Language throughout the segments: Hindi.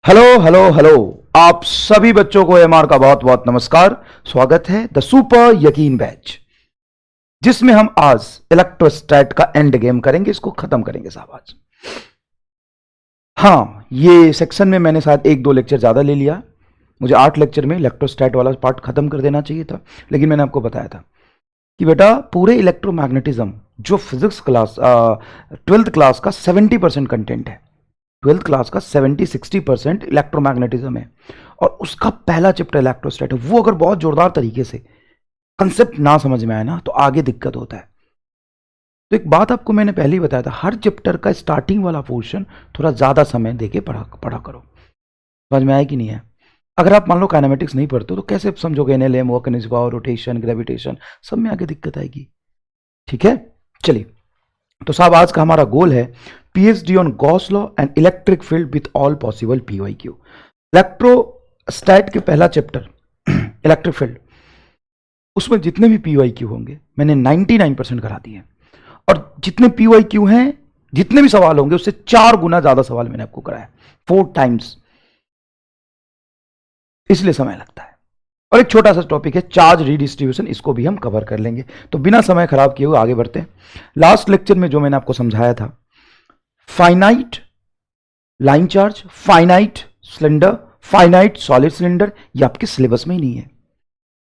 Hello hello hello. आप सभी बच्चों को एमआर का बहुत बहुत नमस्कार। स्वागत है द सुपर यकीन बैच, जिसमें हम आज इलेक्ट्रोस्टैट का एंड गेम करेंगे। इसको खत्म करेंगे साहब आज। हाँ, ये सेक्शन में मैंने शायद एक दो लेक्चर ज्यादा ले लिया। मुझे 8 लेक्चर में इलेक्ट्रोस्टैट वाला पार्ट खत्म कर देना चाहिए था, लेकिन मैंने आपको बताया था कि बेटा पूरे इलेक्ट्रोमैग्नेटिज्म जो फिजिक्स क्लास 12th क्लास का 70% कंटेंट है, 12th क्लास का 70-60% इलेक्ट्रोमैग्नेटिज्म है, और उसका पहला चैप्टर इलेक्ट्रोस्टैट है। वो अगर बहुत जोरदार तरीके से कंसेप्ट ना समझ में आए ना तो आगे दिक्कत होता है। तो एक बात आपको मैंने पहले ही बताया था, हर चैप्टर का स्टार्टिंग वाला पोर्शन थोड़ा ज्यादा समय देके पढ़ा करो। समझ में आया कि नहीं है? अगर आप मान लो काइनेमेटिक्स नहीं पढ़ते तो कैसे समझोगे एनएलएम, वॉकनिस पावर, रोटेशन, ग्रेविटेशन, सब में आगे दिक्कत आएगी। ठीक है, चलिए। तो साहब आज का हमारा गोल है PhD on Gauss law and electric field with all possible PYQ. Electrostat के पहला चैप्टर इलेक्ट्रिक फील्ड, उसमें जितने भी पीवाईक्यू होंगे मैंने 99% करा दिए, और जितने पीवाईक्यू हैं, जितने भी सवाल होंगे उससे 4 गुना ज्यादा सवाल मैंने आपको कराया, 4 टाइम्स, इसलिए समय लगता है। और एक छोटा सा टॉपिक है चार्ज रीडिस्ट्रीब्यूशन, इसको भी हम कवर कर लेंगे। तो बिना समय खराब किए हुए आगे बढ़ते हैं। लास्ट लेक्चर में जो मैंने आपको समझाया था, finite line charge, finite cylinder, finite solid cylinder, ये आपके सिलेबस में ही नहीं है।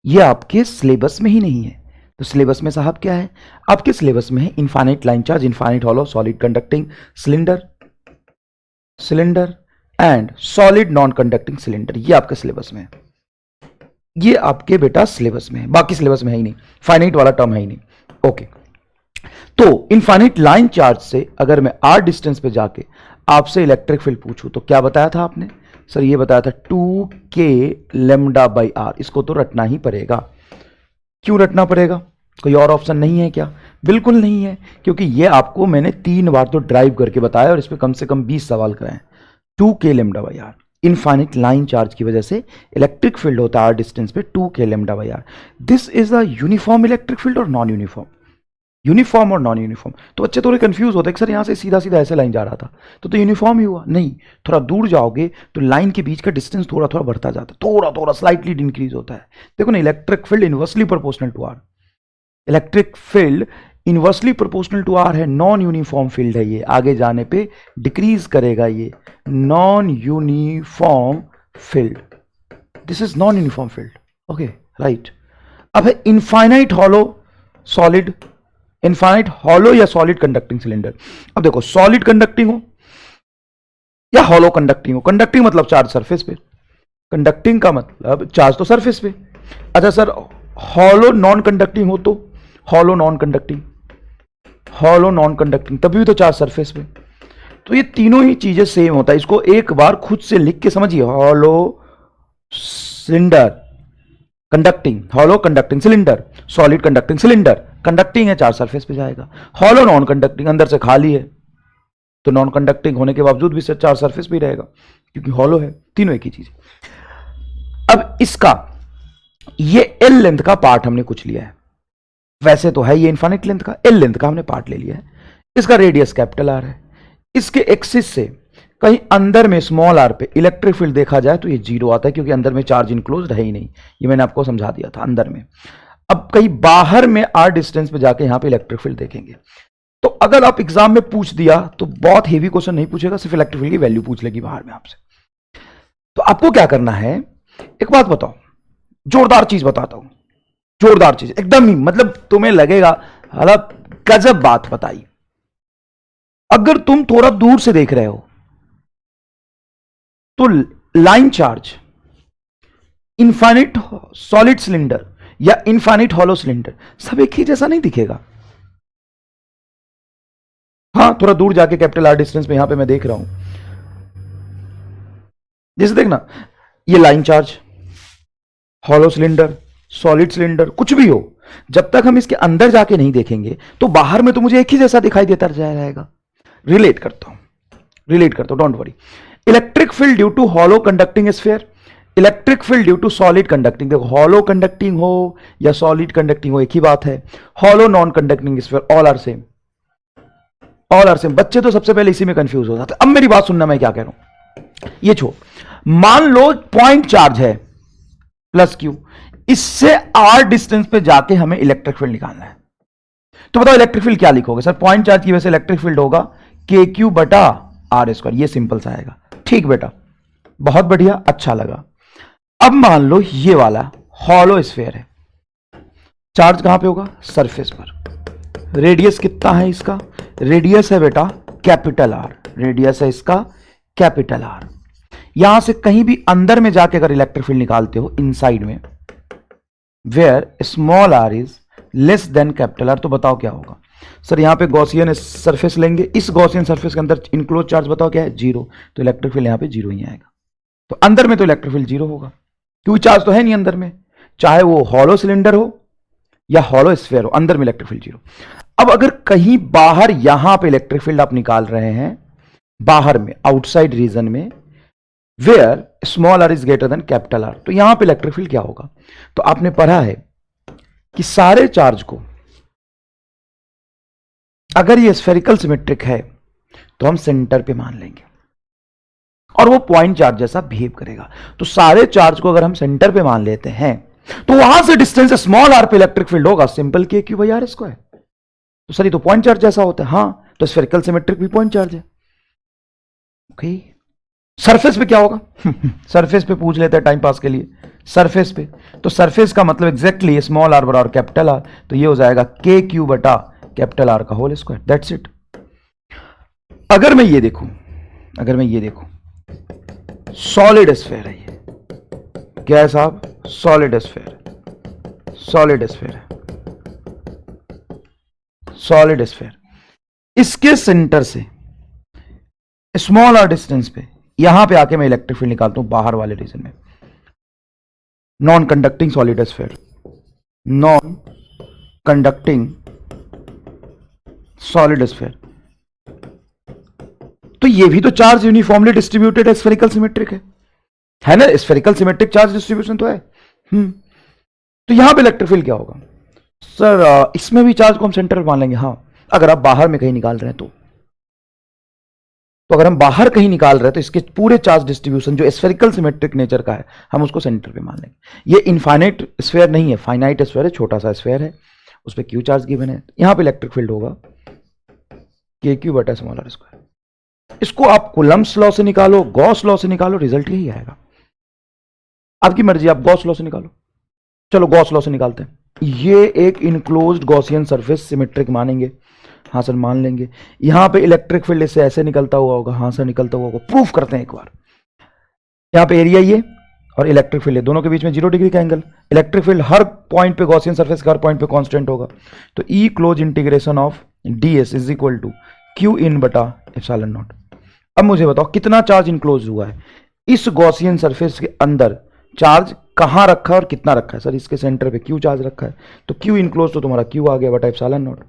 ये आपके सिलेबस में ही नहीं है। तो सिलेबस में साहब क्या है? आपके सिलेबस में है infinite line charge, infinite hollow, solid conducting cylinder and solid non conducting cylinder. ये आपके सिलेबस में है, ये आपके बेटा सिलेबस में है, बाकी सिलेबस में है ही नहीं, फाइनाइट वाला टर्म है ही नहीं। ओके, तो इनफाइनाइट लाइन चार्ज से अगर मैं आर डिस्टेंस पे जाके आपसे इलेक्ट्रिक फील्ड पूछूं तो क्या बताया था आपने? सर ये बताया था 2k लेमडा बाई आर। इसको तो रटना ही पड़ेगा। क्यों रटना पड़ेगा? कोई और ऑप्शन नहीं है क्या? बिल्कुल नहीं है, क्योंकि ये आपको मैंने 3 बार तो ड्राइव करके बताया और इस पर कम से कम 20 सवाल कराए। 2k lambda by R, infinite line charge की वजह से इलेक्ट्रिक फील्ड होता है आर डिस्टेंस पे 2k lambda by r. This is a uniform electric field और नॉन यूनिफॉर्म, यूनिफॉर्म और नॉन यूनिफॉर्म। तो बच्चे थोड़े कंफ्यूज होते हैं कि सर यहाँ से सीधा सीधा ऐसे लाइन जा रहा था तो यूनिफॉर्म ही हुआ। नहीं, थोड़ा दूर जाओगे तो लाइन के बीच का डिस्टेंस थोड़ा थोड़ा बढ़ता जाता है, थोड़ा थोड़ा स्लाइटली इंक्रीज होता है। देखो ना, electric field inversely proportional to r, electric field inversely proportional to r है, नॉन यूनिफॉर्म फील्ड है। ये आगे जाने पे डिक्रीज करेगा, ये non uniform field, this is non uniform field. Okay right. अब है infinite hollow solid, infinite hollow या सॉलिड कंडक्टिंग सिलेंडर। अब देखो, सॉलिड कंडक्टिंग हो या हॉलो कंडक्टिंग हो, कंडक्टिंग मतलब चार्ज सरफेस पे, कंडक्टिंग का मतलब चार्ज तो सरफेस पे। अच्छा सर, हॉलो नॉन कंडक्टिंग हो तो hollow non conducting, hollow non conducting तभी भी तो चार्ज सरफेस पे। तो ये तीनों ही चीजें सेम होता है। इसको एक बार खुद से लिख के समझिए, hollow cylinder conducting, hollow conducting cylinder, solid conducting cylinder, conducting है चार्ज सरफेस पे जाएगा। हॉलो नॉन कंडक्टिंग, अंदर से खाली है तो नॉन कंडक्टिंग होने के बावजूद भी चार्ज सरफेस पे रहेगा क्योंकि हॉलो है। तीनों एक ही चीज। अब इसका ये एल लेंथ का पार्ट हमने कुछ लिया है, वैसे तो है ये इनफाइनाइट लेंथ का, एल लेंथ का हमने पार्ट ले लिया है। इसका रेडियस कैपिटल आर है। इसके एक्सिस से कहीं अंदर में स्मॉल आर पे इलेक्ट्रिक फील्ड देखा जाए तो ये 0 आता है, क्योंकि अंदर में चार्ज इनक्लोज है ही नहीं। ये मैंने आपको समझा दिया था अंदर में। अब कहीं बाहर में आर डिस्टेंस पे जाके यहां पे इलेक्ट्रिक फील्ड देखेंगे तो अगर आप एग्जाम में पूछ दिया तो बहुत हेवी क्वेश्चन नहीं पूछेगा, सिर्फ इलेक्ट्रिक फील्ड की वैल्यू पूछ लेगी बाहर में आपसे। तो आपको क्या करना है, एक बात बताओ, जोरदार चीज बताता हूं, जोरदार चीज एकदम ही, मतलब तुम्हें लगेगा मतलब गजब बात बताई। अगर तुम थोड़ा दूर से देख रहे हो तो line charge, infinite solid cylinder या इनफाइनाइट हॉलो सिलेंडर सब एक ही जैसा नहीं दिखेगा। हाँ, थोड़ा दूर जाके कैपिटल आर डिस्टेंस पे यहां पे मैं देख रहा हूं, जैसे देखना, ये line charge, hollow cylinder, solid cylinder, कुछ भी हो, जब तक हम इसके अंदर जाके नहीं देखेंगे तो बाहर में तो मुझे एक ही जैसा दिखाई देता रहेगा। रिलेट करता हूं, don't worry. Electric field due to hollow conducting sphere, electric field due to solid conducting. देखो, हॉलो कंडक्टिंग हो या सॉलिड कंडक्टिंग हो एक ही बात है। Hollow non conducting sphere, all are same, all are same. बच्चे तो सबसे पहले इसी में कंफ्यूज हो जाते हैं। अब मेरी बात सुनना, मैं क्या कह रहा हूं। ये छोड़, मान लो पॉइंट चार्ज है प्लस क्यू, इससे आर डिस्टेंस पे जाके हमें इलेक्ट्रिक फील्ड निकालना है। तो बताओ इलेक्ट्रिक फील्ड क्या लिखोगे? सर पॉइंट चार्ज की वजह से इलेक्ट्रिक फील्ड होगा के क्यू बटा आर स्क्वायर, ये सिंपल सा आएगा। ठीक बेटा, बहुत बढ़िया, अच्छा लगा। अब मान लो ये वाला हॉलो स्फीयर है, चार्ज कहां पे होगा? सरफेस पर। रेडियस कितना है इसका? रेडियस है बेटा कैपिटल आर, रेडियस है इसका कैपिटल आर। यहां से कहीं भी अंदर में जाके अगर इलेक्ट्रिक फील्ड निकालते हो इनसाइड में, where small r is less than capital R, तो बताओ क्या होगा? सर यहां पे गॉसियन सरफेस लेंगे, इस गॉसियन सरफेस के अंदर इनक्लोज चार्ज बताओ क्या है? जीरो। तो इलेक्ट्रिक फील्ड यहां पे जीरो ही आएगा। तो अंदर में तो इलेक्ट्रिक फील्ड जीरो होगा, क्योंकि चार्ज तो है नहीं अंदर में, चाहे वो हॉलो सिलेंडर हो या हॉलो स्फीयर हो, अंदर में इलेक्ट्रिक फील्ड जीरो। अब अगर कहीं बाहर यहां पे इलेक्ट्रिक फील्ड आप निकाल रहे हैं, बाहर में आउटसाइड रीजन में, where small r is greater than capital R, तो यहां पे इलेक्ट्रिक फील्ड क्या होगा? तो आपने पढ़ा है कि सारे चार्ज को अगर ये स्फेरिकल सिमेट्रिक है तो हम सेंटर पे मान लेंगे और वो पॉइंट चार्ज जैसा बिहेव करेगा। तो सारे चार्ज को अगर हम सेंटर पे मान लेते हैं तो वहां से डिस्टेंस स्मॉल आर पे इलेक्ट्रिक फील्ड होगा सिंपल के क्यू बाई आर स्क्वायर। तो सर ये तो पॉइंट चार्ज जैसा होता है। हां, तो स्फेरिकल सिमेट्रिक भी पॉइंट चार्ज है। ओके, सरफेस पे क्या होगा? सरफेस पे पूछ लेते हैं टाइम पास के लिए। सरफेस पे, तो सरफेस का मतलब एग्जैक्टली स्मॉल आर बराबर कैपिटल आर, तो ये हो जाएगा के क्यू बटा कैपिटल आर का होल स्क्वायर, दैट्स इट। अगर मैं ये देखूं, सॉलिड स्फीयर है ये, क्या है साहब? सॉलिड स्फीयर, सॉलिड स्फीयर है, सॉलिड स्फीयर। इसके सेंटर से स्मॉल आर डिस्टेंस पे यहां पे आके मैं इलेक्ट्रिक फील्ड निकालता हूं बाहर वाले रीजन में। Non conducting solid sphere, non conducting solid sphere, तो ये भी तो चार्ज यूनिफॉर्मली डिस्ट्रीब्यूटेड है, स्फेरिकल सिमेट्रिक है ना? स्फेरिकल सिमेट्रिक चार्ज डिस्ट्रीब्यूशन तो है। तो यहां पे इलेक्ट्रिक फील्ड क्या होगा? सर इसमें भी चार्ज को हम सेंटर पे मान लेंगे। हाँ, अगर आप बाहर में कहीं निकाल रहे हैं तो अगर हम बाहर कहीं निकाल रहे हैं तो इसके पूरे चार्ज डिस्ट्रीब्यूशन जो स्फेरिकल सिमेट्रिक नेचर का है हम उसको सेंटर पे मान लेंगे। ये इनफाइनाइट स्फीयर नहीं है, फाइनाइट स्फीयर है, छोटा सा स्फीयर है, उस पर क्यू चार्ज गिवन है। यहां पे इलेक्ट्रिक फील्ड होगा के क्यू बटा स्मॉल आर स्क्वायर। इसको आप कूलम्ब्स लॉ से निकालो, गॉस लॉ से निकालो, रिजल्ट यही आएगा। आपकी मर्जी, आप गॉस लॉ से निकालो। चलो गॉस लॉ से निकालते हैं। ये एक इनक्लोज्ड गॉसियन सरफेस सिमेट्रिक मानेंगे। हाँ सर मान लेंगे। यहां पे इलेक्ट्रिक फील्ड इससे ऐसे निकलता हुआ होगा। हाँ सर निकलता हुआ होगा, प्रूफ करते हैं एक बार। यहां पे एरिया ये और इलेक्ट्रिक फील्ड दोनों के बीच में 0 डिग्री का एंगल। इलेक्ट्रिक फील्ड हर पॉइंट पे गॉसियन सरफेस का हर पॉइंट पे कांस्टेंट होगा। तो E close integration of ds is equal to Q in बटा एप्सिलॉन नॉट। अब मुझे बताओ कितना चार्ज इनक्लोज हुआ है इस गॉसियन सरफेस के अंदर? चार्ज कहां रखा है और कितना रखा है? सर इसके सेंटर पे क्यू चार्ज रखा है, तो क्यू इनक्लोज तो तुम्हारा क्यू आ गया बटा एप्सिलॉन नॉट।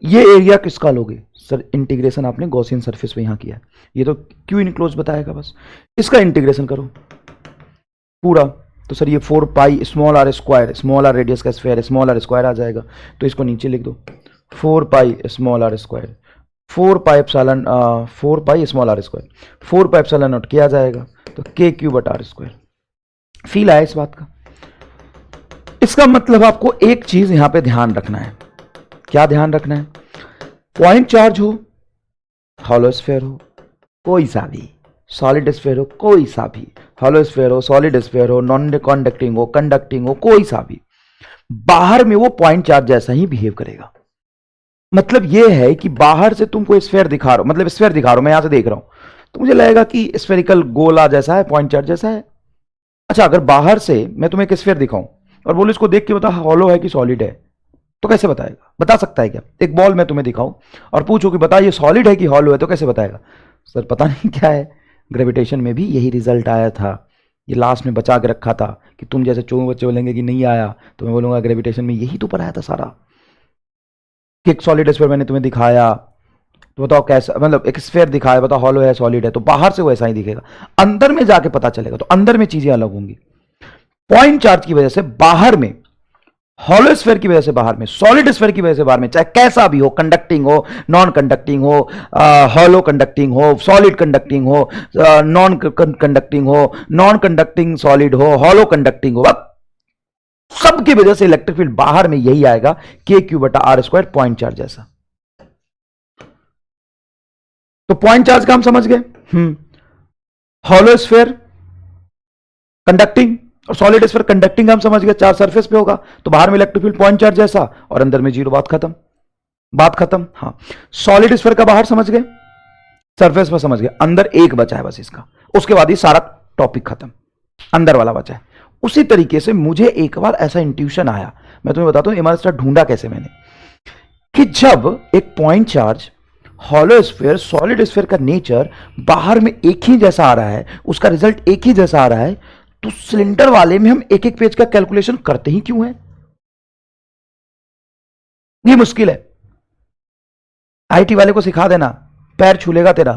ये एरिया किसका लोगे? सर इंटीग्रेशन आपने गॉसियन सरफेस पे यहां किया है, ये तो क्यू इनक्लोज बताएगा, बस इसका इंटीग्रेशन करो पूरा। तो सर ये 4 pi small r square, small r radius का स्फीयर है, स्मॉल आर स्क्वायर आ जाएगा, तो इसको नीचे लिख दो 4 pi small r square, 4 pi small r square, 4 pi epsilon naught किया जाएगा, तो के क्यू बटा आर स्क्वायर। फील आया इस बात का? इसका मतलब आपको एक चीज यहां पे ध्यान रखना है। क्या ध्यान रखना है? पॉइंट चार्ज हो, हॉलो स्फीयर हो, कोई सा भी, सॉलिड स्फीयर हो, कोई सा भी, हॉलो स्फीयर हो, सॉलिड स्फीयर हो, नॉन कंडक्टिंग हो, कंडक्टिंग हो, कोई सा भी, बाहर में वो पॉइंट चार्ज जैसा ही बिहेव करेगा। मतलब ये है कि बाहर से तुमको स्फीयर दिखा रहा हूं, मतलब स्फीयर दिखा रहा हूं, मैं यहां से देख रहा हूं तो मुझे लगेगा कि स्फेरिकल गोला जैसा है, पॉइंट चार्ज जैसा है। अच्छा, अगर बाहर से मैं तुम्हें एक स्फीयर दिखाऊं और बोलो इसको देख के बता हॉलो है कि सॉलिड है, तो कैसे बताएगा? बता सकता है क्या? एक बॉल मैं तुम्हें दिखाऊं और पूछो कि बता ये सॉलिड है कि हॉलो है, तो कैसे बताएगा? सर पता नहीं क्या है, ग्रेविटेशन में भी यही रिजल्ट आया था। ये लास्ट में बचा के रखा था कि तुम जैसे चोर बच्चे बोलेंगे कि नहीं आया, तो मैं बोलूंगा ग्रेविटेशन में यही तो पढ़ाया था सारा। कि एक सॉलिड स्फीयर मैंने तुम्हें दिखाया, तो बताओ कैसा, मतलब एक स्फीयर दिखाया, बताओ हॉलो है सॉलिड है, तो बाहर से वैसा ही दिखेगा, अंदर में जाके पता चलेगा, तो अंदर में चीजें अलग होंगी। पॉइंट चार्ज की वजह से बाहर में हॉलो स्फीयर की वजह से बाहर में, सॉलिड स्फीयर की वजह से बाहर में, चाहे कैसा भी हो, कंडक्टिंग हो, नॉन कंडक्टिंग हो, हॉलो कंडक्टिंग हो, सॉलिड कंडक्टिंग हो, नॉन कंडक्टिंग हो, नॉन कंडक्टिंग सॉलिड हो, हॉलो कंडक्टिंग हो, सबकी वजह से इलेक्ट्रिक फील्ड बाहर में यही आएगा, के क्यू बटा आर स्क्वायर, पॉइंट चार्ज जैसा। तो पॉइंट चार्ज का हम समझ गए। हॉलो स्फीयर कंडक्टिंग और सॉलिड स्फीयर कंडक्टिंग हम समझ गए, चार्ज सरफेस पे होगा तो बाहर में इलेक्ट्रिक फील्ड पॉइंट चार्ज जैसा और अंदर में जीरो, बात खत्म, बात खत्म। हाँ, सॉलिड स्फीयर का बाहर समझ गए, सरफेस पर समझ गए, अंदर एक बचा है बस इसका, उसके बाद ही सारा टॉपिक खत्म, अंदर वाला बचा है। उसी तरीके से मुझे एक बार ऐसा इंट्यूशन आया, मैं तुम्हें बताता हूं इमारत ढूंढा कैसे मैंने, कि जब एक point charge, hollow sphere, solid sphere का नेचर बाहर में एक ही जैसा आ रहा है, उसका रिजल्ट एक ही जैसा आ रहा है, तो सिलेंडर वाले में हम एक एक पेज का कैलकुलेशन करते ही क्यों है? ये मुश्किल है, आईटी वाले को सिखा देना, पैर छू लेगा तेरा।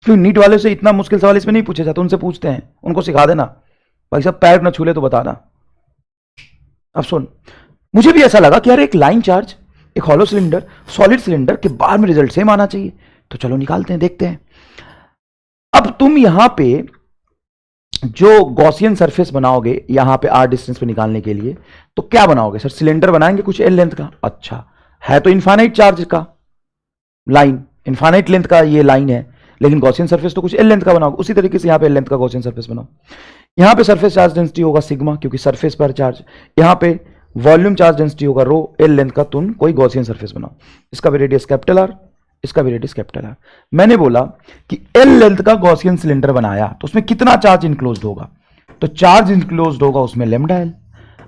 क्यों नीट वाले से इतना मुश्किल सवाल इसमें नहीं पूछे जाते, उनसे पूछते हैं, उनको सिखा देना भाई साहब, पैर ना छूले तो बताना। अब सुन, मुझे भी ऐसा लगा कि यार एक लाइन चार्ज, एक हॉलो सिलेंडर, सॉलिड सिलेंडर के बाहर में रिजल्ट सेम आना चाहिए, तो चलो निकालते हैं, देखते हैं। अब तुम यहां पे जो गॉसियन सरफेस बनाओगे यहां पे आर डिस्टेंस पे निकालने के लिए, तो क्या बनाओगे सर? सिलेंडर बनाएंगे कुछ एल लेंथ का, अच्छा है तो इनफाइनाइट चार्ज का लाइन, इनफाइनाइट लेंथ का ये लाइन है, लेकिन गॉसियन सरफेस तो कुछ एल लेंथ का बनाओगे, उसी तरीके से यहां पे एल लेंथ का गॉसियन सरफेस बनाओ। यहां पे सरफेस चार्ज डेंसिटी होगा सिग्मा, क्योंकि सरफेस पर चार्ज, यहां पे वॉल्यूम चार्ज डेंसिटी होगा रो, एल लेंथ का तुम कोई गॉसियन सरफेस बनाओ, इसका भी रेडियस कैपिटल आर, इसका भी रेडियस कैपिटल आर। मैंने बोला कि एल लेंथ का गॉसियन सिलेंडर बनाया तो उसमें कितना चार्ज इंक्लोज्ड होगा, तो चार्ज इंक्लोज्ड होगा उसमें लैम्डा एल।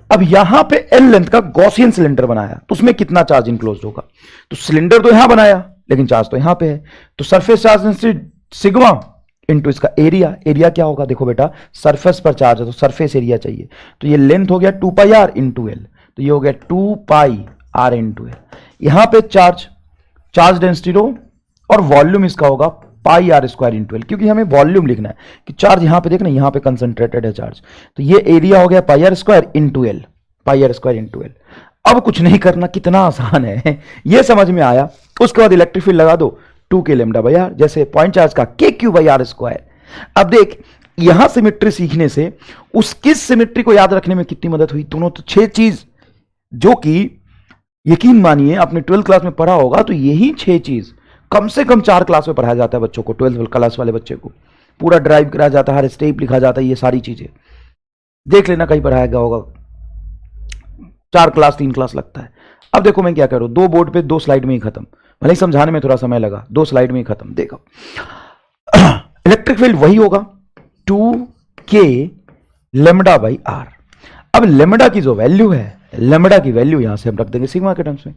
अब यहां पे एल लेंथ का गॉसियन सिलेंडर बनाया तो उसमें कितना चार्ज इंक्लोज्ड होगा, तो सिलेंडर तो यहां बनाया लेकिन चार्ज तो यहां पे है, तो surface charge density sigma into इसका एरिया, एरिया क्या होगा देखो बेटा, सरफेस पर चार्ज है तो सरफेस एरिया चाहिए, तो ये लेंथ हो गया 2 पाई आर इंटू एल, तो ये हो गया 2 पाई आर इंटू एल। यहां पे चार्ज, चार्ज डेंसिटी रो, और वॉल्यूम इसका होगा पाई आर स्क्वायर इंटू एल, क्योंकि हमें वॉल्यूम लिखना है कि चार्ज यहां पे देखना, यहां पे कंसंट्रेटेड है चार्ज, तो ये एरिया हो गया pi R square into L, pi R square into L. अब कुछ नहीं करना, कितना आसान है ये समझ में आया। उसके बाद इलेक्ट्रिक फील्ड लगा दो 2 के लेमडा बाई आर, जैसे पॉइंट चार्ज का के क्यू बाई आर स्क्वायर। अब देख यहां सिमेट्री सीखने से उसकी सिमेट्री को याद रखने में कितनी मदद हुई, दोनों तो 6 चीज, जो कि यकीन मानिए आपने 12th क्लास में पढ़ा होगा, तो यही 6 चीज कम से कम 4 क्लास में पढ़ाया जाता है बच्चों को, 12th क्लास वाले बच्चे को पूरा ड्राइव कराया जाता है, हर स्टेप लिखा जाता है, ये सारी चीजें देख लेना, कहीं पढ़ाया गया होगा, 4 क्लास 3 क्लास लगता है। अब देखो मैं क्या करूं, 2 बोर्ड पे 2 स्लाइड में ही खत्म, भले ही समझाने में थोड़ा समय लगा, 2 स्लाइड में ही खत्म। देखो इलेक्ट्रिक फील्ड वही होगा 2 के लेमडा बाई आर। अब लेमडा की जो वैल्यू है, लेमडा की वैल्यू यहां से हम रख देंगे सिग्मा के टर्म्स में,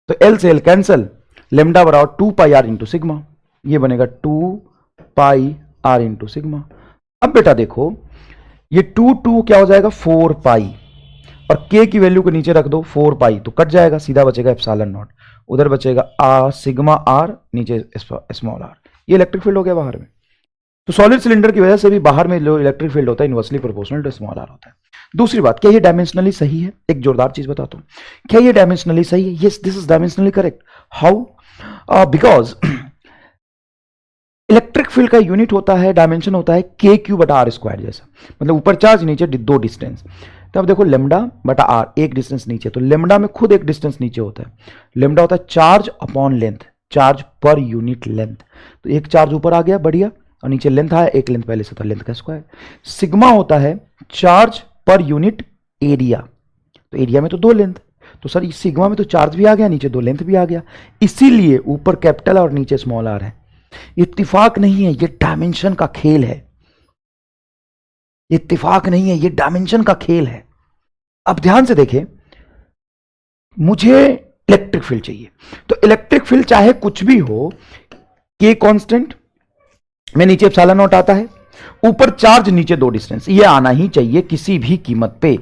तो एल से एल कैंसल, लेमडा बराबर 2 पाई आर इंटू सिग्मा, ये बनेगा 2 पाई आर इंटू सिग्मा। अब बेटा देखो ये 2 क्या हो जाएगा 4 पाई, और k की वैल्यू को नीचे रख दो 4 पाई, तो कट जाएगा, सीधा बचेगा एप्सिलॉन नॉट, उधर बचेगा सिग्मा आर, नीचे स्मॉल आर, ये इलेक्ट्रिक फील्ड हो गया बाहर में। तो सॉलिड सिलेंडर की वजह से भी बाहर में जो इलेक्ट्रिक फील्ड होता है inversely proportional to small r होता है। दूसरी बात, क्या ये डायमेंशनली सही है? एक जोरदार चीज बताता हूं, क्या ये डायमेंशनली सही है? Yes, this is dimensionally correct. How? Because electric field का यूनिट होता है, डायमेंशन होता है के क्यू बटा आर स्क्वायर जैसा, मतलब ऊपर चार्ज नीचे 2 डिस्टेंस। तो अब देखो लेमडा बटा आर, एक डिस्टेंस नीचे, तो लेमडा में खुद एक डिस्टेंस नीचे होता है, लेमडा होता है चार्ज अपॉन लेंथ, चार्ज पर यूनिट लेंथ, तो एक चार्ज ऊपर आ गया बढ़िया, और नीचे लेंथ आया, एक लेंथ पहले से था, लेंथ का स्क्वायर। सिग्मा होता है चार्ज पर यूनिट एरिया, तो एरिया में तो 2 लेंथ, तो सर इस सिग्मा में तो चार्ज भी आ गया, नीचे 2 लेंथ भी आ गया, इसीलिए ऊपर कैपिटल और नीचे स्मॉल आर है। इत्तिफाक नहीं है, ये डायमेंशन का खेल है, इत्तिफाक नहीं है, ये डायमेंशन का खेल है। अब ध्यान से देखें, मुझे इलेक्ट्रिक फील्ड चाहिए, तो इलेक्ट्रिक फील्ड चाहे कुछ भी हो, के कांस्टेंट में नीचे एप्सिलॉन नॉट आता है, ऊपर चार्ज नीचे 2 डिस्टेंस, ये आना ही चाहिए किसी भी कीमत पे,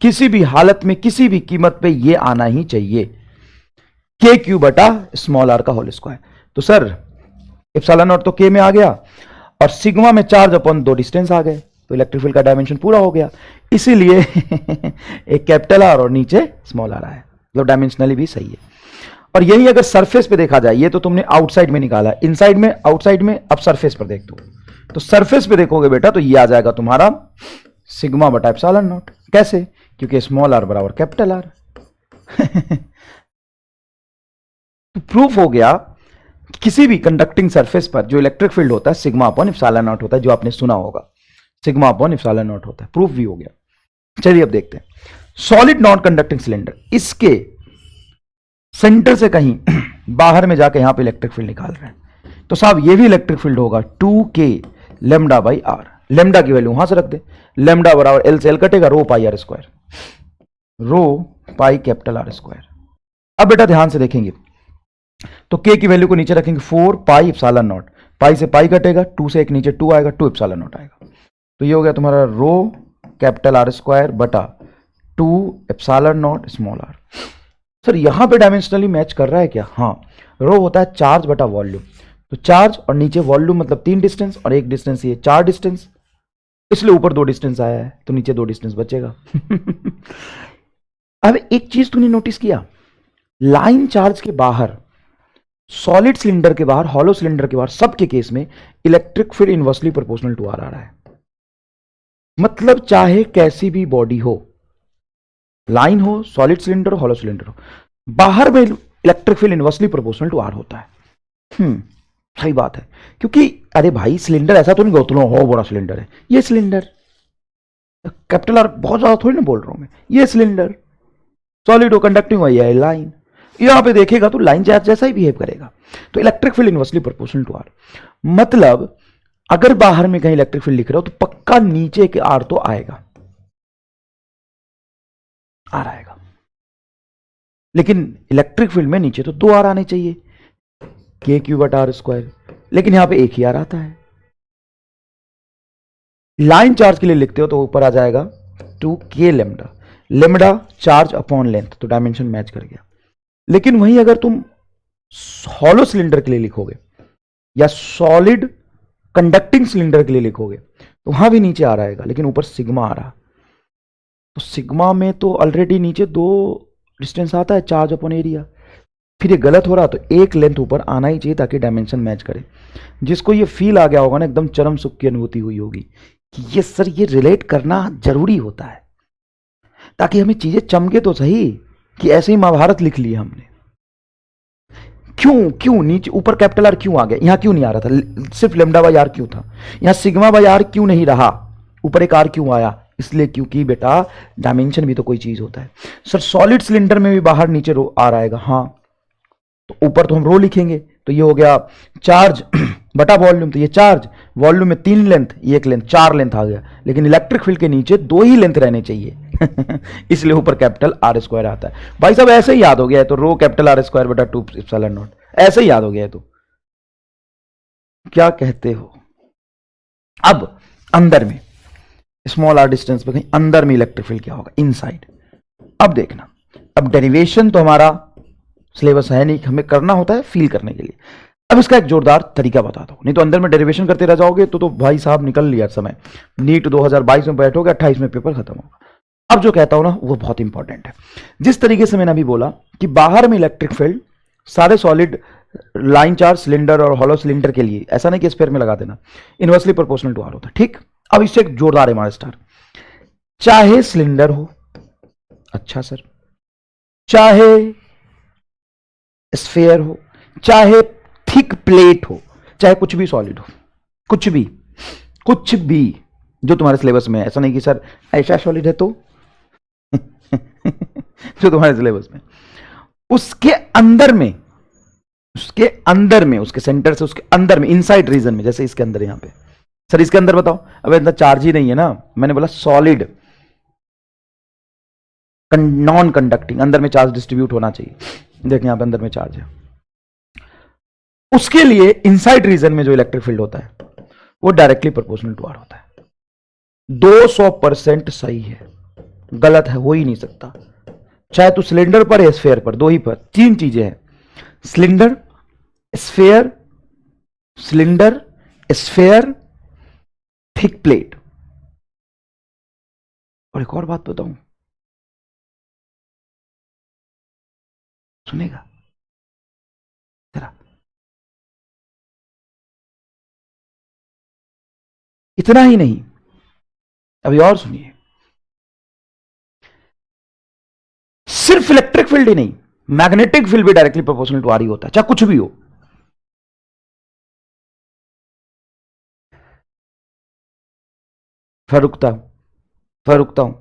किसी भी हालत में, किसी भी कीमत पे ये आना ही चाहिए, के क्यू बटा स्मॉल आर का होल स्क्वायर। तो सर एप्सिलॉन नॉट तो के में आ गया, और सिग्मा में चार्ज अपॉन 2 डिस्टेंस आ गए, तो इलेक्ट्रिक फील्ड का डायमेंशन पूरा हो गया, इसीलिए एक कैपिटल आर और नीचे स्मॉल आर है, जो डायमेंशनली भी सही है। और यही अगर सरफेस पे देखा जाए, ये तो तुमने आउटसाइड में निकाला, इनसाइड में, आउटसाइड में, अब सरफेस पर देख दो, तो सरफेस पे देखोगे बेटा तो ये आ जाएगा तुम्हारा सिग्मा बटा एप्सिलॉन नॉट। कैसे? क्योंकि स्मॉल आर बराबर कैपिटल आर। तो प्रूफ हो गया किसी भी कंडक्टिंग सरफेस पर जो इलेक्ट्रिक फील्ड होता है सिग्मा अपॉन एप्सिलॉन नॉट होता है, जो आपने सुना होगा, सिग्मा अपॉन एप्सिलॉन नॉट होता है। प्रूफ भी हो गया। चलिए अब देखते हैं सॉलिड नॉन कंडक्टिंग सिलेंडर, इसके सेंटर से कहीं बाहर में जाके यहां पे इलेक्ट्रिक फील्ड निकाल रहे हैं, तो साहब ये भी इलेक्ट्रिक फील्ड होगा 2k lambda by R. Lambda की वैल्यू वहां से रख दे, लेमडा बराबर एल से एल कटेगा, rho pi R square, rho pi capital R square. अब बेटा ध्यान से देखेंगे तो k की वैल्यू को नीचे रखेंगे 4 पाई एप्सिलॉन नॉट, पाई से पाई कटेगा, 2 से एक नीचे 2 आएगा, 2 एप्सिलॉन नॉट आएगा, तो ये हो गया तुम्हारा रो कैपिटल आर स्क्वायर बटा 2 epsilon naught small r. Sir यहां पे डायमेंशनली मैच कर रहा है क्या? हाँ, रो होता है चार्ज बटा वॉल्यूम, तो चार्ज और नीचे वॉल्यूम मतलब 3 डिस्टेंस और एक डिस्टेंस, ये 4 डिस्टेंस, इसलिए ऊपर 2 डिस्टेंस आया है तो नीचे 2 डिस्टेंस बचेगा। अब एक चीज तूने नोटिस किया, लाइन चार्ज के बाहर, सॉलिड सिलेंडर के बाहर, हॉलो सिलेंडर के बाहर, सबके केस में electric field inversely proportional to R आ रहा है। मतलब चाहे कैसी भी बॉडी हो, लाइन हो, सॉलिड सिलेंडर हो, हॉलो सिलेंडर हो, बाहर में electric field inversely proportional to r होता है। सही बात है, क्योंकि अरे भाई सिलेंडर ऐसा तो नहीं गौतलो हो बड़ा सिलेंडर है, ये सिलेंडर कैपिटल आर बहुत ज्यादा थोड़ी ना बोल रहा हूं मैं, ये सिलेंडर सॉलिड हो, कंडक्टिंग हो, ये लाइन, यहां पे देखेगा तो लाइन चार्ज जैसा ही बिहेव करेगा, तो electric field inversely proportional to r. मतलब अगर बाहर में कहीं इलेक्ट्रिक फील्ड लिख रहे हो तो पक्का नीचे के आर तो आएगा, आर आएगा, लेकिन इलेक्ट्रिक फील्ड में नीचे तो 2 आर आने चाहिए, के क्यू बटा आर स्क्वायर, लेकिन यहां पे एक ही आर आता है। लाइन चार्ज के लिए लिखते हो तो ऊपर आ जाएगा 2k lambda, lambda charge upon length, तो डायमेंशन मैच कर गया। लेकिन वहीं अगर तुम हॉलो सिलेंडर के लिए लिखोगे या सॉलिड कंडक्टिंग सिलेंडर के लिए लिखोगे तो वहां भी नीचे आ रहा है, लेकिन ऊपर सिग्मा आ रहा, तो सिग्मा में तो ऑलरेडी नीचे 2 डिस्टेंस आता है, चार्ज अपॉन एरिया, फिर ये गलत हो रहा, तो एक लेंथ ऊपर आना ही चाहिए ताकि डायमेंशन मैच करे। जिसको ये फील आ गया होगा ना, एकदम चरम सुख की अनुभूति हुई होगी कि ये सर ये रिलेट करना जरूरी होता है ताकि हमें चीजें चमके तो सही, कि ऐसे ही महाभारत लिख लिया हमने। क्यों क्यों नीचे ऊपर कैपिटल आर क्यों आ गया, यहां क्यों नहीं आ रहा था, सिर्फ लेमडा बाई आर क्यों था, यहां सिग्मा बाई आर क्यों नहीं रहा, ऊपर एक आर क्यों आया? इसलिए क्योंकि बेटा डायमेंशन भी तो कोई चीज होता है। सर सॉलिड सिलेंडर में भी बाहर नीचे रो आर आएगा, हाँ, तो ऊपर तो हम रो लिखेंगे, तो ये हो गया चार्ज बटा वॉल्यूम, तो ये चार्ज, वॉल्यूम में 3 लेंथ, ये एक लेंथ, 4 लेंथ आ गया, लेकिन इलेक्ट्रिक फील्ड के नीचे 2 ही लेंथ रहने चाहिए। इसलिए ऊपर कैपिटल आर स्क्वायर आता है। भाई साहब ऐसे ही याद हो गया है तो रो कैपिटल आर स्क्वायर बटा 2 एप्सिलॉन नॉट, ऐसे ही याद हो गया है तो क्या कहते हो? अब अंदर में स्मॉल आर डिस्टेंस पे कहीं अंदर में इलेक्ट्रिक फील्ड क्या होगा, इनसाइड। अब देखना, अब डेरिवेशन तो हमारा सिलेबस है नहीं, हमें करना होता है फील करने के लिए। अब इसका एक जोरदार तरीका बता दो, नहीं तो अंदर में डेरिवेशन करते रह जाओगे तो भाई साहब निकल लिया समय, नीट 2022 में बैठोगे, 28 में पेपर खत्म होगा। अब जो कहता हूं ना वो बहुत इंपॉर्टेंट है। जिस तरीके से मैंने अभी बोला कि बाहर में इलेक्ट्रिक फील्ड सारे सॉलिड लाइन चार्ज सिलेंडर और हॉलो सिलेंडर के लिए, ऐसा नहीं कि स्फीयर में लगा देना, इनवर्सली प्रोपोर्शनल टू आर होता है, ठीक। अब इससे एक जोरदार एमआर स्टार, चाहे सिलेंडर हो, अच्छा सर, चाहे स्फीयर हो, चाहे थिक प्लेट हो, चाहे कुछ भी सॉलिड हो, कुछ भी जो तुम्हारे सिलेबस में है, ऐसा नहीं कि सर ऐसा सॉलिड है तो जो तुम्हारे सिलेबस में, उसके अंदर में, उसके सेंटर से उसके अंदर में, इनसाइड रीजन में, जैसे इसके अंदर, यहां पे सर इसके अंदर बताओ, अब इतना चार्ज ही नहीं है ना, मैंने बोला सॉलिड नॉन कंडक्टिंग, अंदर में चार्ज डिस्ट्रीब्यूट होना चाहिए, देखिए यहां पे अंदर में चार्ज है, उसके लिए इनसाइड रीजन में जो इलेक्ट्रिक फील्ड होता है वो डायरेक्टली प्रोपोर्शनल टू आर होता है। 200% सही है, गलत है, हो ही नहीं सकता, चाहे तो सिलेंडर पर या स्फीयर पर, 2 ही पर, 3 चीजें हैं, सिलेंडर स्फीयर, थिक प्लेट, और एक और बात बताऊं, सुनेगा जरा, इतना ही नहीं, अभी और सुनिए, सिर्फ इलेक्ट्रिक फील्ड ही नहीं, मैग्नेटिक फील्ड भी डायरेक्टली प्रोपोर्शनल टू आर ही होता है, चाहे कुछ भी हो। फरुकता फरुकता हूं,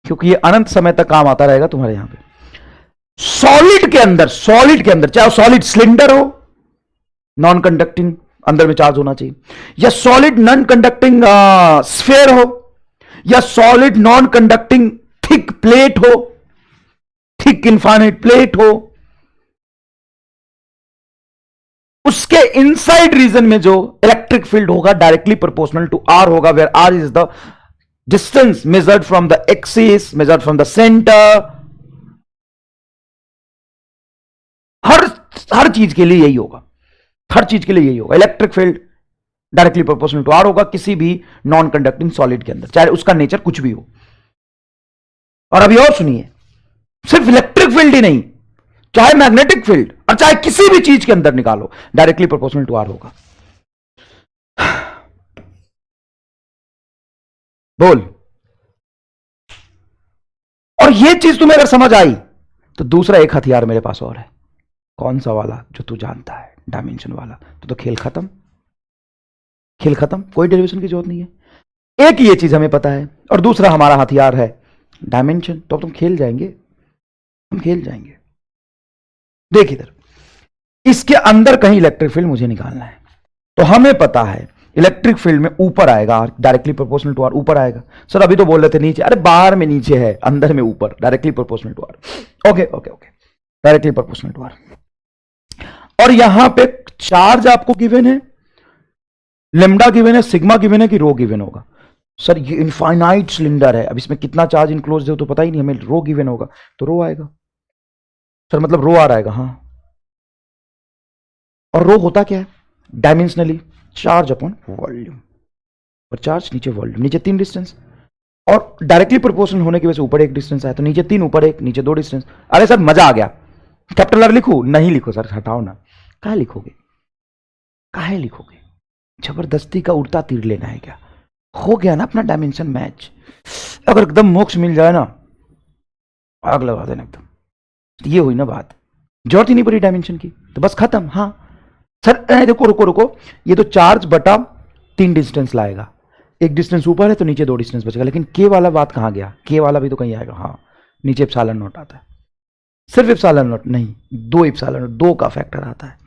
क्योंकि ये अनंत समय तक काम आता रहेगा तुम्हारे यहां पे। सॉलिड के अंदर चाहे सॉलिड सिलेंडर हो, नॉन कंडक्टिंग, अंदर में चार्ज होना चाहिए, या सॉलिड नॉन कंडक्टिंग स्फेयर हो, या solid non conducting thick plate हो, थिक इनफाइनाइट प्लेट हो, उसके इनसाइड रीजन में जो इलेक्ट्रिक फील्ड होगा डायरेक्टली प्रोपोर्शनल टू आर होगा, where R is the distance measured from the axis, measured from the centre. हर चीज के लिए यही होगा, हर चीज के लिए यही होगा, electric field directly proportional to are होगा किसी भी नॉन कंडक्टिंग सॉलिड के अंदर, चाहे उसका नेचर कुछ भी हो। और अभी और सुनिए, सिर्फ इलेक्ट्रिक फील्ड ही नहीं, चाहे मैग्नेटिक फील्ड और चाहे किसी भी चीज के अंदर निकालो, डायरेक्टली प्रोपोर्शनल टू आर होगा। बोल। और ये चीज तुम्हें अगर समझ आई तो दूसरा एक हथियार मेरे पास और है। कौन सा वाला? जो तू जानता है, डायमेंशन वाला। तो खेल खत्म, खेल खत्म, कोई डेरिवेशन की जरूरत नहीं है। एक ये चीज हमें पता है और दूसरा हमारा हथियार है डायमेंशन। तो अब तुम खेल जाएंगे, हम खेल जाएंगे। देख इधर, इसके अंदर कहीं इलेक्ट्रिक फील्ड मुझे निकालना है, तो हमें पता है इलेक्ट्रिक फील्ड में ऊपर आएगा, डायरेक्टली प्रोपोर्शनल टू आर ऊपर आएगा। सर अभी तो बोल रहे थे नीचे, अरे बाहर में नीचे है, अंदर में ऊपर, directly proportional to r. Okay okay okay, directly proportional to r. और यहां पे चार्ज आपको गिवन है, लेमडा गिवन है, सिग्मा गिवन है कि रो गिवन होगा। सर ये इनफाइनाइट सिलेंडर है, अब इसमें कितना चार्ज इनक्लोज है तो पता ही नहीं, हमें रो गिवन होगा तो रो आएगा। सर मतलब रो आ रहेगा, हाँ। और रो होता क्या है? डायमेंशनली चार्ज अपॉन वॉल्यूम, और चार्ज नीचे वॉल्यूम, नीचे 3 डिस्टेंस, और डायरेक्टली प्रोपोर्शनल होने की वजह से ऊपर 1 डिस्टेंस आया, तो नीचे 3 ऊपर 1 नीचे 2 डिस्टेंस। अरे सर मजा आ गया, कैपिटल आर लिखू? नहीं लिखो सर, हटाओ ना। काहे लिखोगे, काहे लिखोगे? जबरदस्ती का उड़ता तीर लेना है क्या? हो गया ना अपना डायमेंशन मैच। अगर एकदम मोक्ष मिल जाए ना, आग लगा देना एकदम। ये हुई ना बात, जरूरत ही नहीं पड़ी डायमेंशन की, तो बस खत्म। हाँ सर देखो, रुको रुको, ये तो चार्ज बटा 3 डिस्टेंस लाएगा, 1 डिस्टेंस ऊपर है तो नीचे 2 डिस्टेंस बचेगा। लेकिन के वाला बात कहां गया? के वाला भी तो कहीं आएगा। हाँ, नीचे एप्सिलॉन नॉट आता है, सिर्फ एप्सिलॉन नॉट नहीं, 2 एप्सिलॉन नॉट, 2 का फैक्टर आता है।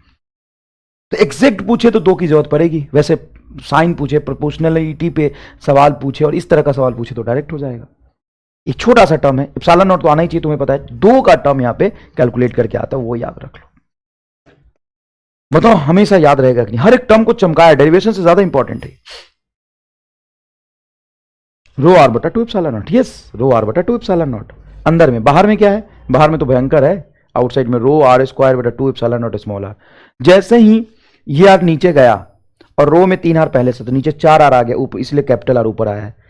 तो एग्जैक्ट पूछे तो 2 की जरूरत पड़ेगी, वैसे साइन पूछे, प्रोपोर्शनलिटी पे सवाल पूछे और इस तरह का सवाल पूछे तो डायरेक्ट हो जाएगा। एक छोटा सा टर्म है, एप्सिलॉन नॉट तो आना ही चाहिए, तुम्हें पता है। 2 का टर्म यहां पे कैलकुलेट करके आता है, वो याद रख लो। बताओ हमेशा याद रहेगा कि नहीं? हर एक टर्म को चमकाया, डेरिवेशन से ज्यादा इंपॉर्टेंट है। रो आर बटा 2 epsilon naught, yes, rho r बटा 2 एप्सिलॉन नॉट। अंदर में, बाहर में क्या है? बाहर में तो भयंकर है, आउटसाइड में रो आर स्क्वायर बटा 2 एप्सिलॉन नॉट स्मॉल आर। जैसे ही ये आर नीचे गया और रो में 3 आर पहले से, तो नीचे 4 आर आ गया ऊपर, इसलिए कैपिटल आर ऊपर आया है।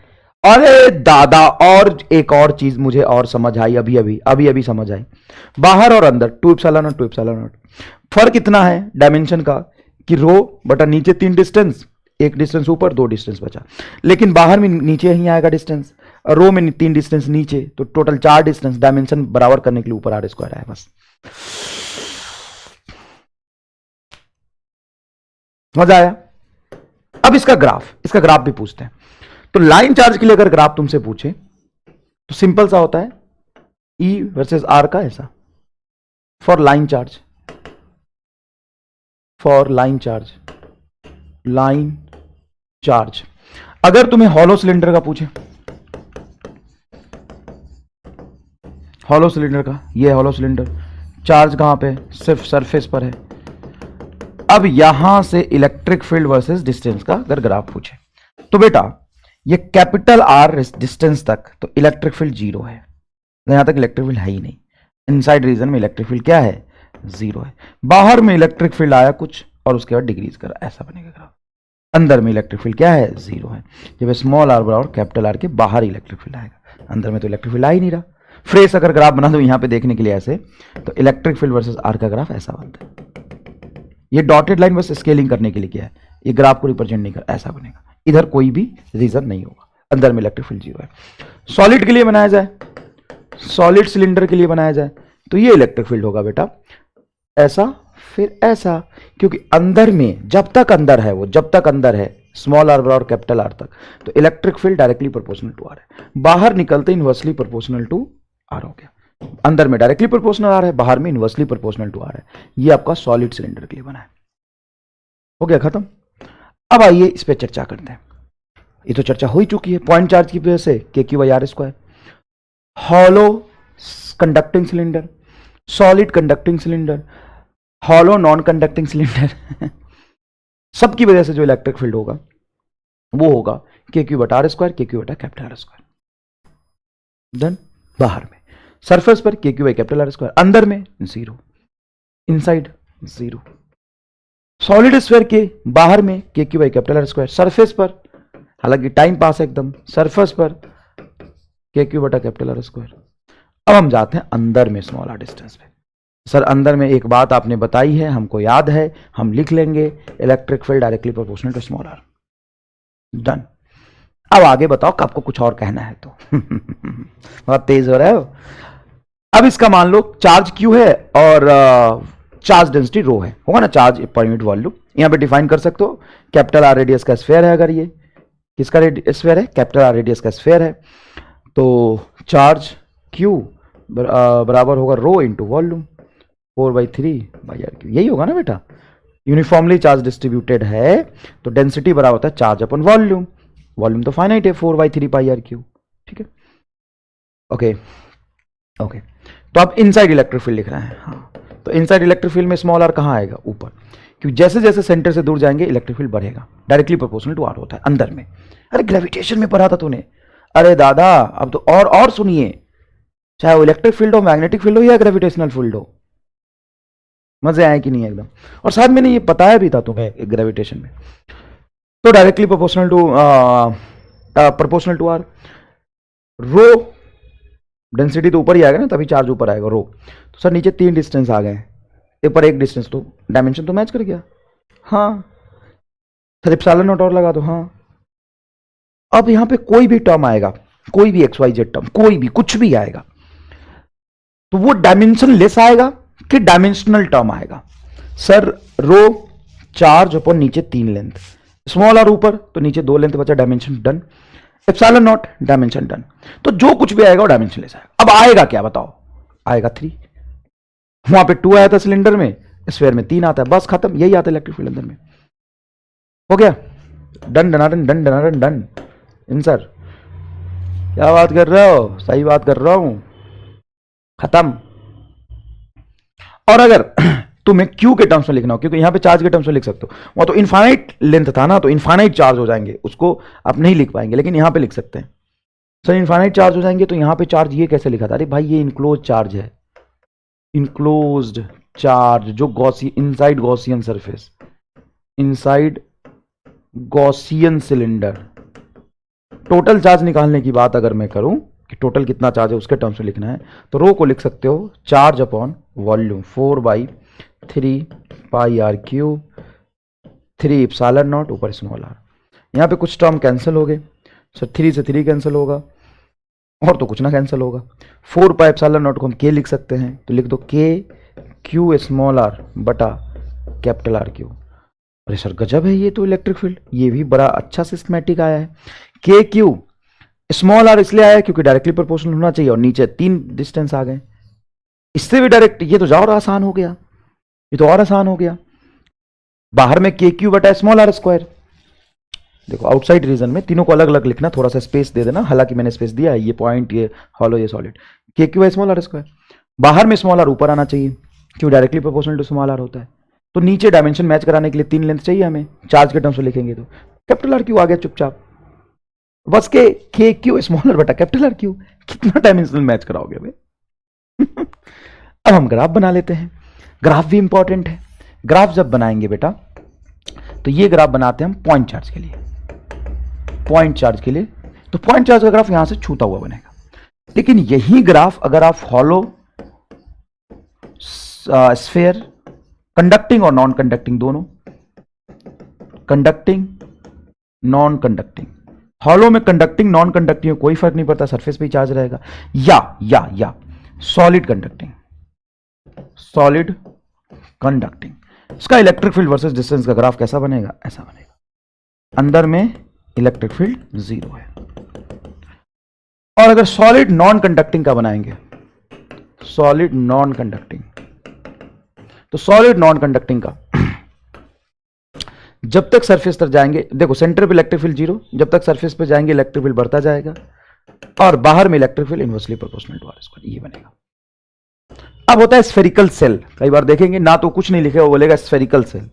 अरे दादा, और एक और चीज मुझे और समझ आई, अभी समझ आई। बाहर और अंदर 2 एप्सिलॉन नॉट 2 एप्सिलॉन नॉट। फर्क इतना है डायमेंशन का कि रो बटा नीचे 3 डिस्टेंस, 1 डिस्टेंस ऊपर 2 डिस्टेंस बचा। लेकिन बाहर में नीचे ही आएगा डिस्टेंस, रो में 3 डिस्टेंस नीचे, तो टोटल 4 डिस्टेंस, डायमेंशन बराबर करने के लिए ऊपर आर स्क्वायर आया, बस। मजा आया? अब इसका ग्राफ भी पूछते हैं। तो लाइन चार्ज के लिए अगर ग्राफ तुमसे पूछे तो सिंपल सा होता है, ई वर्सेस आर का ऐसा, for line charge, line charge. अगर तुम्हें हॉलो सिलेंडर का पूछे, हॉलो सिलेंडर का, ये हॉलो सिलेंडर, चार्ज कहां पे? सिर्फ सरफेस पर है। अब यहां से इलेक्ट्रिक फील्ड वर्सेस डिस्टेंस का अगर ग्राफ पूछे तो बेटा ये कैपिटल आर डिस्टेंस तक तो इलेक्ट्रिक फील्ड 0 है, यहां तक इलेक्ट्रिक फील्ड है ही नहीं। इनसाइड रीजन में इलेक्ट्रिक फील्ड क्या है? 0 है। बाहर में इलेक्ट्रिक फील्ड आया कुछ और उसके बाद डिक्रीज करा, ऐसा बनेगा ग्राफ। अंदर में इलेक्ट्रिक फील्ड क्या है, जीरो है। जब स्मॉल आर बराबर कैपिटल आर के बाहर इलेक्ट्रिक फील्ड आएगा, अंदर में तो इलेक्ट्रिक फील्ड आ ही नहीं रहा। फ्रेश अगर ग्राफ बना दो यहां पे देखने के लिए ऐसे, तो इलेक्ट्रिक फील्ड वर्सेस आर का ग्राफ ऐसा बनता है। ये डॉटेड लाइन बस स्केलिंग करने के लिए क्या है, ये ग्राफ को रिप्रेजेंट नहीं कर, ऐसा बनेगा। इधर कोई भी रीजन नहीं होगा, अंदर में इलेक्ट्रिक फील्ड जीरो है। सॉलिड के लिए बनाया जाए, सॉलिड सिलेंडर के लिए बनाया जाए, तो ये इलेक्ट्रिक फील्ड होगा बेटा ऐसा, फिर ऐसा, क्योंकि अंदर में जब तक अंदर है वो, जब तक अंदर है स्मॉल आर और कैपिटल आर तक, तो electric field directly proportional to r है। बाहर निकलते इनवर्सली प्रोपोर्शनल टू आर हो गया। अंदर में डायरेक्टली प्रोपोर्शनल आर है, बाहर में इनवर्सली प्रोपोर्शनल टू आर है। ये आपका सॉलिड सिलेंडर के लिए बना है। हो गया खत्म। अब आइए इस पर चर्चा करते हैं। ये तो चर्चा हो ही चुकी है। पॉइंट चार्ज की वजह से k q by r square, hollow conducting cylinder, solid conducting cylinder, hollow non conducting cylinder, सबकी वजह से जो इलेक्ट्रिक फील्ड होगा वो होगा के क्यू बटा आर स्क्वायर, के क्यू बटा कैपिटल आर स्क्वायर। डन। बाहर में सरफेस पर के q by capital R square, अंदर में zero, inside zero. Solid sphere के बाहर में के q by capital R square, surface पर हालांकि टाइम पास है एकदम, सरफेस पर के क्यू बटा कैपिटल आर स्क्वायर। अब हम जाते हैं अंदर में स्मॉल आर डिस्टेंस पे। सर अंदर में एक बात आपने बताई है, हमको याद है, हम लिख लेंगे electric field directly proportional to small r. Done. अब आगे बताओ कि आपको कुछ और कहना है तो बहुत तेज हो रहे हो। अब इसका मान लो चार्ज क्यू है और चार्ज डेंसिटी रो है, होगा ना, चार्ज पर यूनिट वॉल्यूम। यहां पे डिफाइन कर सकते हो, कैपिटल आर रेडियस का स्फीयर है, अगर ये किसका स्फीयर है, कैपिटल आर रेडियस का स्फीयर है, तो चार्ज क्यू बराबर होगा रो इंटू वॉल्यूम 4/3/r3। यही होगा ना बेटा। यूनिफॉर्मली चार्ज डिस्ट्रीब्यूटेड है तो डेंसिटी बराबर होता है चार्ज अपन वॉल्यूम। वॉल्यूम तो फाइनाइट है 4/3/r3। ठीक है, ओके ओके। तो आप इनसाइड इलेक्ट्रिक फील्ड लिख रहे हैं। हाँ, तो इनसाइड इलेक्ट्रिक फील्ड में स्मॉल आर कहाँ आएगा, ऊपर, क्योंकि जैसे जैसे सेंटर से दूर जाएंगे इलेक्ट्रिक फील्ड बढ़ेगा, डायरेक्टली प्रोपोर्शनल टू आर होता है अंदर में। अरे ग्रेविटेशन में पढ़ा था तूने, अरे दादा अब तो और सुनिए, चाहे वो इलेक्ट्रिक फील्ड हो, मैग्नेटिक फील्ड हो या ग्रेविटेशनल फील्ड हो। मजे आए कि नहीं एकदम। और शायद मैंने ये बताया भी था तुम्हें ग्रेविटेशन में। तो directly proportional to r. Rho density तो ऊपर ही आएगा ना, तभी चार्ज ऊपर आएगा रो। तो सर नीचे 3 डिस्टेंस आ गए, एक पर एक डिस्टेंस, तो डायमेंशन तो मैच कर गया। हाँ, फिर एप्सिलॉन नॉट और लगा दो। हाँ, अब यहां पे कोई भी टर्म आएगा, कोई भी XYZ टर्म, कोई भी कुछ भी आएगा, तो वो डायमेंशन लेस आएगा कि डायमेंशनल टर्म आएगा। सर रो चार्ज अपॉन नीचे 3 लेंथ, स्मॉल आर ऊपर तो नीचे 2 लेंथ बचा, dimension done. Epsilon not dimension done. तो जो कुछ भी आएगा वो डायमेंशन लेस आएगा। अब आएगा क्या बताओ, आएगा 3। वहां पे 2 आया था सिलेंडर में, स्फीयर में 3 आता है, बस खत्म। यही आता है इलेक्ट्रिक फील्ड अंदर में। हो गया, डन डनाडन डन डनाडन डन। आंसर, क्या बात कर रहे हो, सही बात कर रहा हूं, खत्म। और अगर तुम्हें क्यू के टर्म्स में लिखना हो, क्योंकि यहां पे चार्ज के टर्म्स में लिख सकते हो, वहां तो इनफाइनाइट लेंथ था ना, तो इनफाइनाइट चार्ज हो जाएंगे, उसको आप नहीं लिख पाएंगे, लेकिन यहां पे लिख सकते हैं। सर इनफाइनाइट चार्ज हो जाएंगे तो यहां पे चार्ज ये कैसे लिखा था, अरे भाई ये इनक्लोज चार्ज है, इनक्लोज्ड चार्ज जो inside Gaussian surface, inside Gaussian cylinder. Total charge निकालने की बात अगर मैं करूं कि टोटल कितना चार्ज है उसके टर्म्स में लिखना है, तो रो को लिख सकते हो charge upon volume 4/3πr3, 3 epsilon not ऊपर स्मॉल आर। यहां पे कुछ टर्म कैंसिल हो गए, सर 3 से 3 कैंसिल होगा और तो कुछ ना कैंसिल होगा। 4π एप्सिलॉन नॉट को हम के लिख सकते हैं, तो लिख दो के क्यू स्मॉल आर बटा कैपिटल आर क्यू। अरे सर गजब है ये तो इलेक्ट्रिक फील्ड, ये भी बड़ा अच्छा सिस्टमैटिक आया है। के क्यू स्मॉल आर इसलिए आया क्योंकि डायरेक्टली प्रोपोर्शनल होना चाहिए और नीचे 3 डिस्टेंस आ गए, इससे भी डायरेक्ट, ये तो और आसान हो गया, ये तो और आसान हो गया। बाहर में के क्यू बटा स्मॉल आर स्क्वायर। देखो आउटसाइड रीजन में तीनों को अलग अलग लिखना, थोड़ा सा स्पेस दे देना, हालांकि मैंने स्पेस दिया है, ये पॉइंट, ये हॉलो, ये सॉलिड। के क्यू स्मॉल आर स्क्वायर, बाहर में स्मॉल आर ऊपर आना चाहिए क्यों directly proportional to small r होता है, तो नीचे डायमेंशन मैच कराने के लिए 3 लेंथ चाहिए हमें, चार्ज के टर्म्स में लिखेंगे तो कैपिटल आर क्यू आ गया चुपचाप। बस के क्यू स्मॉल आर बटा कैपिटल आर क्यू, कितना डायमेंशनल मैच कराओगे भाई। अब हम ग्राफ बना लेते हैं। ग्राफ भी इंपॉर्टेंट है। ग्राफ जब बनाएंगे बेटा तो ये ग्राफ बनाते हैं हम पॉइंट चार्ज के लिए, पॉइंट चार्ज के लिए। तो पॉइंट चार्ज का ग्राफ यहां से छूता हुआ बनेगा। लेकिन यही ग्राफ अगर आप हॉलो स्फीयर, कंडक्टिंग और नॉन कंडक्टिंग दोनों, कंडक्टिंग नॉन कंडक्टिंग, हॉलो में कंडक्टिंग नॉन कंडक्टिंग में कोई फर्क नहीं पड़ता, सरफेस पे ही चार्ज रहेगा, या सॉलिड कंडक्टिंग, सॉलिड कंडक्टिंग, इसका इलेक्ट्रिक फील्ड वर्सेस डिस्टेंस का ग्राफ कैसा बनेगा? ऐसा बनेगा। अंदर में इलेक्ट्रिक फील्ड 0 है। और अगर सॉलिड नॉन कंडक्टिंग का बनाएंगे, सॉलिड नॉन कंडक्टिंग, तो सॉलिड नॉन कंडक्टिंग का जब तक सरफेस तक जाएंगे, देखो सेंटर पे इलेक्ट्रिक फील्ड 0, जब तक सरफेस पे जाएंगे इलेक्ट्रिक फील्ड बढ़ता जाएगा, और बाहर में electric field inversely proportional to r square, ये बनेगा। अब होता है स्फेरिकल सेल, कई बार देखेंगे ना तो कुछ नहीं लिखे, वो बोलेगा स्फेरिकल सेल।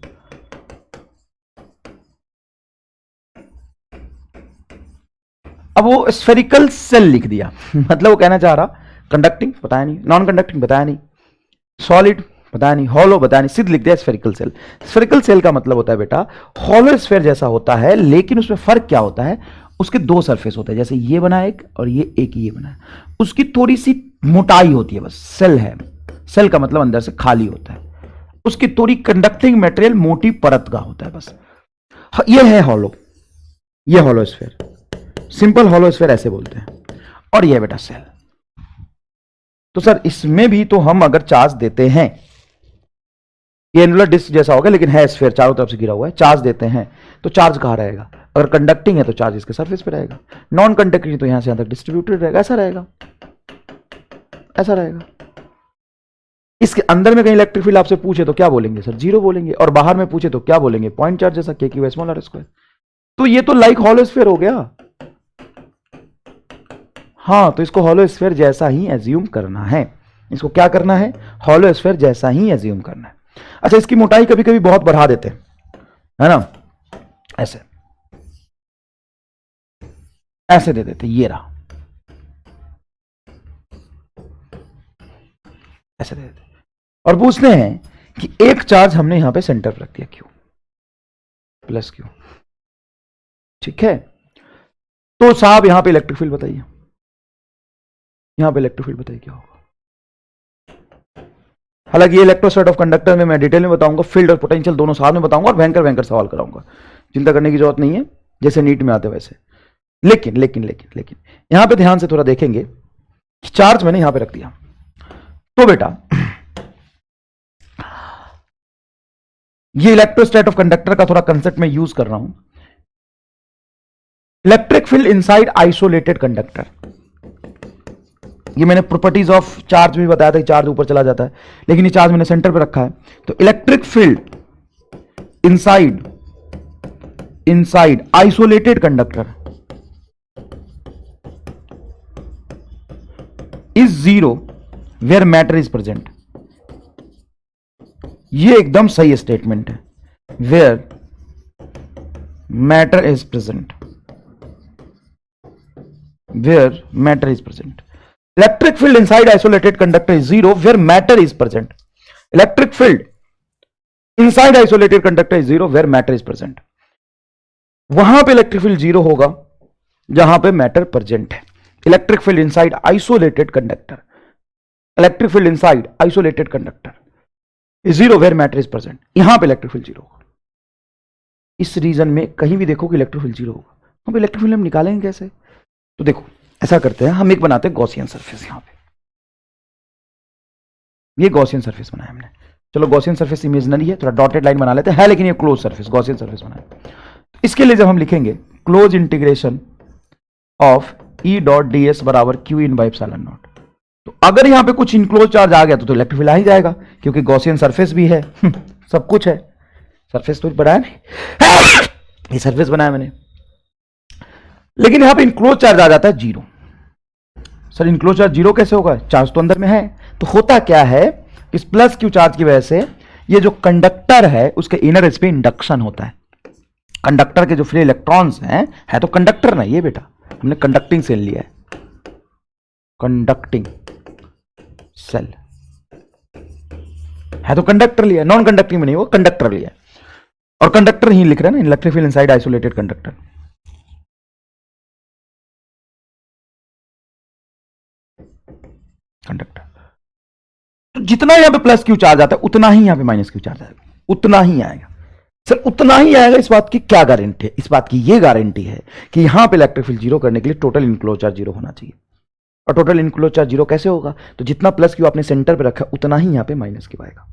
अब वो स्फेरिकल सेल लिख दिया मतलब वो कहना चाह रहा कंडक्टिंग बताया नहीं, नॉन कंडक्टिंग बताया नहीं, सॉलिड बताया नहीं, हॉलो बताया नहीं, सिर्फ लिख दिया स्फेरिकल सेल। स्फेरिकल सेल का मतलब होता है बेटा हॉलो स्फेयर जैसा होता है, लेकिन उसमें फर्क क्या होता है, उसके दो सरफेस होते हैं, जैसे ये बना एक और ये एक ही ये बना है, उसकी थोड़ी सी मोटाई होती है, बस सेल है, सेल का मतलब अंदर से खाली होता है, उसकी थोड़ी कंडक्टिंग मटेरियल मोटी परत का होता है बस। ये है हॉलो, ये hollow sphere, simple hollow sphere ऐसे बोलते हैं, और ये बेटा सेल। तो सर इसमें भी तो हम अगर चार्ज देते हैं, ये एनुलर डिस्क जैसा होगा लेकिन है स्फेयर, चारों तरफ से घिरा हुआ है, चार्ज देते हैं तो चार्ज कहां रहेगा? अगर कंडक्टिंग है तो चार्ज इसके सरफेस पे रहेगा, नॉन कंडक्टिंग तो यहां से यहां तक डिस्ट्रीब्यूटेड रहेगा, ऐसा रहेगा, ऐसा रहेगा। इसके अंदर में कहीं इलेक्ट्रिक फील्ड आपसे पूछे तो क्या बोलेंगे सर? 0 बोलेंगे, और बाहर में पूछे तो क्या बोलेंगे? पॉइंट चार्ज जैसा, k की स्मॉल आर स्क्वायर। तो ये तो लाइक हॉलो स्फेयर हो गया। हाँ, तो इसको हॉलो स्फेयर जैसा ही एज्यूम करना है, इसको क्या करना है? हॉलो स्फेयर जैसा ही एज्यूम करना है। अच्छा, इसकी मोटाई कभी कभी बहुत बढ़ा देते हैं, है ना, ऐसे ऐसे दे देते, ये रहा, ऐसे दे देते, और पूछते हैं कि एक चार्ज हमने यहां पे सेंटर पर रख दिया, क्यू प्लस क्यू, ठीक है। तो साहब यहां पे इलेक्ट्रिक फील्ड बताइए, यहां पे इलेक्ट्रिक फील्ड बताइए क्या होगा। हालांकि ये इलेक्ट्रोस्टैट ऑफ कंडक्टर में मैं डिटेल में बताऊंगा, फील्ड और पोटेंशियल दोनों साथ में बताऊंगा, और भयंकर भयंकर सवाल कराऊंगा, चिंता करने की जरूरत नहीं है, जैसे नीट में आते वैसे। लेकिन लेकिन लेकिन लेकिन यहां पे ध्यान से थोड़ा देखेंगे, चार्ज मैंने यहां पे रख दिया, तो बेटा ये इलेक्ट्रोस्टैट ऑफ कंडक्टर का थोड़ा कंसेप्ट में यूज कर रहा हूं। Electric field inside isolated conductor, ये मैंने प्रॉपर्टीज ऑफ चार्ज भी बताया था कि चार्ज ऊपर चला जाता है, लेकिन ये चार्ज मैंने सेंटर पे रखा है। तो electric field inside isolated conductor is 0 where matter is present. ये एकदम सही स्टेटमेंट है, where matter is present, where matter is present. Electric field inside isolated conductor is 0 where matter is present. Electric field inside isolated conductor is 0 where matter is present. वहां पे इलेक्ट्रिक फील्ड 0 होगा जहां पे मैटर प्रेजेंट है। Electric field inside isolated conductor, electric field inside isolated conductor is 0 where matter is present. यहां पे इलेक्ट्रिक फील्ड 0 होगा। इस रीजन में कहीं भी देखो कि इलेक्ट्रिक फील्ड 0 होगा, वहां पे इलेक्ट्रिक फील्ड हम निकालेंगे कैसे? तो देखो ऐसा करते हैं, हम एक बनाते हैं गॉसियन सरफेस। यहां पे ये गॉसियन सरफेस बनाया हमने, चलो गॉसियन सरफेस इमेजिनरी है, थोड़ा डॉटेड लाइन बना लेते हैं, है लेकिन ये क्लोज सरफेस, गॉसियन सरफेस बनाया। इसके लिए जब हम लिखेंगे close integration of E dot D S बराबर Q in by epsilon not, तो अगर यहां पे कुछ इनक्लोज चार्ज आ गया तो इलेक्ट्रिक फील्ड आ ही जाएगा, क्योंकि गॉसियन सरफेस भी है सब कुछ है, सरफेस तो बनाया नहीं ये सरफेस बनाया मैंने, लेकिन यहां पे इनक्लोज चार्ज आ जाता है 0। सर इनक्लोज चार्ज 0 कैसे होगा? चार्ज तो अंदर में है। तो होता क्या है, इस प्लस क्यू चार्ज की वजह से ये जो कंडक्टर है उसके इनर एज पे इंडक्शन होता है। कंडक्टर के जो फ्री इलेक्ट्रॉन्स हैं, है तो कंडक्टर ना ये बेटा, हमने कंडक्टिंग सेल लिया है, कंडक्टिंग सेल है तो कंडक्टर लिया, नॉन कंडक्टिंग में नहीं, वो कंडक्टर लिया। और कंडक्टर ही लिख रहे हैं ना, electric field inside isolated conductor. Conductor तो जितना यहां पे प्लस क्यू चार्ज आता है उतना ही यहां पे माइनस क्यू चार्ज आएगा, उतना ही आएगा। सर उतना ही आएगा, इस बात की क्या गारंटी है? इस बात की ये गारंटी है कि यहां पे इलेक्ट्रिक फील्ड जीरो करने के लिए टोटल इनक्लोज चार्ज जीरो होना चाहिए। और टोटल इनक्लोज चार्ज जीरो कैसे होगा? तो जितना प्लस क्यू आपने सेंटर पे रखा उतना ही यहां पे माइनस क्यू आएगा।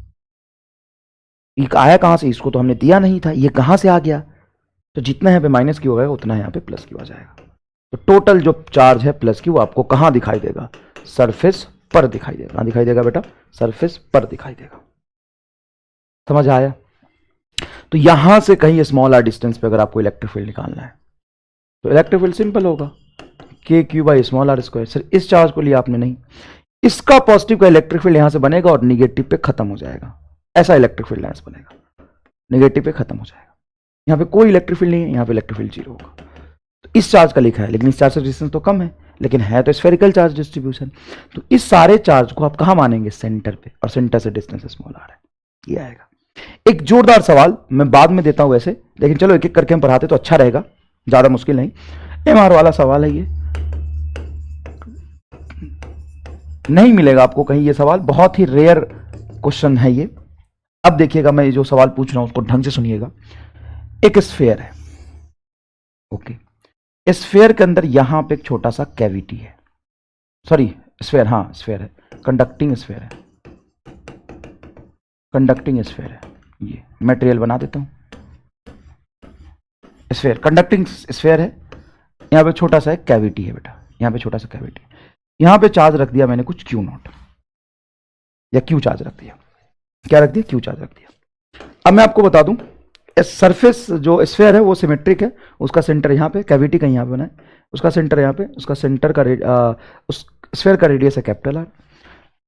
ये आया कहां से? इसको तो हमने दिया नहीं था, ये कहां से आ गया? तो जितना यहां पे माइनस क्यू होगा उतना यहां पे प्लस क्यू आ जाएगा। तो टोटल जो चार्ज है प्लस क्यू आपको कहां दिखाई देगा? सरफेस पर दिखाई देगा। कहां दिखाई देगा बेटा? सरफेस पर दिखाई देगा। समझ आया? तो यहां से कहीं स्मॉल आर डिस्टेंस पे अगर आपको इलेक्ट्रिक फील्ड निकालना है तो इलेक्ट्रिक फील्ड सिंपल होगा, k q by small r square. Sir इस चार्ज को लिया आपने नहीं, इसका पॉजिटिव का इलेक्ट्रिक फील्ड यहां से बनेगा और निगेटिव पे खत्म हो जाएगा। ऐसा इलेक्ट्रिक फील्ड यहां से बनेगा, निगेटिव पे खत्म हो जाएगा। यहां पे कोई इलेक्ट्रिक फील्ड नहीं है, यहां पे इलेक्ट्रिक फील्ड जीरो होगा। तो इस चार्ज का लिखा है, लेकिन इस चार्ज से डिस्टेंस तो कम है, लेकिन है तो स्फेरिकल चार्ज डिस्ट्रीब्यूशन। तो इस सारे चार्ज को आप कहां मानेंगे? सेंटर पे, और सेंटर से डिस्टेंस स्मॉल आर है, ये आएगा। एक जोरदार सवाल मैं बाद में देता हूं वैसे, लेकिन चलो एक एक करके हम पढ़ाते तो अच्छा रहेगा, ज्यादा मुश्किल नहीं। एमआर वाला सवाल है, ये नहीं मिलेगा आपको कहीं, ये सवाल बहुत ही रेयर क्वेश्चन है ये। अब देखिएगा, मैं जो सवाल पूछ रहा हूं उसको ढंग से सुनिएगा। एक स्फीयर है, ओके, स्फीयर के अंदर यहां पे एक छोटा सा कैविटी है, सॉरी स्फीयर, हाँ स्फीयर है, कंडक्टिंग स्फीयर है, कंडक्टिंग स्फीयर है। ये मटेरियल बना देता हूं, स्फीयर, कंडक्टिंग स्फीयर है। यहां पे छोटा सा एक कैविटी है बेटा, यहां पे छोटा सा कैविटी, यहां पे चार्ज रख दिया मैंने कुछ क्यू नॉट, या क्यू चार्ज रख दिया। क्या रख दिया? क्यू चार्ज रख दिया। अब मैं आपको बता दूं, सरफेस जो स्फीयर है वो सिमेट्रिक है, उसका सेंटर यहां पे, कैविटी का यहां पे बना है, उसका सेंटर यहां पे, उसका सेंटर का उस स्फीयर का रेडियस है कैपिटल आर,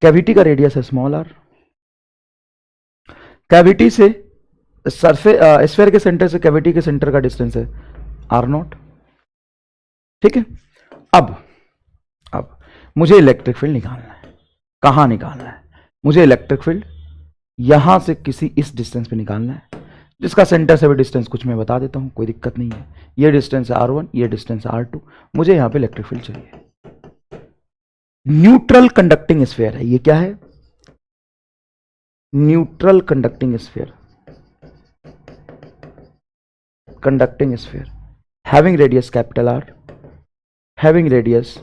कैविटी का रेडियस है स्मॉल आर। कैविटी से स्फीयर के सेंटर से कैविटी के सेंटर का डिस्टेंस है आर नॉट, ठीक है। अब मुझे इलेक्ट्रिक फील्ड निकालना है। कहां निकालना है? मुझे इलेक्ट्रिक फील्ड यहां से किसी इस डिस्टेंस पे निकालना है, जिसका सेंटर से भी डिस्टेंस कुछ मैं बता देता हूं, कोई दिक्कत नहीं है। ये डिस्टेंस है R1, ये डिस्टेंस है R2। मुझे यहां पे इलेक्ट्रिक फील्ड चाहिए। न्यूट्रल कंडक्टिंग स्फीयर है, ये क्या है? Neutral conducting sphere, conducting sphere having radius capital R, having radius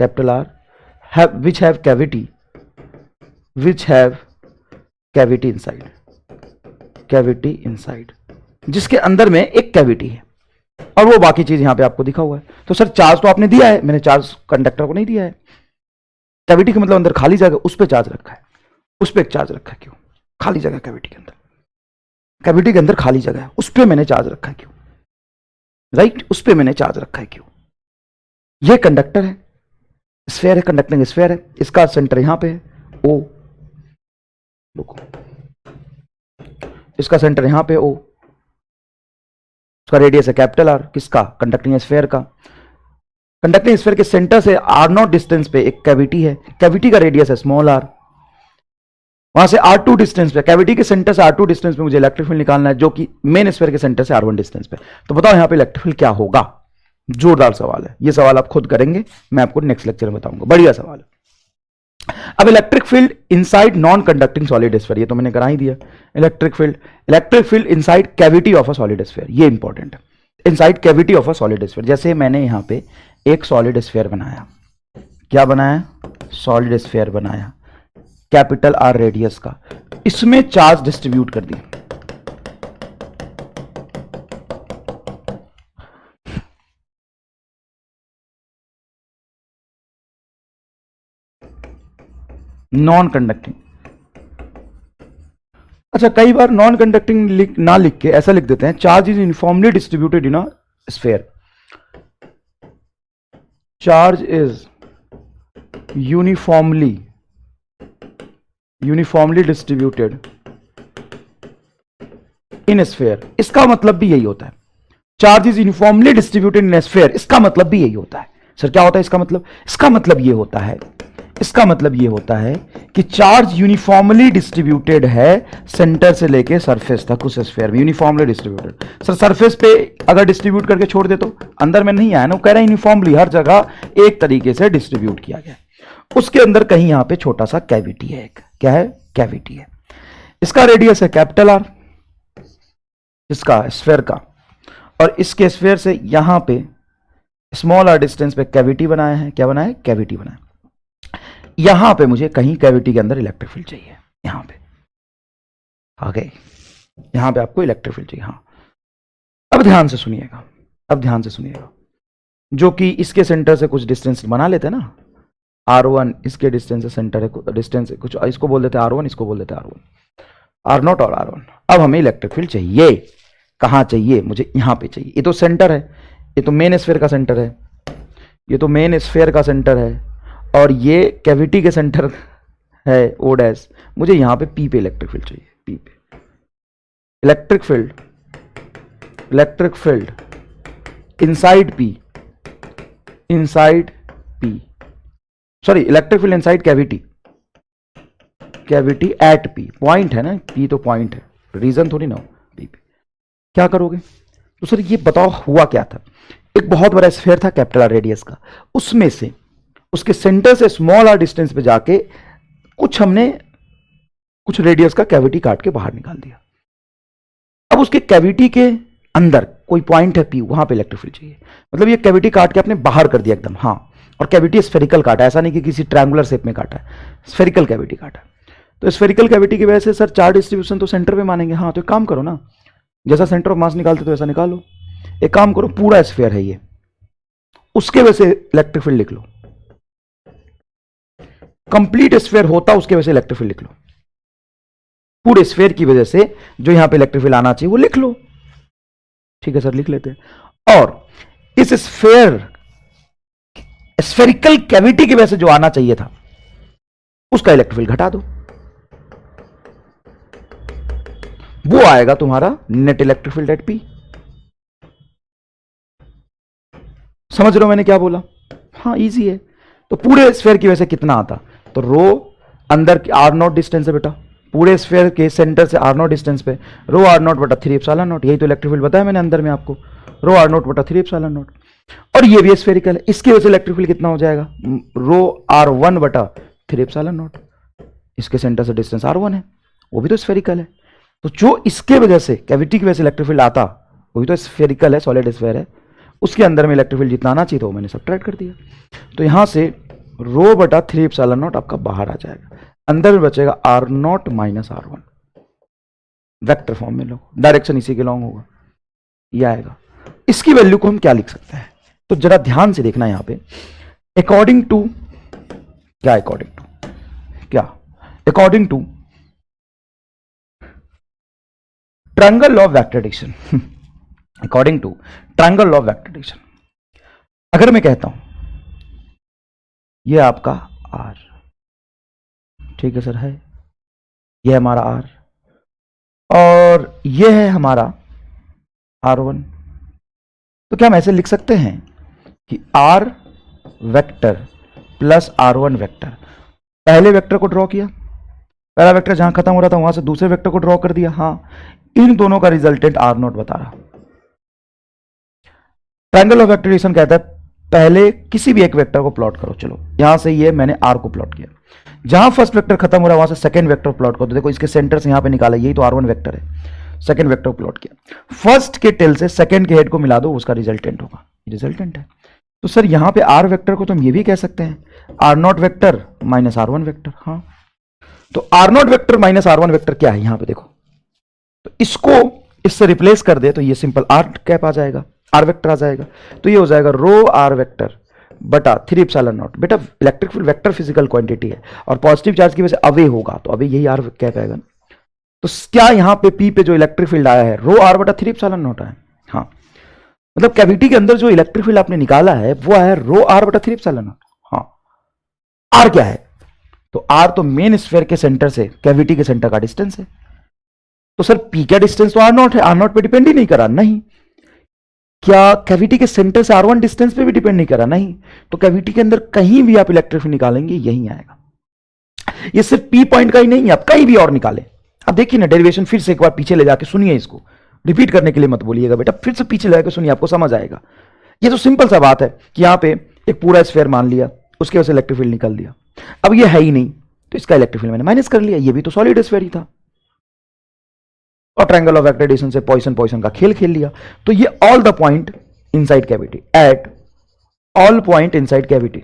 capital R, which have cavity inside, जिसके अंदर में एक कैविटी है, और वो बाकी चीज यहां पे आपको दिखा हुआ है। तो सर चार्ज तो आपने दिया है, मैंने चार्ज कंडक्टर को नहीं दिया है। कैविटी का मतलब अंदर खाली जगह, उस पर चार्ज रखा है, उस पर एक चार्ज रखा है। क्यों? खाली जगह कैविटी के अंदर, कैविटी के अंदर खाली जगह है, उस पर मैंने चार्ज रखा है। क्यों? राइट, उस पर मैंने चार्ज रखा है। क्यों? ये कंडक्टर है, स्फीयर है, कंडक्टिंग स्फीयर है, इसका सेंटर यहां पे है O, रुको, इसका सेंटर यहां पे O, इसका रेडियस है कैपिटल R, किसका? कंडक्टिंग स्फीयर का। कंडक्टिंग स्फीयर के सेंटर से R0 डिस्टेंस पे एक कैविटी है, कैविटी का रेडियस है स्मॉल r। वहां से R2 डिस्टेंस पे, कैविटी के सेंटर से R2 डिस्टेंस पे मुझे इलेक्ट्रिक फील्ड निकालना है, जो कि मेन स्फीयर के सेंटर से R1 डिस्टेंस पे। तो बताओ यहां पे इलेक्ट्रिक फील्ड क्या होगा? जोरदार सवाल है ये, सवाल आप खुद करेंगे, मैं आपको नेक्स्ट लेक्चर में बताऊंगा, बढ़िया सवाल है। अब electric field inside non conducting solid sphere, ये तो मैंने करा ही दिया। Electric field inside cavity of a solid sphere, ये इंपॉर्टेंट है। Inside cavity of a solid sphere, जैसे मैंने यहां पे एक सॉलिड स्फीयर बनाया, क्या बनाया? सॉलिड स्फीयर बनाया, कैपिटल R रेडियस का, इसमें चार्ज डिस्ट्रीब्यूट कर दिया। नॉन कंडक्टिंग, अच्छा कई बार नॉन कंडक्टिंग ना लिख के ऐसा लिख देते हैं, charge is uniformly distributed in a sphere. Charge is uniformly distributed in sphere. इसका मतलब भी यही होता है, charge is uniformly distributed in sphere, इसका मतलब भी यही होता है। सर क्या होता है इसका मतलब? इसका मतलब ये होता है इसका मतलब ये होता है कि चार्ज यूनिफॉर्मली डिस्ट्रीब्यूटेड है सेंटर से लेके सरफेस तक उस स्फीयर में, यूनिफॉर्मली डिस्ट्रीब्यूटेड। सर सरफेस पे अगर डिस्ट्रीब्यूट करके छोड़ दे तो अंदर में नहीं आया ना, वो कह रहे हैं यूनिफॉर्मली हर जगह एक तरीके से डिस्ट्रीब्यूट किया गया। उसके अंदर कहीं यहां पे छोटा सा कैविटी है, एक क्या है, कैविटी है। इसका रेडियस है कैपिटल आर, इसका स्फीयर का, और इसके स्फीयर से यहां पे स्मॉल आर डिस्टेंस पे कैविटी बनाया है। क्या बनाया है, कैविटी बनाया। यहां पे मुझे कहीं कैविटी के अंदर इलेक्ट्रिक फील्ड चाहिए, यहां पे आ गए, यहां पे आपको इलेक्ट्रिक फील्ड चाहिए। हाँ, अब ध्यान से सुनिएगा, अब ध्यान से सुनिएगा, जो कि इसके सेंटर से कुछ डिस्टेंस बना लेते हैं ना, R1 इसके डिस्टेंस से सेंटर है, डिस्टेंस कुछ, इसको बोल देते हैं R1, इसको बोल देते हैं R1, R0 और R1। अब हमें इलेक्ट्रिक फील्ड चाहिए, कहां चाहिए, मुझे यहां पे चाहिए। ये तो सेंटर है, ये तो मेन स्फीयर का सेंटर है, ये तो मेन स्फीयर का सेंटर है, और ये कैविटी के सेंटर है O डैश। मुझे यहां पे P पे इलेक्ट्रिक फील्ड चाहिए, P पे electric field, electric field inside P, inside P, sorry electric field inside cavity, cavity at P, point है ना, P तो पॉइंट है, रीजन थोड़ी ना हो P पे। क्या करोगे, तो सर ये बताओ हुआ क्या था। एक बहुत बड़ा स्फीयर था कैपिटल आर रेडियस का, उसमें से उसके सेंटर से स्मॉल आर डिस्टेंस पे जाके हमने कुछ रेडियस का कैविटी काट के बाहर निकाल दिया। अब उसके कैविटी के अंदर कोई पॉइंट है P, वहां पे इलेक्ट्रिक फील्ड चाहिए। मतलब ये कैविटी काट के आपने बाहर कर दिया एकदम, हाँ, और कैविटी स्फेरिकल काटा, ऐसा नहीं कि किसी ट्रायंगुलर शेप में काटा है, स्फेरिकल कैविटी काटा। तो स्फेरिकल कैविटी की वजह से सर चार्ज डिस्ट्रीब्यूशन तो सेंटर पे मानेंगे। हाँ, तो एक काम करो ना, जैसा सेंटर ऑफ मास निकालते तो ऐसा निकालो। एक काम करो, पूरा स्फीयर है ये, उसके वजह से इलेक्ट्रिक फील्ड लिख लो, कंप्लीट स्फीयर होता उसके वजह से इलेक्ट्रिक फील्ड लिख लो, पूरे स्फीयर की वजह से जो यहां पे इलेक्ट्रिक फील्ड आना चाहिए वो लिख लो। ठीक है सर, लिख लेते हैं। और इस स्फीयर स्फेरिकल कैविटी की वजह से जो आना चाहिए था उसका इलेक्ट्रिक फील्ड घटा दो, वो आएगा तुम्हारा net electric field at P। समझ रहे हो मैंने क्या बोला, हाँ इजी है। तो पूरे स्फीयर की वजह से कितना आता, तो रो अंदर की R0 डिस्टेंस है बेटा, पूरे स्फीयर के सेंटर से R0 डिस्टेंस पे रो R0 बटा 3 एप्सिलॉन नॉट, यही तो इलेक्ट्रिक फील्ड बताया मैंने अंदर में आपको, रो R0 बटा 3 एप्सिलॉन नॉट। और ये भी स्फेरिकल है, इसकी वजह से इलेक्ट्रिक फील्ड कितना हो जाएगा, रो R1 बटा 3 एप्सिलॉन नॉट, इसके सेंटर से डिस्टेंस R1 है, वो भी तो स्फेरिकल है। तो जो इसके वजह से कैविटी की वजह से इलेक्ट्रिक फील्ड आता वो भी तो स्फेरिकल है, सॉलिड स्फीयर है, उसके अंदर में इलेक्ट्रिक फील्ड जितना आना चाहिए तो मैंने सब्ट्रैक्ट कर दिया। तो यहां से रो बटा 3 एप्सिलॉन नॉट आपका बाहर आ जाएगा, अंदर में बचेगा R0 minus R1, vector form में लो, डायरेक्शन इसी के लॉन्ग होगा, ये आएगा। इसकी वैल्यू को हम क्या लिख सकते हैं, तो जरा ध्यान से देखना यहां पे, अकॉर्डिंग टू क्या, अकॉर्डिंग टू क्या, according to triangle law of vector addition, according to triangle law of vector addition, अगर मैं कहता हूं ये आपका R, ठीक है सर, है ये हमारा R और ये है हमारा R1, तो क्या हम ऐसे लिख सकते हैं कि R vector plus R1 vector, पहले वेक्टर को ड्रॉ किया, पहला वेक्टर जहां खत्म हो रहा था वहां से दूसरे वेक्टर को ड्रॉ कर दिया, हाँ, इन दोनों का रिजल्टेंट R0 बता रहा। ट्रायंगल ऑफ वेक्टर एडिशन कहता है पहले किसी भी एक वेक्टर को प्लॉट करो, चलो यहां से ये मैंने R को प्लॉट किया, जहां फर्स्ट वेक्टर खत्म हो रहा है वहां से सेकंड वेक्टर प्लॉट करो, तो देखो इसके सेंटर से यहां पे निकाला, यही तो R1 वेक्टर है, सेकंड वेक्टर प्लॉट किया, फर्स्ट के टेल से सेकंड के हेड को मिला दो, उसका रिजल्टेंट होगा, रिजल्टेंट है। तो सर यहां पे R वेक्टर को तुम ये भी कह सकते हैं R0 vector minus R1 vector, हाँ, तो R0 vector minus R1 vector क्या है यहां पे देखो, तो इसको इससे रिप्लेस कर दे तो ये सिंपल R कैप आ जाएगा, R वेक्टर आ जाएगा, तो ये हो जाएगा रो R वेक्टर बटा 3 एप्सिलॉन नॉट। बेटा electric field vector physical quantity है और पॉजिटिव चार्ज की वजह से अवे होगा, तो अवे यही R कैप आएगा। तो क्या यहां पे P पे जो इलेक्ट्रिक फील्ड आया है रो R बटा 3 एप्सिलॉन नॉट है, हाँ, मतलब कैविटी के अंदर जो इलेक्ट्रिक फील्ड आपने निकाला है वो है रो R बटा 3 एप्सिलॉन नॉट, हाँ। R क्या है, तो R तो मेन स्फीयर के सेंटर से कैविटी के सेंटर का डिस्टेंस है, तो सर P का डिस्टेंस तो R0 है, R0 पे डिपेंड ही नहीं करा, नहीं, क्या कैविटी के सेंटर से R1 डिस्टेंस पे भी डिपेंड नहीं करा? नहीं। तो कैविटी के अंदर कहीं भी आप इलेक्ट्रिक फील्ड निकालेंगे यही आएगा। ये सिर्फ पी पॉइंट का ही नहीं है, आप कहीं भी और निकाले। अब देखिए ना डेरिवेशन, फिर से एक बार पीछे ले जाके सुनिए, इसको रिपीट करने के लिए मत बोलिएगा बेटा, फिर से पीछे ले जाके सुनिए, आपको समझ आएगा। ये तो सिंपल सा बात है कि यहां पे एक पूरा स्फीयर मान लिया, उसके वजह से इलेक्ट्रिक फील्ड निकल दिया। अब ये है ही नहीं तो इसका इलेक्ट्रिक फील्ड मैंने माइनस कर लिया, ये भी तो सॉलिड स्फीयर ही था। और ट्रायंगल ऑफ एक्रेडिशन से पॉइसन का खेल खेल लिया। तो ये all the point inside cavity, at all point inside cavity,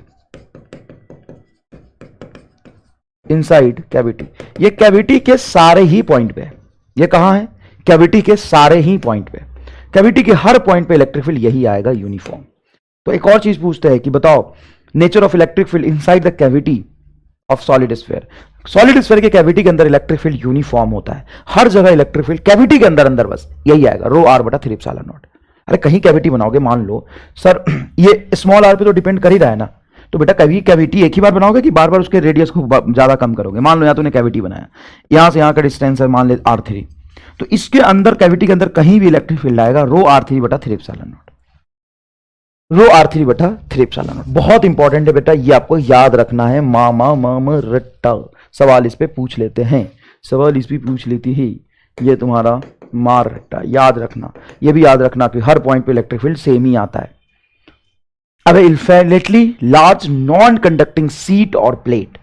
inside cavity, ये कैविटी के सारे ही पॉइंट पे है। ये कहां है? कैविटी के सारे ही पॉइंट पे। कैविटी के हर पॉइंट पे इलेक्ट्रिक फील्ड यही आएगा, यूनिफॉर्म। तो एक और चीज पूछते हैं कि बताओ nature of electric field inside the cavity of solid sphere. Solid sphere के कैविटी के अंदर इलेक्ट्रिक फील्ड यूनिफॉर्म होता है, हर जगह इलेक्ट्रिक फील्ड कैविटी के अंदर अंदर बस यही आएगा, रो आर बटा 3 एप्सिलॉन नॉट। अरे कहीं कैविटी बनाओगे, मान लो सर ये स्मॉल आर पे तो डिपेंड कर ही रहा है ना, तो बेटा कभी कैविटी एक ही बार बनाओगे कि बार बार उसके रेडियस को ज्यादा कम करोगे? मान लो यहाँ तूने कैविटी बनाया, यहां से यहां का डिस्टेंस है मान ले R3, तो इसके अंदर कैविटी के अंदर कहीं भी इलेक्ट्रिक फील्ड आएगा रो R3 बटा 3 एप्सिलॉन नॉट, रो R3 बटा 3 एप्सिलॉन नॉट। बहुत इंपॉर्टेंट है बेटा, ये आपको याद रखना है। मामा रट्टा सवाल इस पे पूछ लेते हैं, सवाल इस पे पूछ लेती है, ये तुम्हारा मार रट्टा याद रखना। ये भी याद रखना कि हर पॉइंट पे इलेक्ट्रिक फील्ड सेम ही आता है। अब infinitely large non conducting seat और प्लेट,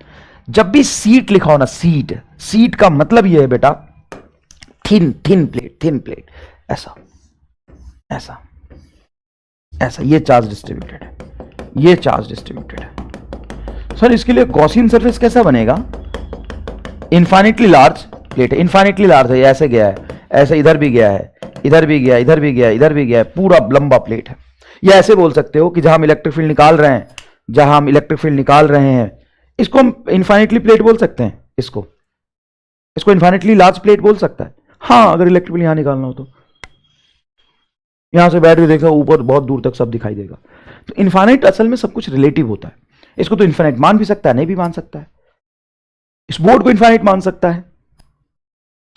जब भी सीट लिखा हो ना, सीट, सीट का मतलब ये है बेटा थिन प्लेट, थिन प्लेट, ऐसा ऐसा ऐसा, ये चार्ज डिस्ट्रीब्यूटेड है, ये चार्ज डिस्ट्रीब्यूटेड है। सर इसके लिए गॉसियन सरफेस कैसा बनेगा? इन्फिनिटली लार्ज प्लेट है, इन्फिनिटली लार्ज है, ऐसे गया है, ऐसे इधर भी गया है, इधर भी गया, इधर भी गया, इधर भी गया, पूरा लंबा प्लेट है। या ऐसे बोल सकते हो कि जहां हम इलेक्ट्रिक फील्ड निकाल रहे हैं, जहां हम इलेक्ट्रिक फील्ड निकाल रहे हैं, इसको हम इन्फिनिटली प्लेट बोल सकते हैं, इसको इन्फिनिटली लार्ज प्लेट बोल सकता है। हाँ अगर इलेक्ट्रिक फील्ड यहां निकालना हो तो यहां से बैटरी देखा ऊपर बहुत दूर तक सब दिखाई देगा। तो इन्फिनिट असल में सब कुछ रिलेटिव होता है, इसको तो इन्फिनिट मान भी सकता है, नहीं भी मान सकता है। इस बोर्ड को इन्फिनिट मान सकता है,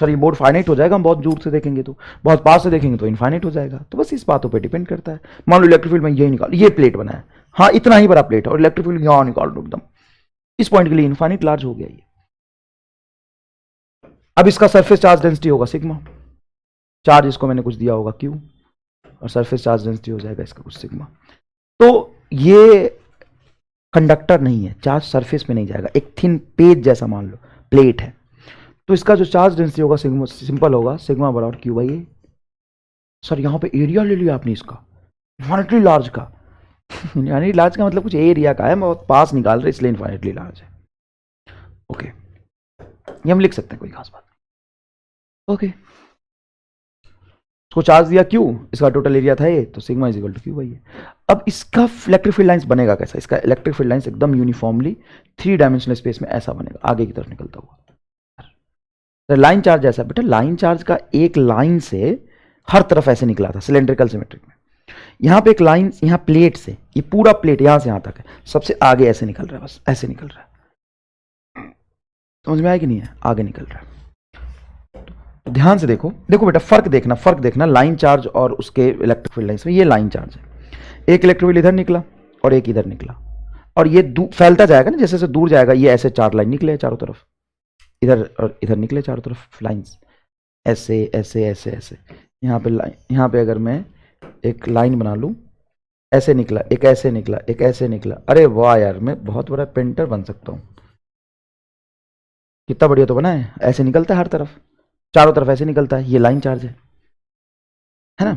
सर ये बोर्ड फाइनाइट हो जाएगा, हम बहुत दूर से देखेंगे तो, बहुत पास से देखेंगे तो इन्फिनिट हो जाएगा। तो बस इस बातों पे डिपेंड करता है। मान लो इलेक्ट्रिक फील्ड में यही निकाल, ये प्लेट बना है, हाँ इतना ही बड़ा प्लेट है, और इलेक्ट्रिक फील्ड यहां निकाल दो एकदम, इस पॉइंट के लिए इन्फिनिट लार्ज हो गया ये। अब इसका सरफेस चार्ज डेंसिटी होगा सिग्मा, चार्ज इसको मैंने कुछ दिया होगा क्यू, और सरफेस चार्ज डेंसिटी हो जाएगा इसका कुछ सिग्मा। तो ये कंडक्टर नहीं है, चार्ज सरफेस में नहीं जाएगा, एक थिन पेज जैसा मान लो प्लेट है, तो इसका जो चार्ज डेंसिटी होगा सिग्मा, सिंपल होगा सिग्मा बराबर क्यू बाई ए। सर यहाँ पे एरिया ले लिया आपने इसका इन्फिनिटली लार्ज का यानी लार्ज का मतलब कुछ एरिया का है, बहुत पास निकाल रहे इसलिए इन्फिनिटली लार्ज है। ओके ये हम लिख सकते हैं, कोई खास बात नहीं। ओके इसको चार्ज दिया क्यू, इसका टोटल एरिया था ए, तो sigma is equal to Q by A. अब इसका इलेक्ट्रिक फील्ड लाइंस बनेगा कैसा? इसका इलेक्ट्रिक फील्ड लाइंस एकदम यूनिफॉर्मली 3 डायमेंशनल स्पेस में ऐसा बनेगा, आगे की तरफ निकलता हुआ। तो लाइन चार्ज ऐसा बेटा, लाइन चार्ज का एक लाइन से हर तरफ ऐसे निकला था सिलेंड्रिकल सिमेट्रिक में, यहां पे एक लाइन, यहां प्लेट से, ये पूरा प्लेट यहां से यहां तक है, सबसे आगे ऐसे निकल रहा है, बस ऐसे निकल रहा है। समझ में आया कि नहीं है? आगे निकल रहा है। तो ध्यान से देखो, देखो बेटा फर्क देखना, फर्क देखना लाइन चार्ज और उसके इलेक्ट्रिक फील्ड लाइंस में। ये लाइन चार्ज है, एक इलेक्ट्रिक फील्ड इधर निकला और एक इधर निकला, और ये फैलता जाएगा ना, जैसे जैसे दूर जाएगा, ये ऐसे 4 लाइन निकले चारों तरफ, इधर और इधर निकले चारों तरफ लाइंस, ऐसे ऐसे ऐसे ऐसे। यहाँ पे लाइन, यहाँ पे अगर मैं एक लाइन बना लूँ, ऐसे निकला, एक ऐसे निकला, एक ऐसे निकला, अरे वाह यार मैं बहुत बड़ा पेंटर बन सकता हूँ, कितना बढ़िया तो बना है। ऐसे निकलता है हर तरफ, चारों तरफ ऐसे निकलता है, ये लाइन चार्ज है ना।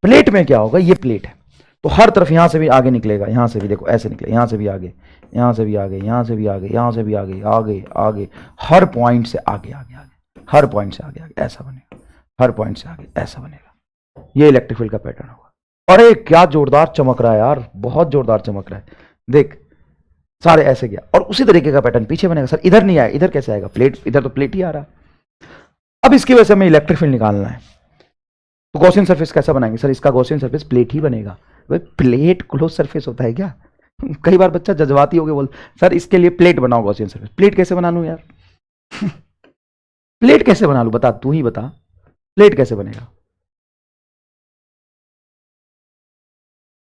प्लेट में क्या होगा, ये प्लेट है तो हर तरफ यहां से भी आगे निकलेगा, यहां से भी देखो ऐसे निकले, यहां से भी आगे, यहां से भी आगे, यहां से भी आगे, यहां से भी आगे, आगे आगे, हर पॉइंट से आगे आगे आगे, हर पॉइंट से आगे आगे ऐसा बनेगा, हर पॉइंट से आगे ऐसा बनेगा। ये इलेक्ट्रिक फील्ड का पैटर्न होगा। अरे क्या जोरदार चमक रहा है यार, बहुत जोरदार चमक रहा है, देख सारे ऐसे गया, और उसी तरीके का पैटर्न पीछे बनेगा। सर इधर नहीं आया, इधर कैसे आएगा? प्लेट, इधर तो प्लेट ही आ रहा। अब इसकी वजह से हमें इलेक्ट्रिक फील्ड निकालना है, तो गॉसियन सरफेस कैसा बनाएंगे? सर इसका गॉसियन सरफेस प्लेट ही बनेगा। भाई प्लेट क्लोज सरफेस होता है क्या? कई बार बच्चा जज्बाती हो गया, बोल सर इसके लिए प्लेट बनाओ गॉसियन सरफेस। प्लेट कैसे बना लूं यार प्लेट कैसे बना लूं, बता, तू ही बता, प्लेट कैसे बनेगा?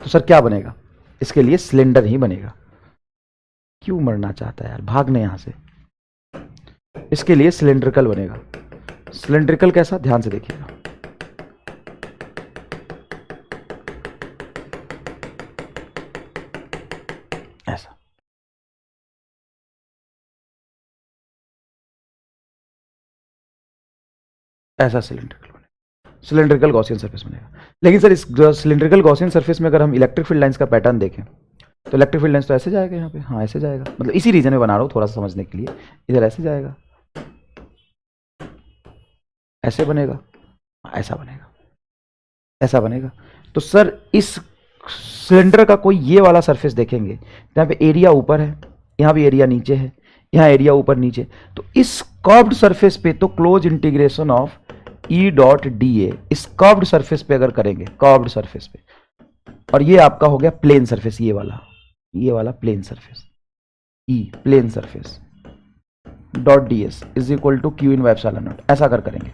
तो सर क्या बनेगा, इसके लिए सिलेंडर ही बनेगा। क्यों मरना चाहता है यार, भागने यहां से। इसके लिए सिलेंड्रिकल बनेगा। सिलेंड्रिकल कैसा, ध्यान से देखिएगा। ऐसा ऐसा सिलेंड्रिकल बनेगा, सिलेंड्रिकल गॉसियन सरफेस बनेगा। लेकिन सर इस सिलेंड्रिकल गॉसियन सरफेस में अगर हम इलेक्ट्रिक फील्ड लाइंस का पैटर्न देखें तो इलेक्ट्रिक फील्ड लाइंस तो ऐसे जाएगा यहाँ पे, हाँ ऐसे जाएगा, मतलब इसी रीजन में बना रहा हूँ थोड़ा सा समझने के लिए। इधर ऐसे जाएगा, ऐसे बनेगा, ऐसा बनेगा, ऐसा बनेगा। तो सर इस सिलेंडर का कोई ये वाला सरफेस देखेंगे, यहाँ पे एरिया ऊपर है, यहाँ भी एरिया नीचे है, यहाँ एरिया ऊपर नीचे, तो इस कर्व्ड सरफेस पे तो close integration of E dot D A, इस कर्व्ड सरफेस पे अगर करेंगे, कर्व्ड सरफेस पे, और ये आपका हो गया प्लेन सरफेस, ये वाला plane surface, E plane surface dot D s is equal to Q in by epsilon naught, ऐसा अगर करेंगे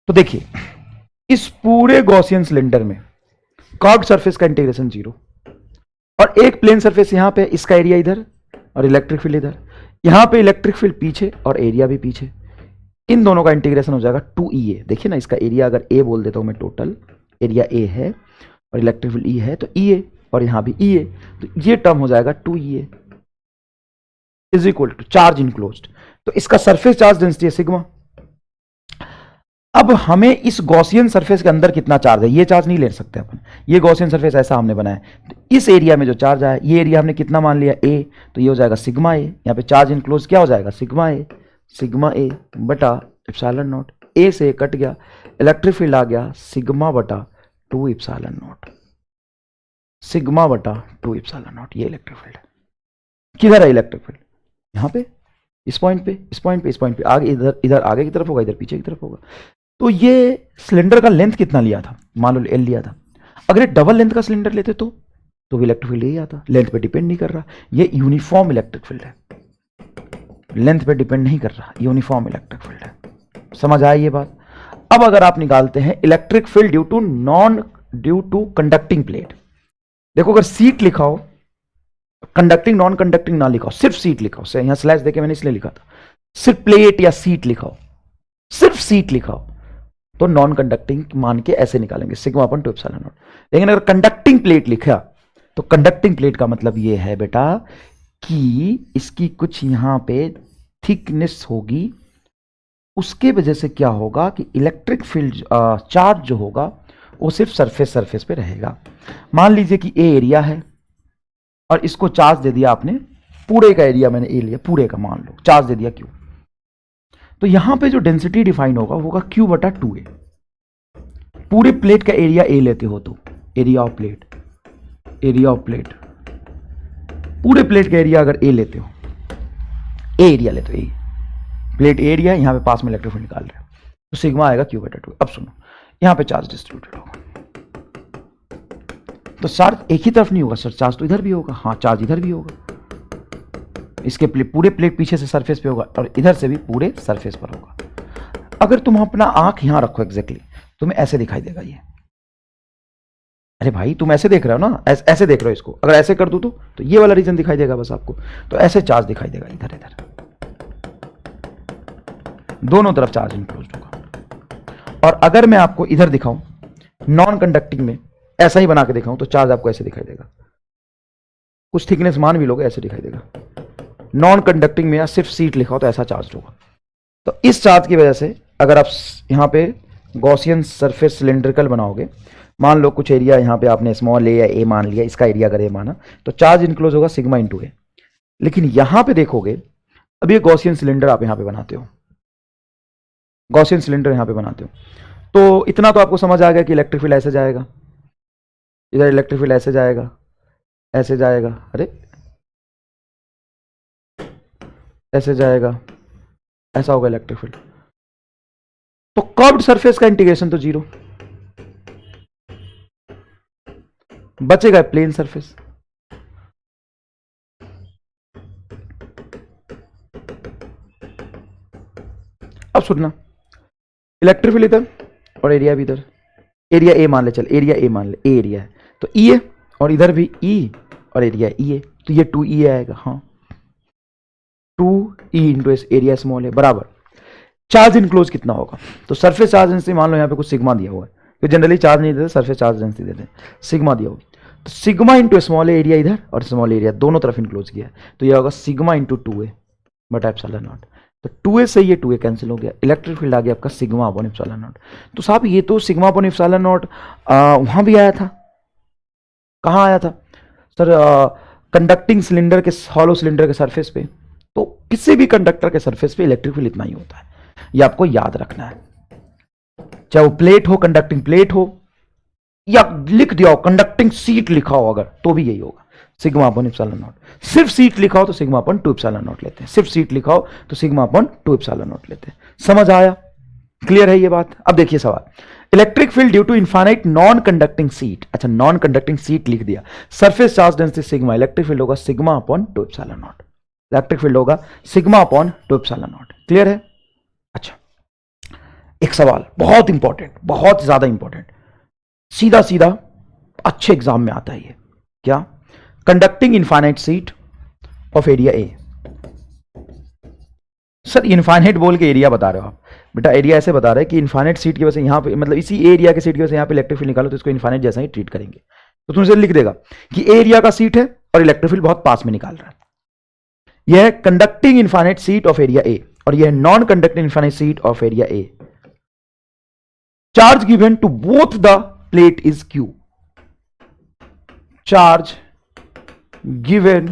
तो देखिए इस पूरे गॉसियन सिलेंडर में कर्व्ड सरफेस का इंटीग्रेशन 0, और एक प्लेन सरफेस यहां पे, इसका एरिया इधर और इलेक्ट्रिक फील्ड इधर, यहां पे इलेक्ट्रिक फील्ड पीछे और एरिया भी पीछे, इन दोनों का इंटीग्रेशन हो जाएगा 2EA। देखिए ना, इसका एरिया अगर ए बोल देता हूं मैं, टोटल एरिया ए है और इलेक्ट्रिक फील्ड ई है, तो EA, और यहां भी EA, तो ये टर्म हो जाएगा 2EA is equal to charge enclosed. तो इसका सरफेस चार्ज डेंसिटी है सिग्मा। अब हमें इस गॉसियन सरफेस के अंदर कितना चार्ज है, ये चार्ज नहीं ले सकते अपन, ये गॉसियन सरफेस ऐसा हमने बनाया, तो इस एरिया में जो चार्ज आया, ये एरिया हमने कितना मान लिया, ए, तो ये हो जाएगा सिग्मा ए, यहाँ पे चार्ज इनक्लोज क्या हो जाएगा, सिग्मा ए बटा एप्सिलॉन नॉट, ए से कट गया, इलेक्ट्रिक फील्ड आ गया सिग्मा बटा 2 एप्सिलॉन नॉट, सिग्मा बटा 2 एप्सिलॉन नॉट। ये इलेक्ट्रिक फील्ड किधर है, इलेक्ट्रिक फील्ड यहाँ पे, इस पॉइंट पे, इस पॉइंट पे, इस पॉइंट पे, आगे इधर आगे की तरफ होगा, इधर पीछे की तरफ होगा। तो ये सिलेंडर का लेंथ कितना लिया था, मान लो एल लिया था, अगर ये डबल लेंथ का सिलेंडर लेते तो भी इलेक्ट्रिक फील्ड यही आता, लेंथ पे डिपेंड नहीं कर रहा, ये यूनिफॉर्म इलेक्ट्रिक फील्ड है, लेंथ पे डिपेंड नहीं कर रहा, यूनिफॉर्म इलेक्ट्रिक फील्ड है। समझ आया ये बात। अब अगर आप निकालते हैं electric field due to conducting plate, देखो अगर सीट लिखा हो, कंडक्टिंग नॉन कंडक्टिंग ना लिखा हो, सिर्फ सीट लिखा हो, यहां स्लैश देके मैंने इसलिए लिखा था, सिर्फ प्लेट या सीट लिखा हो, सिर्फ सीट लिखा हो, तो नॉन कंडक्टिंग मान के ऐसे निकालेंगे सिग्मा अपन 2 एप्सिलॉन नॉट। लेकिन अगर कंडक्टिंग प्लेट लिखा तो कंडक्टिंग प्लेट का मतलब ये है बेटा कि इसकी कुछ यहां पे थिकनेस होगी, उसके वजह से क्या होगा कि इलेक्ट्रिक फील्ड चार्ज जो होगा वो सिर्फ सरफेस पे रहेगा। मान लीजिए कि ए एरिया है और इसको चार्ज दे दिया आपने, पूरे का एरिया मैंने ए लिया, पूरे का मान लो चार्ज दे दिया क्यू, तो यहां पे जो डेंसिटी डिफाइन होगा क्यू बटा 2A। पूरे प्लेट का एरिया ए लेते हो तो एरिया ऑफ प्लेट, पूरे प्लेट का एरिया अगर ए लेते हो, ए एरिया लेते हो, ए प्लेट एरिया, यहां पे पास में इलेक्ट्रिक फील्ड निकाल रहे हो, तो सिग्मा आएगा क्यू बटा 2। अब सुनो, यहां पे चार्ज डिस्ट्रीब्यूटेड होगा, तो चार्ज एक ही तरफ नहीं होगा सर, चार्ज तो इधर भी होगा, हाँ चार्ज इधर भी होगा, इसके पूरे प्लेट पीछे से सरफेस पे होगा और इधर से भी पूरे सरफेस पर होगा। अगर तुम अपना आंख यहां रखो एग्जैक्टली, तुम्हें ऐसे दिखाई देगा ये, अरे भाई तुम ऐसे देख रहे हो ना, ऐसे देख रहे हो इसको, अगर ऐसे कर दूं तो ये वाला रीजन दिखाई देगा बस आपको, तो ऐसे चार्ज दिखाई देगा इधर इधर, दोनों तरफ चार्ज इंक्लोज्ड होगा। और अगर मैं आपको इधर दिखाऊं नॉन कंडक्टिंग में, ऐसा ही बना के दिखाऊं, तो चार्ज आपको ऐसे दिखाई देगा, कुछ थिकनेस मान भी लोगे ऐसे दिखाई देगा। नॉन कंडक्टिंग में या सिर्फ सीट लिखा हो तो ऐसा चार्ज होगा। तो इस चार्ज की वजह से अगर आप यहां पे गॉसियन सरफेस सिलेंड्रिकल बनाओगे, मान लो कुछ एरिया यहां पे आपने स्मॉल ए या ए मान लिया, इसका एरिया अगर ए माना, तो चार्ज इनक्लोज होगा सिग्मा इंटू ए। लेकिन यहां पे देखोगे, अब ये गॉसियन सिलेंडर आप यहां पे बनाते हो, गॉसियन सिलेंडर यहां पे बनाते हो, तो इतना तो आपको समझ आ गया कि इलेक्ट्रिक फील्ड ऐसे जाएगा, इधर इलेक्ट्रिक फील्ड ऐसे जाएगा, ऐसे जाएगा, अरे ऐसे जाएगा, ऐसा होगा इलेक्ट्रिक फील्ड। तो कर्व्ड सरफेस का इंटीग्रेशन तो 0, बचेगा प्लेन सरफेस। अब सुनना, इलेक्ट्रिक फील्ड इधर और एरिया भी इधर, एरिया ए मान ले, चल एरिया ए मान ले, ए एरिया है, तो ई ए और इधर भी ई और एरिया ई है, तो ये 2E आएगा। हाँ 2E into S, area small है, बराबर चार्ज इनक्लोज कितना होगा, तो सरफेस चार्ज डेंसिटी मान लो यहाँ पे कुछ सिग्मा दिया हुआ है, तो जनरली चार्ज नहीं देते, सरफेस चार्ज डेंसिटी देते हैं, सिग्मा दिया हुआ, तो सिग्मा इंटू स्मॉल एरिया इधर और स्मॉल एरिया दोनों तरफ इनक्लोज किया है, तो ये होगा सिग्मा इंटू 2A बटा एप्सिलॉन नॉट। तो 2A से ये 2A कैंसिल हो गया, इलेक्ट्रिक फील्ड आ गया आपका सिग्मा अपॉन एप्सिलॉन नॉट। तो साहब ये तो सिग्मा अपॉन एप्सिलॉन नॉट वहां भी आया था, कहाँ आया था सर? कंडक्टिंग सिलेंडर के, हॉलो सिलेंडर के सरफेस पे, तो किसी भी कंडक्टर के सरफेस पे इलेक्ट्रिक फील्ड इतना ही होता है, ये आपको याद रखना है, चाहे वो प्लेट हो, कंडक्टिंग प्लेट हो, या लिख दिया हो कंडक्टिंग सीट लिखा हो अगर, तो भी यही होगा, सिग्मा अपॉन एप्सिलॉन नॉट। सिर्फ सीट लिखा हो तो सिग्मा अपॉन 2 एप्सिलॉन नॉट लेते हैं, सिर्फ सीट लिखा हो तो सिग्मा अपॉन 2 एप्सिलॉन नॉट लेते हैं। समझ आया? क्लियर है ये बात? अब देखिए सवाल, electric field due to infinite non conducting sheet, अच्छा नॉन कंडक्टिंग सीट लिख दिया, surface charge density sigma, electric field होगा sigma upon 2 epsilon naught, electric field होगा sigma upon 2 epsilon naught. Clear है? अच्छा एक सवाल बहुत इंपॉर्टेंट, बहुत ज्यादा इंपॉर्टेंट, सीधा सीधा अच्छे एग्जाम में आता है ये, क्या? Conducting infinite sheet of area A. Sir infinite बोल के एरिया बता रहे हो आप, बेटा एरिया ऐसे बता रहे हैं कि इनफाइनाइट सीट की वजह से यहाँ पे, मतलब इसी एरिया के सीट की वजह से यहाँ पे इलेक्ट्रिक फील्ड निकालो, तो इसको इनफाइनाइट जैसा ही ट्रीट करेंगे, तो तुमसे लिख देगा कि एरिया का सीट है और इलेक्ट्रिक फील्ड बहुत पास में निकाल रहा है, यह है conducting infinite sheet of area a, और यह non conducting infinite sheet of area a. Charge given to both the plate is Q, charge given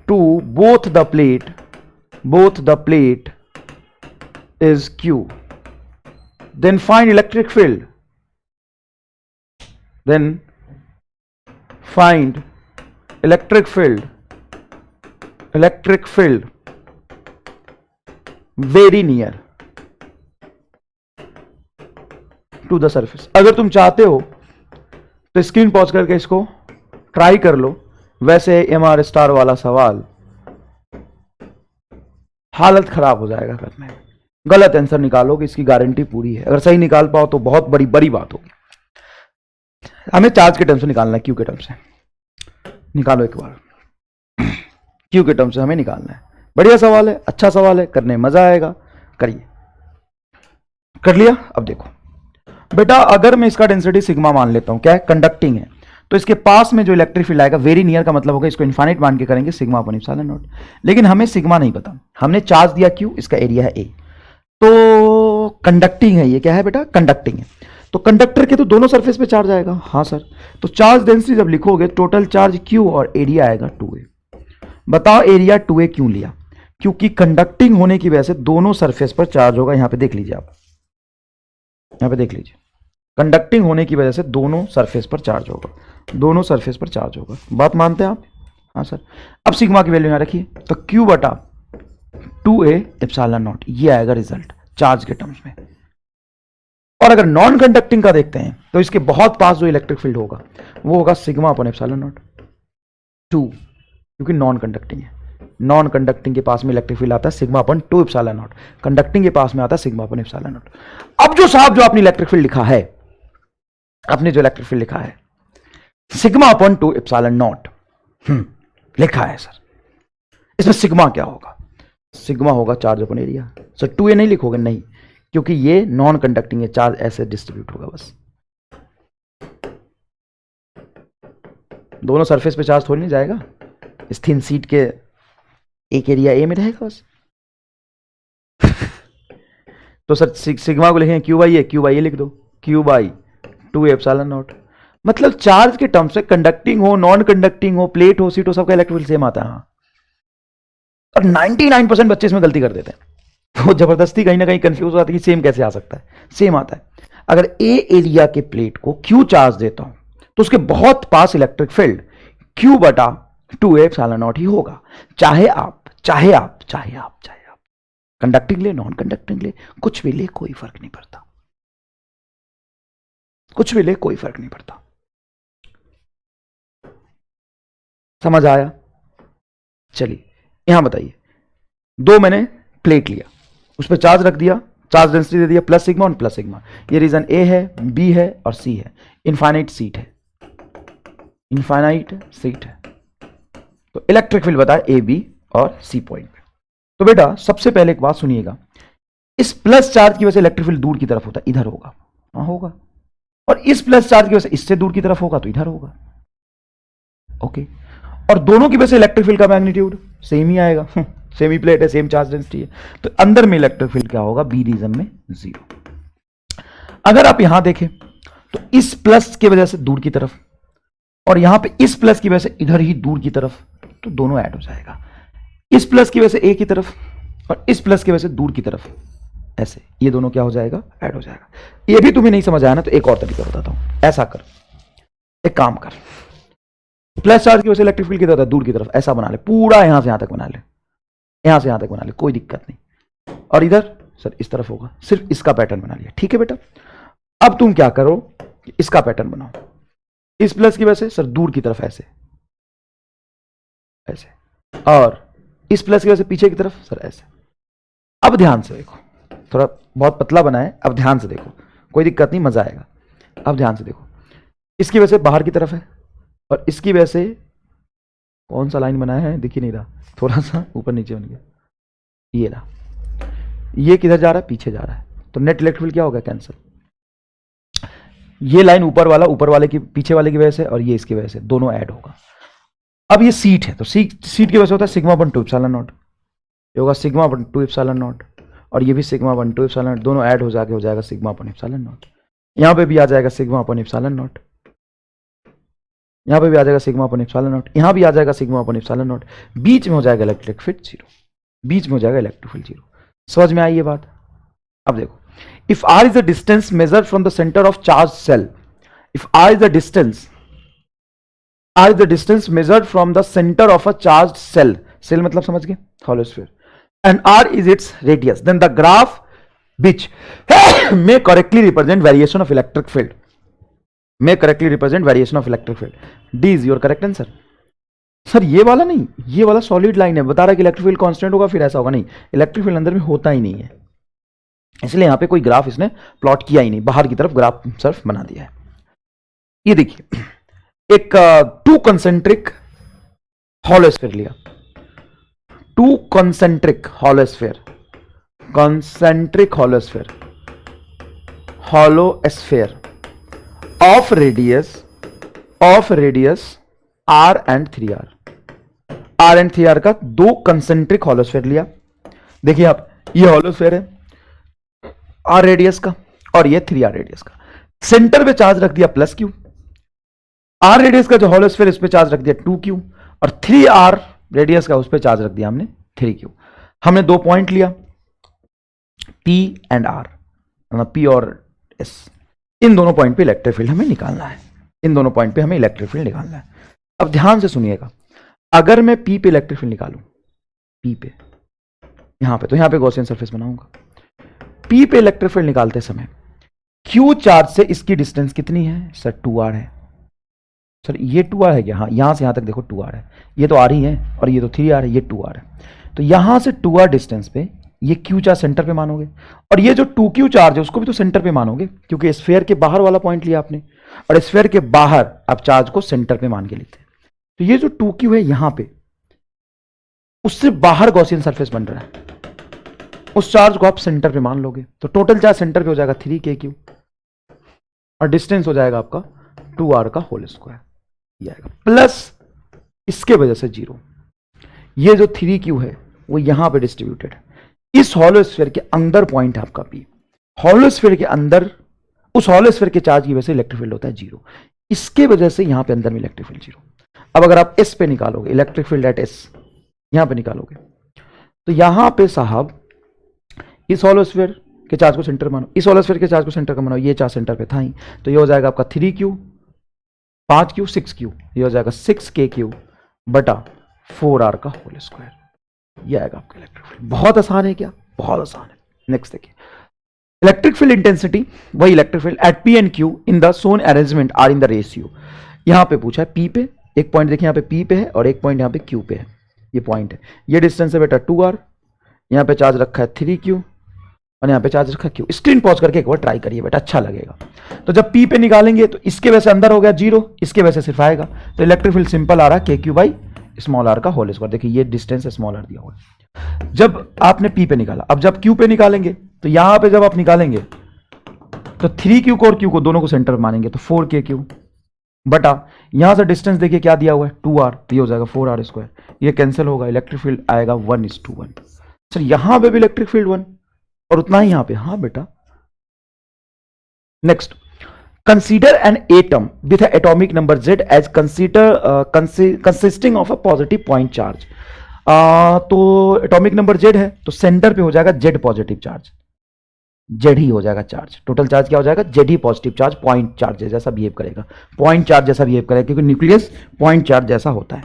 to both the plate is Q, then find electric field, electric field very near to the surface। अगर तुम चाहते हो तो स्क्रीन पॉज करके इसको ट्राई कर लो, वैसे MR स्टार वाला सवाल हालत खराब हो जाएगा करने में, गलत आंसर निकालोगे इसकी गारंटी पूरी है, अगर सही निकाल पाओ तो बहुत बड़ी बड़ी बात होगी। हमें चार्ज के टर्म से निकालना है, क्यू के टर्म से निकालो एक बार, क्यू के टर्म से हमें निकालना है। बढ़िया सवाल है, अच्छा सवाल है, करने में मजा आएगा, करिए। कर लिया? अब देखो बेटा, अगर मैं इसका डेंसिटी सिग्मा मान लेता हूं, क्या है? कंडक्टिंग है, तो इसके पास में जो इलेक्ट्रिक फील्ड आएगा वेरी नियर का मतलब होगा इसको इनफाइनाइट मान के करेंगे सिग्मा अपॉन एप्सिलॉन नॉट, लेकिन हमें सिग्मा नहीं पता, हमने चार्ज दिया Q, इसका एरिया है A, तो कंडक्टिंग है, ये क्या है बेटा? कंडक्टिंग है, तो कंडक्टर के तो दोनों सरफेस पे चार्ज आएगा। हाँ सर, तो चार्ज डेंसिटी जब लिखोगे टोटल चार्ज Q और एरिया आएगा 2A। बताओ एरिया 2A क्यों लिया? क्योंकि कंडक्टिंग होने की वजह से दोनों सरफेस पर चार्ज होगा। यहां पे देख लीजिए आप, यहां पे देख लीजिए, कंडक्टिंग होने की वजह से दोनों सरफेस पर चार्ज होगा, दोनों सरफेस पर चार्ज होगा। बात मानते हैं आप? हाँ सर। अब सिग्मा की वैल्यू यहां रखिए, तो Q बटा 2A एप्सिलॉन नॉट, ये आएगा रिजल्ट चार्ज के टर्म्स में। और अगर नॉन कंडक्टिंग का देखते हैं तो इसके बहुत पास जो इलेक्ट्रिक फील्ड होगा वो होगा सिग्मा अपॉन एप्सिलॉन नॉट 2, क्योंकि नॉन कंडक्टिंग है, नॉन कंडक्टिंग के पास में इलेक्ट्रिक फील्ड आता है sigma upon 2 epsilon not, conducting के पास में आता है सिग्मा अपॉन एप्सिलॉन नॉट। अब जो साहब जो आपने इलेक्ट्रिक फील्ड लिखा है, आपने जो इलेक्ट्रिक फील्ड लिखा है सिग्मा अपॉन 2 एप्सिलॉन नॉट लिखा है सर, इसमें सिग्मा क्या होगा? सिग्मा होगा charge upon area. Sir 2A नहीं लिखोगे? नहीं, क्योंकि ये नॉन कंडक्टिंग है, चार्ज ऐसे डिस्ट्रीब्यूट होगा बस, दोनों सरफेस पे चार्ज थोड़ी नहीं जाएगा, इस थिन सीट के एक एरिया A में रहेगा बस। तो सर सिग्मा को लिखेंगे Q बाई A लिख दो, Q बाई 2 एप्सिलॉन नॉट। मतलब चार्ज के टर्म से कंडक्टिंग हो, नॉन कंडक्टिंग हो, प्लेट हो, सीट हो, सबका इलेक्ट्रिक फील्ड सेम आता है। हाँ, और 99% बच्चे इसमें गलती कर देते हैं, तो जबरदस्ती कहीं ना कहीं कंफ्यूज हो जाता है कि सेम कैसे आ सकता है। सेम आता है। अगर A एरिया के प्लेट को Q चार्ज देता हूं तो उसके बहुत पास इलेक्ट्रिक फील्ड Q बटा 2 एप्सिलॉन नॉट ही होगा, चाहे आप कंडक्टिंग ले, नॉन कंडक्टिंग ले, कुछ भी ले, कोई फर्क नहीं पड़ता, कुछ भी ले कोई फर्क नहीं पड़ता। समझ आया? चलिए यहां बताइए, दो मैंने प्लेट लिया, उस पर चार्ज रख दिया, चार्ज डेंसिटी दे दिया प्लस सिग्मा और प्लस सिग्मा। ये रीजन A है, B है और C है, इनफाइनाइट सीट है, इनफाइनाइट सीट है। तो इलेक्ट्रिक फील्ड बताया ए बी और सी पॉइंट पे। तो बेटा सबसे पहले एक बात सुनिएगा, इस प्लस चार्ज की वजह से इलेक्ट्रिक फील्ड दूर की तरफ होता है, इधर होगा, हाँ होगा, और इस प्लस चार्ज की वजह से इससे दूर की तरफ होगा तो इधर होगा। ओके, और दोनों की वजह से इलेक्ट्रिक फील्ड का मैग्नीट्यूड सेम ही आएगा, सेम ही प्लेट है, सेम चार्ज डेंसिटी है, तो अंदर में इलेक्ट्रिक फील्ड क्या होगा, बी रीजन में 0। अगर आप यहां देखें तो इस प्लस की वजह से दूर की तरफ और यहां पे इस प्लस की वजह से इधर ही दूर की तरफ, तो दोनों ऐड हो जाएगा। इस प्लस की वजह से ए की तरफ और इस प्लस की वजह से दूर की तरफ, ऐसे ये दोनों क्या हो जाएगा, ऐड हो जाएगा। ये भी तुम्हें नहीं समझ आया ना, तो एक और तरीका बताता हूं। ऐसा कर, एक काम कर, प्लस चार्ज की वजह से इलेक्ट्रिक फील्ड की तरफ दूर की तरफ, ऐसा बना ले, पूरा यहां से यहां तक बना ले, यहां से यहां तक बना ले, कोई दिक्कत नहीं। और इधर सर इस तरफ होगा, सिर्फ इसका पैटर्न बना लिया, ठीक है बेटा। अब तुम क्या करो, इसका पैटर्न बनाओ, इस प्लस की वजह से सर दूर की तरफ ऐसे ऐसे, और इस प्लस की वजह से पीछे की तरफ सर ऐसे। अब ध्यान से देखो, थोड़ा बहुत पतला बना है, अब ध्यान से देखो, कोई दिक्कत नहीं, मजा आएगा। अब ध्यान से देखो, इसकी वजह से बाहर की तरफ है और इसकी वजह से कौन सा लाइन बनाया है दिख ही नहीं रहा, थोड़ा सा ऊपर नीचे बन गया, ये रहा, ये किधर जा रहा है, पीछे जा रहा है, तो नेट इलेक्ट्रिक फील्ड क्या होगा, कैंसिल। ये लाइन ऊपर वाले की पीछे वाले की वजह से और ये इसकी वजह से दोनों ऐड होगा। अब ये सीट है, तो सीट की वजह से होता है सिग्मा 1 2 एप्सिलॉन नॉट, ये होगा सिग्मा 1 2 एप्सिलॉन नॉट, और ये भी सिग्मा 1 2 एप्सिलॉन नॉट, दोनों ऐड हो जाके हो जाएगा सिग्मा 1 एप्सिलॉन नॉट। यहां पे भी आ जाएगा सिग्मा 1 एप्सिलॉन नॉट, यहां पे भी आ जाएगा सिग्मा 1 एप्सिलॉन नॉट, यहां भी आ जाएगा सिग्मा 1 एप्सिलॉन नॉट, बीच में हो जाएगा इलेक्ट्रिक फील्ड 0, बीच में हो जाएगा इलेक्ट्रिक फील्ड 0। समझ में आई ये बात। अब देखो, if r is the distance measured from the center of charged cell, if r is the distance measured from the center of a charged cell, cell मतलब समझ गए, hollow sphere, and r is its radius, then the graph which may correctly represent variation of electric field, d is your correct answer। Sir ये वाला नहीं, ये वाला सॉलिड लाइन है, बता रहा है कि इलेक्ट्रिक फील्ड कांस्टेंट होगा, फिर ऐसा होगा, नहीं, इलेक्ट्रिक फील्ड अंदर में होता ही नहीं है, इसलिए यहां पे कोई ग्राफ इसने प्लॉट किया ही नहीं, बाहर की तरफ ग्राफ सिर्फ बना दिया है। ये देखिए, एक टू कंसेंट्रिक हॉलोस्फीयर लिया, two concentric hollow sphere of radius r and 3r का दो कंसेंट्रिक हॉलोस्फीयर लिया। देखिए आप, ये हॉलोस्फीयर है r रेडियस का और ये 3r रेडियस का, सेंटर पे चार्ज रख दिया प्लस q, r रेडियस का जो हॉलोस्फीयर इस पे चार्ज रख दिया 2q, और 3r रेडियस का उस पे चार्ज रख दिया हमने 3q। हमने दो पॉइंट लिया p एंड r, मतलब p और s, इन दोनों पॉइंट पे इलेक्ट्रिक फील्ड हमें निकालना है, इन दोनों पॉइंट पे हमें इलेक्ट्रिक फील्ड निकालना है। अब ध्यान से सुनिएगा, अगर मैं p पे इलेक्ट्रिक फील्ड निकालूं, p पे यहां पे, तो यहां पे गॉसियन सरफेस बनाऊंगा, p पे इलेक्ट्रिक फील्ड निकालते समय q चार्ज से इसकी डिस्टेंस कितनी है सर, 2r है। सर ये 2r है क्या, हाँ, यहां से यहां तक देखो 2r है, ये तो r ही है, और ये तो 3r है, ये 2r है, तो यहां से 2r डिस्टेंस पे ये q चार्ज सेंटर पे मानोगे, और ये जो 2q चार्ज है उसको भी तो सेंटर पे मानोगे, क्योंकि स्फीयर के बाहर वाला पॉइंट लिया आपने, और स्फीयर के बाहर आप चार्ज को सेंटर पे मान के लेते हैं। तो ये जो 2q है यहां पे, उससे बाहर गॉसियन सरफेस बन रहा है, उस चार्ज को आप सेंटर पे मान लोगे, तो टोटल चार्ज सेंटर पे हो जाएगा 3kq, और डिस्टेंस हो जाएगा आपका 2r का होल स्क्वायर, ये आएगा प्लस इसके वजह से 0। ये जो 3q है वो यहां पे डिस्ट्रीब्यूटेड है, इस हॉलोस्फीयर के अंदर पॉइंट है आपका p, हॉलोस्फीयर के अंदर उस हॉलोस्फीयर के चार्ज की वजह से इलेक्ट्रिक फील्ड होता है 0, इसके वजह से यहां पे अंदर में इलेक्ट्रिक फील्ड 0। अब अगर आप s पे निकालोगे इलेक्ट्रिक फील्ड एट s, यहां पे निकालोगे, तो यहां पे साहब इस हॉलोस्फीयर के चार्ज को सेंटर मानो, इस हॉलोस्फीयर के चार्ज को सेंटर का मानो, ये चार्ज सेंटर पे था ही, तो ये हो जाएगा आपका 3q 5q 6q, ये हो जाएगा 6kq बटा 4r का होल स्क्वायर, ये आएगा आपका इलेक्ट्रिक फील्ड। बहुत आसान है क्या, बहुत आसान है। नेक्स्ट देखिए, इलेक्ट्रिक फील्ड इंटेंसिटी, वही electric field at p and q in the shown arrangement are in the ratio. यहां पे पूछा है p पे, एक पॉइंट देखिए यहाँ पे p पे है और एक पॉइंट यहाँ पे q पे है, ये पॉइंट है, ये डिस्टेंस है बेटा 2r, यहाँ पे चार्ज रखा है 3q, और यहाँ पे चार्ज रखा क्यू। स्क्रीन पॉज करके एक बार ट्राई करिए बेटा, अच्छा लगेगा। तो जब पी पे निकालेंगे तो इसके वजह से अंदर हो गया 0, इसके वजह से सिर्फ आएगा, तो इलेक्ट्रिक फील्ड सिंपल आ रहा है के क्यू बाई स्मॉल आर का होल स्क्वायर। देखिए ये डिस्टेंस है स्मॉल आर दिया हुआ। जब आपने पी पे निकाला, अब जब क्यू पे निकालेंगे तो यहां पे जब आप निकालेंगे तो 3Q को और Q को दोनों को सेंटर मानेंगे तो 4KQ बटा यहां से डिस्टेंस देखिए क्या दिया हुआ है 2R, तो ये हो जाएगा 4R²। ये कैंसिल होगा, इलेक्ट्रिक फील्ड आएगा 1:1। सर यहां पे भी इलेक्ट्रिक फील्ड 1 और उतना ही यहां पे। हाँ बेटा। Next, consider an atom with atomic number Z as consisting of a positive point charge. तो एटॉमिक नंबर Z है तो सेंटर पे हो जाएगा Z पॉजिटिव चार्ज, Z ही हो जाएगा चार्ज। टोटल चार्ज क्या हो जाएगा? Z ही पॉजिटिव चार्ज, पॉइंट चार्ज जैसा बिहेव करेगा, पॉइंट चार्ज जैसा बिहेव करेगा, क्योंकि न्यूक्लियस पॉइंट चार्ज जैसा होता है।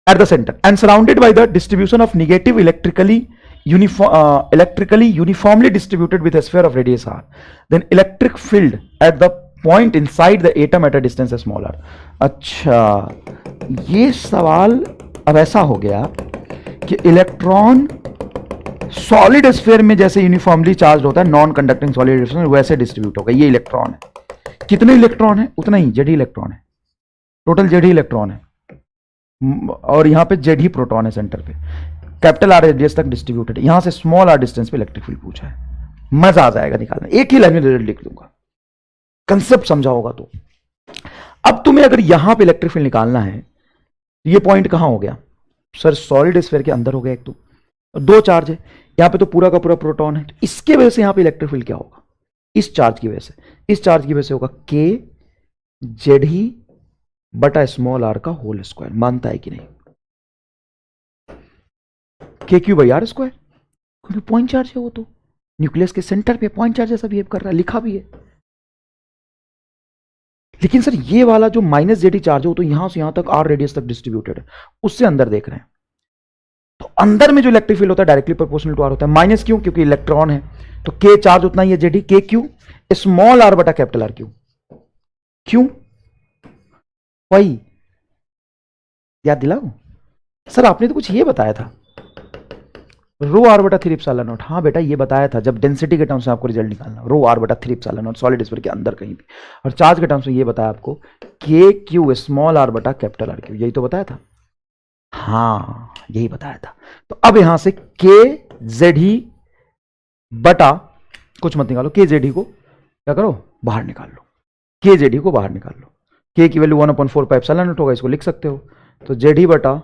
At the centre and surrounded by the distribution of negative electrically uniformly distributed with a sphere of radius r, then electric field at the point inside the atom at a distance small r। अच्छा, ये सवाल अब ऐसा हो गया कि इलेक्ट्रॉन सॉलिड स्फीयर में जैसे यूनिफॉर्मली चार्ज होता है नॉन कंडक्टिंग सॉलिड वैसे डिस्ट्रीब्यूट होगा। ये इलेक्ट्रॉन है, कितने इलेक्ट्रॉन है? उतना ही, जेड ही इलेक्ट्रॉन है, टोटल जेड ही इलेक्ट्रॉन है, और यहां पे जेड ही प्रोटॉन है सेंटर पे। कैपिटल आर रेडियस तक डिस्ट्रीब्यूटेड, यहां से स्मॉल आर डिस्टेंस पे इलेक्ट्रिक फील्ड पूछा है। मजा आ जाएगा निकालना, एक ही लाइन में रिजल्ट लिख दूंगा, कंसेप्ट समझा होगा तो। अब तुम्हें अगर यहां पे इलेक्ट्रिक फील्ड निकालना है, ये पॉइंट कहां हो गया? सर सॉलिड स्फीयर के अंदर हो गया एक तो, और दो चार्ज है यहां पे, तो पूरा का पूरा प्रोटॉन है, तो इसके वजह से यहां पे इलेक्ट्रिक फील्ड क्या होगा? इस चार्ज की वजह से, इस चार्ज की वजह से होगा के जेड ही बटा स्मॉल आर का होल स्क्वायर। मानता है कि नहीं? के क्यू बाई आर स्क्वायर, क्योंकि पॉइंट चार्ज है वो, तो न्यूक्लियस के सेंटर पे पॉइंट चार्ज जैसा बिहेव कर रहा है, लिखा भी है। लेकिन सर ये वाला जो माइनस जेडी चार्ज है वो तो यहां से यहां तक आर रेडियस तक डिस्ट्रीब्यूटेड है, उससे अंदर देख रहे हैं, तो अंदर में जो इलेक्ट्रिक फील्ड होता है डायरेक्टली प्रोपोर्शनल टू आर होता है। माइनस क्यों? क्योंकि इलेक्ट्रॉन है, तो के चार्ज उतना ही है जेडी, के क्यू स्मॉल आर बटा कैपिटल आर क्यू। क्यों? वही याद दिलाओ सर, आपने तो कुछ ये बताया था, रो आर बटा 3 ε0। हाँ बेटा ये बताया था, जब डेंसिटी के टर्म्स में आपको रिजल्ट निकालना, रो आर बटा 3 ε0 सॉलिड स्फीयर के अंदर कहीं भी, और चार्ज के टर्म्स में ये बताया आपको के क्यू स्मॉल आर बटा कैपिटल आर क्यू, यही तो बताया था। हाँ यही बताया था। तो अब यहां से के जेड ही बटा, कुछ मत निकालो, के जेड ही को क्या करो? बाहर निकाल लो, के जेड ही को बाहर निकाल लो। के की वैल्यू 1/4πε0 होगा, इसको लिख सकते हो, तो जेड ही बटा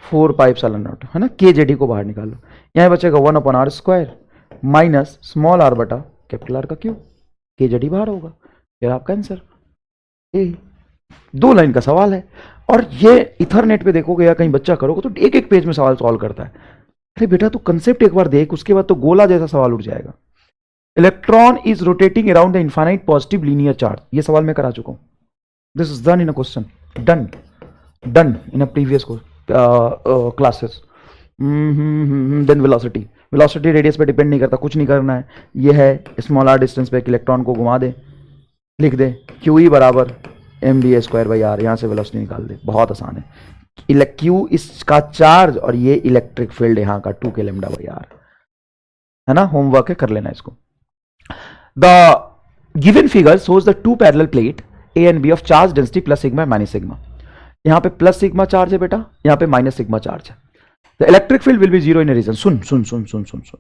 4πε0 है ना, के जेड ही को बाहर निकाल लो। यहां बचेगा 1/r² माइनस स्मॉल आर बटा कैपिटल आर का क्यू, के जेड ही बाहर होगा। फिर आपका आंसर ए। 2 लाइन का सवाल है, और ये इथरनेट पे देखोगे या कहीं बच्चा करोगे तो एक एक पेज में सवाल सॉल्व करता है। अरे बेटा तू कंसेप्ट एक बार देख, उसके बाद तो गोला जैसा सवाल उठ जाएगा। Electron is rotating around the infinite positive linear charge, ये सवाल मैं करा चुका हूं, this is done in a question, done in a previous classes. Then velocity radius पे डिपेंड नहीं करता, कुछ नहीं करना है, ये है स्मॉल आर डिस्टेंस पे एक इलेक्ट्रॉन को घुमा दे, लिख दे क्यू ई बराबर mv²/r, यहां से वेलोसिटी निकाल दे, बहुत आसान है। क्यू इसका चार्ज और ये इलेक्ट्रिक फील्ड यहां का 2k λ/r है ना, होमवर्क है, कर लेना इसको। The given figure shows the 2 parallel plate a and b of charge density plus sigma minus sigma. यहां पे प्लस सिग्मा चार्ज है बेटा, यहां पे माइनस सिग्मा चार्ज है। The electric field will be 0 in a region. सुन सुन सुन सुन सुन सुन,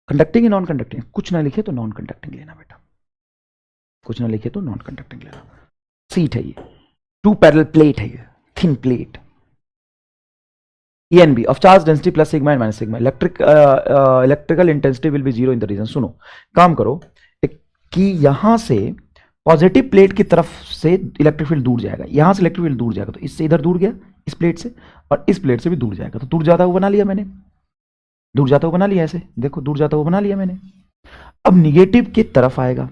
कंडक्टिंग नॉन कंडक्टिंग, कुछ ना लिखे तो नॉन कंडक्टिंग लेना बेटा, कुछ ना लिखे तो नॉन कंडक्टिंग लेना। सीट है ये, 2 पैरेलल प्लेट है ये, thin plate, ENB of charge density plus sigma and minus sigma, electrical intensity will be 0 in the region। सुनो काम करो कि यहां से पॉजिटिव प्लेट की तरफ से इलेक्ट्रिक फील्ड दूर जाएगा, यहां से इलेक्ट्रिक फील्ड दूर जाएगा, तो इससे इधर दूर गया, इस प्लेट से, और इस प्लेट से भी दूर जाएगा, तो दूर जाता हुआ बना लिया मैंने, दूर जाता हुआ बना लिया, ऐसे देखो दूर जाता हुआ बना लिया मैंने। अब निगेटिव की तरफ आएगा,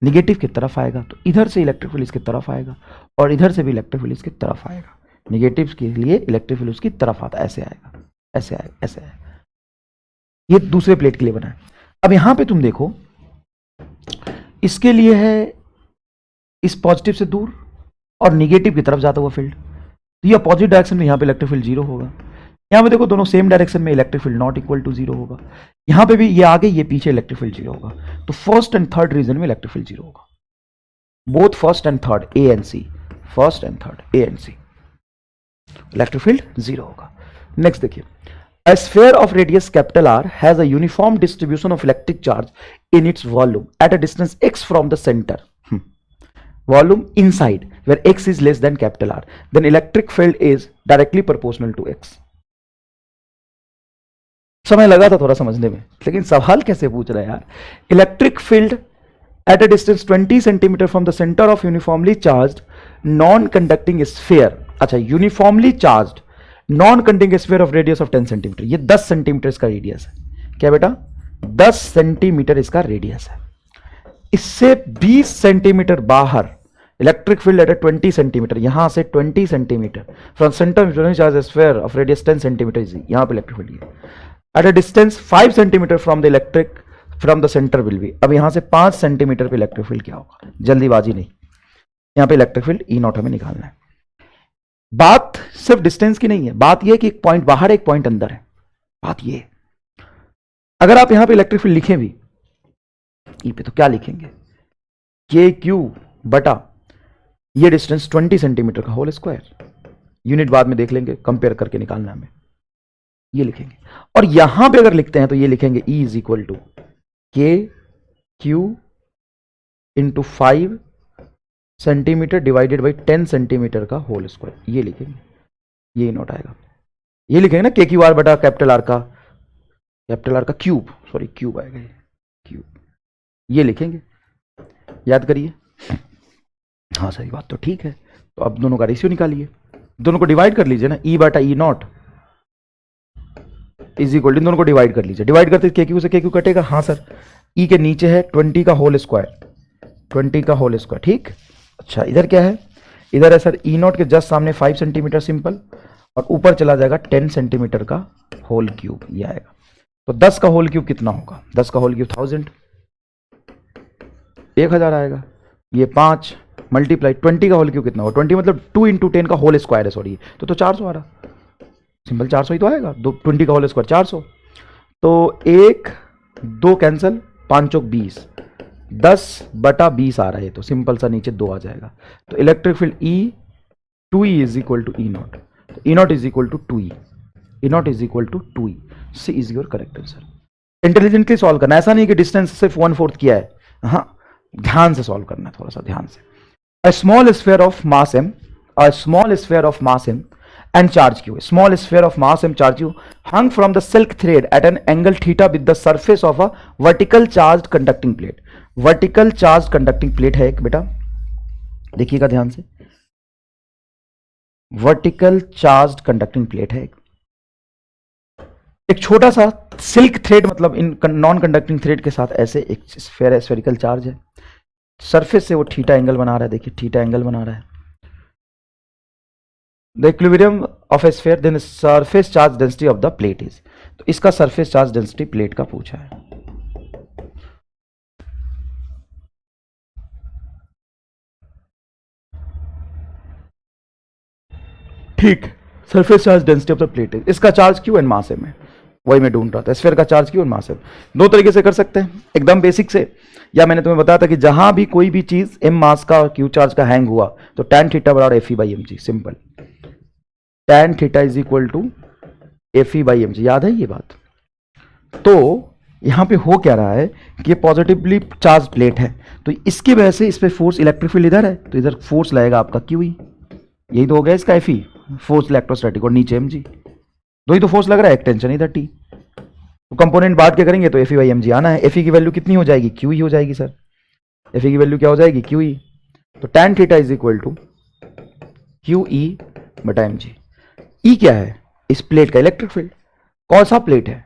निगेटिव की तरफ आएगा तो इधर से इलेक्ट्रिक फील्ड इसकी तरफ आएगा, और इधर से भी इलेक्ट्रिक फील्ड इसकी तरफ आएगा। निगेटिव के लिए इलेक्ट्रिक फील्ड उसकी तरफ आता है, ऐसे आएगा, ऐसे आएगा, ऐसे आएगा। ये दूसरे प्लेट के लिए बना है। अब यहां पे तुम देखो, इसके लिए है इस पॉजिटिव से दूर और निगेटिव की तरफ जाता हुआ फील्ड, तो ये अपोजिट डायरेक्शन में यहां पे इलेक्ट्रिक फील्ड 0 होगा। यहां पे देखो दोनों सेम डायरेक्शन में, electric field not equal to zero होगा। यहां पे भी ये आगे ये पीछे, इलेक्ट्रिक फील्ड जीरो होगा। तो फर्स्ट एंड थर्ड रीजन में इलेक्ट्रिक फील्ड जीरो होगा, both first and third, a and c, first and third a and c, electric field zero होगा। नेक्स्ट देखिए, a sphere of radius capital R has a uniform distribution of electric charge in its volume at a distance x from the center. Volume inside where x is less than capital R, then electric field is directly proportional to x. समय लगा था थोड़ा समझने में, लेकिन सवाल कैसे पूछ रहा है यार। Electric field at a distance 20 centimeter from the center of uniformly charged non-conducting sphere, अच्छा uniformly charged non-conducting sphere of radius of 10 centimeter, ये 10 सेंटीमीटर इसका रेडियस है। क्या बेटा? 10 सेंटीमीटर इसका रेडियस है। इससे 20 सेंटीमीटर बाहर इलेक्ट्रिक फील्ड एट 20 सेंटीमीटर, यहां से 20 centimetre from centre charge sphere of radius 10 centimetre, यहां पे electric field eight a distance 5 centimetre from the electric from the centre will be. अब यहां से 5 सेंटीमीटर पे इलेक्ट्रिक फील्ड क्या होगा? जल्दीबाजी नहीं, यहां पे इलेक्ट्रिक फील्ड ई नॉट हमें निकालना है। बात सिर्फ डिस्टेंस की नहीं है, बात यह कि एक पॉइंट बाहर एक पॉइंट अंदर है। बात यह, अगर आप यहां पे इलेक्ट्रिक फील्ड लिखें भी ई पे, तो क्या लिखेंगे? के क्यू बटा ये डिस्टेंस 20 सेंटीमीटर का होल स्क्वायर, यूनिट बाद में देख लेंगे, कंपेयर करके निकालना हमें, ये लिखेंगे। और यहां पे अगर लिखते हैं तो ये लिखेंगे ई इज इक्वल टू के Q into 5 centimetre divided by 10 centimetre का होल स्क्वायर, ये लिखेंगे, ये नोट आएगा। ये लिखेंगे ना के क्यू आर बटा कैपिटल आर का क्यूब, सॉरी क्यूब आएगा, ये क्यूब, ये लिखेंगे, याद करिए। हाँ सही बात, तो ठीक है। तो अब दोनों का रेशियो निकालिए, दोनों को डिवाइड कर लीजिए ना, ई बटा ई नॉट इज इक्वल, इन दोनों को डिवाइड कर लीजिए। डिवाइड करते के क्यू से के क्यू कटेगा, हाँ सर। ई के नीचे है 20 का होल स्क्वायर, 20 का होल स्क्वायर, ठीक। अच्छा इधर क्या है? इधर है सर ई नॉट के जस्ट सामने 5 सेंटीमीटर सिंपल, और ऊपर चला जाएगा 10 सेंटीमीटर का होल क्यूब, ये आएगा। तो 10 का होल क्यूब कितना होगा? 10 का होल क्यूब 1000, 1000 आएगा। ये 5 मल्टीप्लाई 20 का होल क्यूब कितना होगा? 20 मतलब 2 इंटू 10 का होल स्क्वायर है, सॉरी, तो 400 आ रहा, सिंपल 400 ही तो आएगा। 20 का होल स्क्वायर 400, तो 1 2 कैंसिल, 5 चौक 20, 10 बटा 20 आ रहा है, तो सिंपल सा नीचे 2 आ जाएगा। तो electric field E 2E is equal to E naught, तो E naught is equal to 2E, E naught is equal to 2E। C is your correct answer. Intelligently solve करना, ऐसा नहीं कि डिस्टेंस सिर्फ 1/4 किया है, हाँ ध्यान से सॉल्व करना है, थोड़ा सा ध्यान से। A small sphere of mass m, a small sphere of mass m and charge q, small sphere of mass m charge q hung from the silk thread at an angle theta with the surface of a vertical charged conducting plate. Vertical charged conducting plate है एक बेटा, देखिएगा ध्यान से, vertical charged conducting plate है एक छोटा सा सिल्क थ्रेड, मतलब इन नॉन कंडक्टिंग थ्रेड के साथ ऐसे एक स्फेरिकल चार्ज है, सरफेस से वो थीटा एंगल बना रहा है, देखिए थीटा एंगल बना रहा है। The equilibrium of a sphere then surface charge density of the plate is, तो इसका सरफेस चार्ज डेंसिटी प्लेट का पूछा है। ठीक, surface charge density of the plate is, इसका charge Q and mass M है, वही मैं ढूंढ रहा था। स्फीयर का charge Q and mass M, दो तरीके से कर सकते हैं, एकदम बेसिक से, या मैंने तुम्हें बताया था कि जहां भी कोई भी चीज एम मास का और क्यू चार्ज का हैंग हुआ तो tan थीटा बराबर f e by m g, simple, tan theta is equal to f e by m g, याद है ये बात। तो यहां पे हो क्या रहा है कि ये पॉजिटिवली चार्ज प्लेट है, तो इसकी वजह से इस पे फोर्स, इलेक्ट्रिक फील्ड इधर है तो इधर फोर्स लगेगा आपका क्यू ई, यही तो हो गया इसका एफ ई, फोर्स इलेक्ट्रोस्टैटिक, और नीचे एम जी, दो ही तो फोर्स लग रहा है, एक टेंशन इधर टी। तो कंपोनेंट बांट के करेंगे तो f e by m g आना है, एफ ई की वैल्यू कितनी हो जाएगी? क्यू ई हो जाएगी सर, एफ ई की वैल्यू क्या हो जाएगी? Q e. तो tan theta is equal to q e बटा एम जी। ई क्या है? इस प्लेट का इलेक्ट्रिक फील्ड। कौन सा प्लेट है?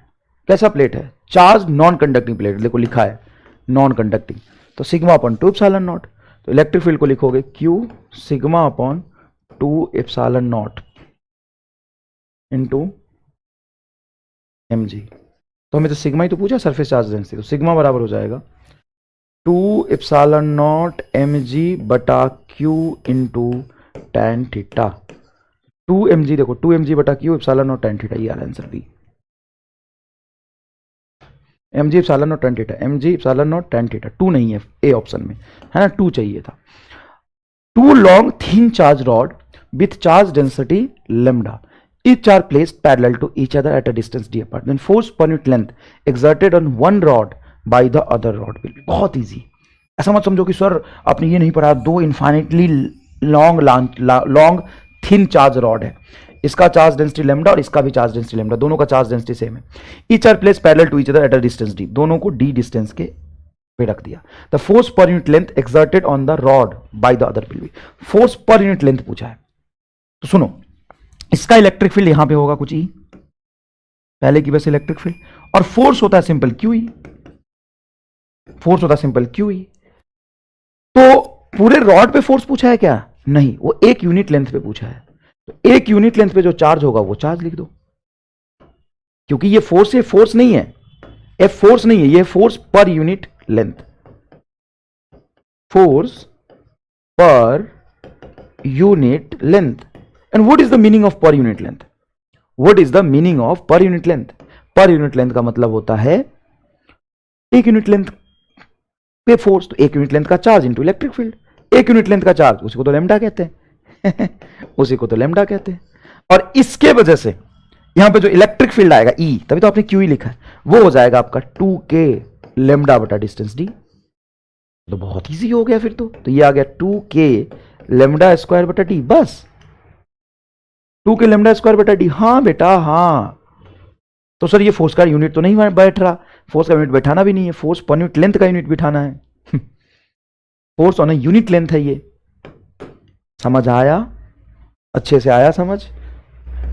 कैसा प्लेट है? चार्ज नॉन कंडक्टिंग प्लेट, देखो लिखा है नॉन कंडक्टिंग, तो सिग्मा अपॉन 2 एप्सिलॉन नॉट, तो इलेक्ट्रिक फील्ड को लिखोगे q sigma upon 2 epsilon naught into m g. तो हमें तो सिग्मा ही तो पूछा, सरफेस चार्ज डेंसिटी, तो सिग्मा बराबर हो जाएगा 2 एप्सिलॉन नॉट एम जी बटा Q into tan theta. 2mg, देखो 2mg बटा q epsilon naught tan theta, ये आ रहा answer b. mg epsilon naught tan theta, mg epsilon naught tan theta, 2 नहीं है ए ऑप्शन में, है ना, 2 चाहिए था। 2 long thin charge rod with charge density lambda, each are placed parallel to each other at a distance d apart, then force per unit length exerted on one rod by the other rod will be। बहुत इजी। ऐसा मत समझो कि सर आपने ये नहीं पढ़ा, दो infinitely long thin charge rod है, इसका चार्ज डेंसिटी लैम्डा और इसका भी चार्ज डेंसिटी लैम्डा, दोनों का चार्ज डेंसिटी सेम है। Each are place parallel to each other at a distance d, दोनों को डी डिस्टेंस के पे रख दिया। The force per unit length exerted on the rod by the other will be, force per unit length पूछा है। तो सुनो, इसका इलेक्ट्रिक फील्ड यहां पे होगा कुछ ई, पहले की वैसे इलेक्ट्रिक फील्ड, और फोर्स होता है सिंपल क्यू ई, फोर्स होता है सिंपल क्यू ई। तो पूरे रॉड पे फोर्स पूछा है क्या? नहीं, वो एक यूनिट लेंथ पे पूछा है। तो एक यूनिट लेंथ पे जो चार्ज होगा वो चार्ज लिख दो, क्योंकि ये फोर्स नहीं है, एफ फोर्स नहीं है, ये force per unit length, force per unit length. And what is the meaning of पर unit length? What is the meaning of पर यूनिट लेंथ? पर यूनिट लेंथ का मतलब होता है एक यूनिट लेंथ पे फोर्स, तो एक यूनिट लेंथ का चार्ज इंटू इलेक्ट्रिक फील्ड। एक यूनिट लेंथ का चार्ज, उसी को तो लैम्डा कहते हैं उसी को तो लैम्डा कहते हैं। और इसके वजह से यहां पे जो इलेक्ट्रिक फील्ड आएगा ई, तभी तो आपने क्यू ई लिखा है, वो हो जाएगा आपका 2k लैम्डा बटा डिस्टेंस डी। तो बहुत इजी हो गया फिर तो ये आ गया 2k लैम्डा स्क्वायर बटा डी, बस 2k लैम्डा स्क्वायर बटा डी। हाँ बेटा हाँ, तो सर ये फोर्स का यूनिट तो नहीं बैठ रहा, फोर्स का यूनिट बैठाना भी नहीं है, फोर्स पर यूनिट लेंथ का यूनिट बिठाना है फोर्स ऑन यूनिट लेंथ है ये। समझ आया? अच्छे से आया समझ?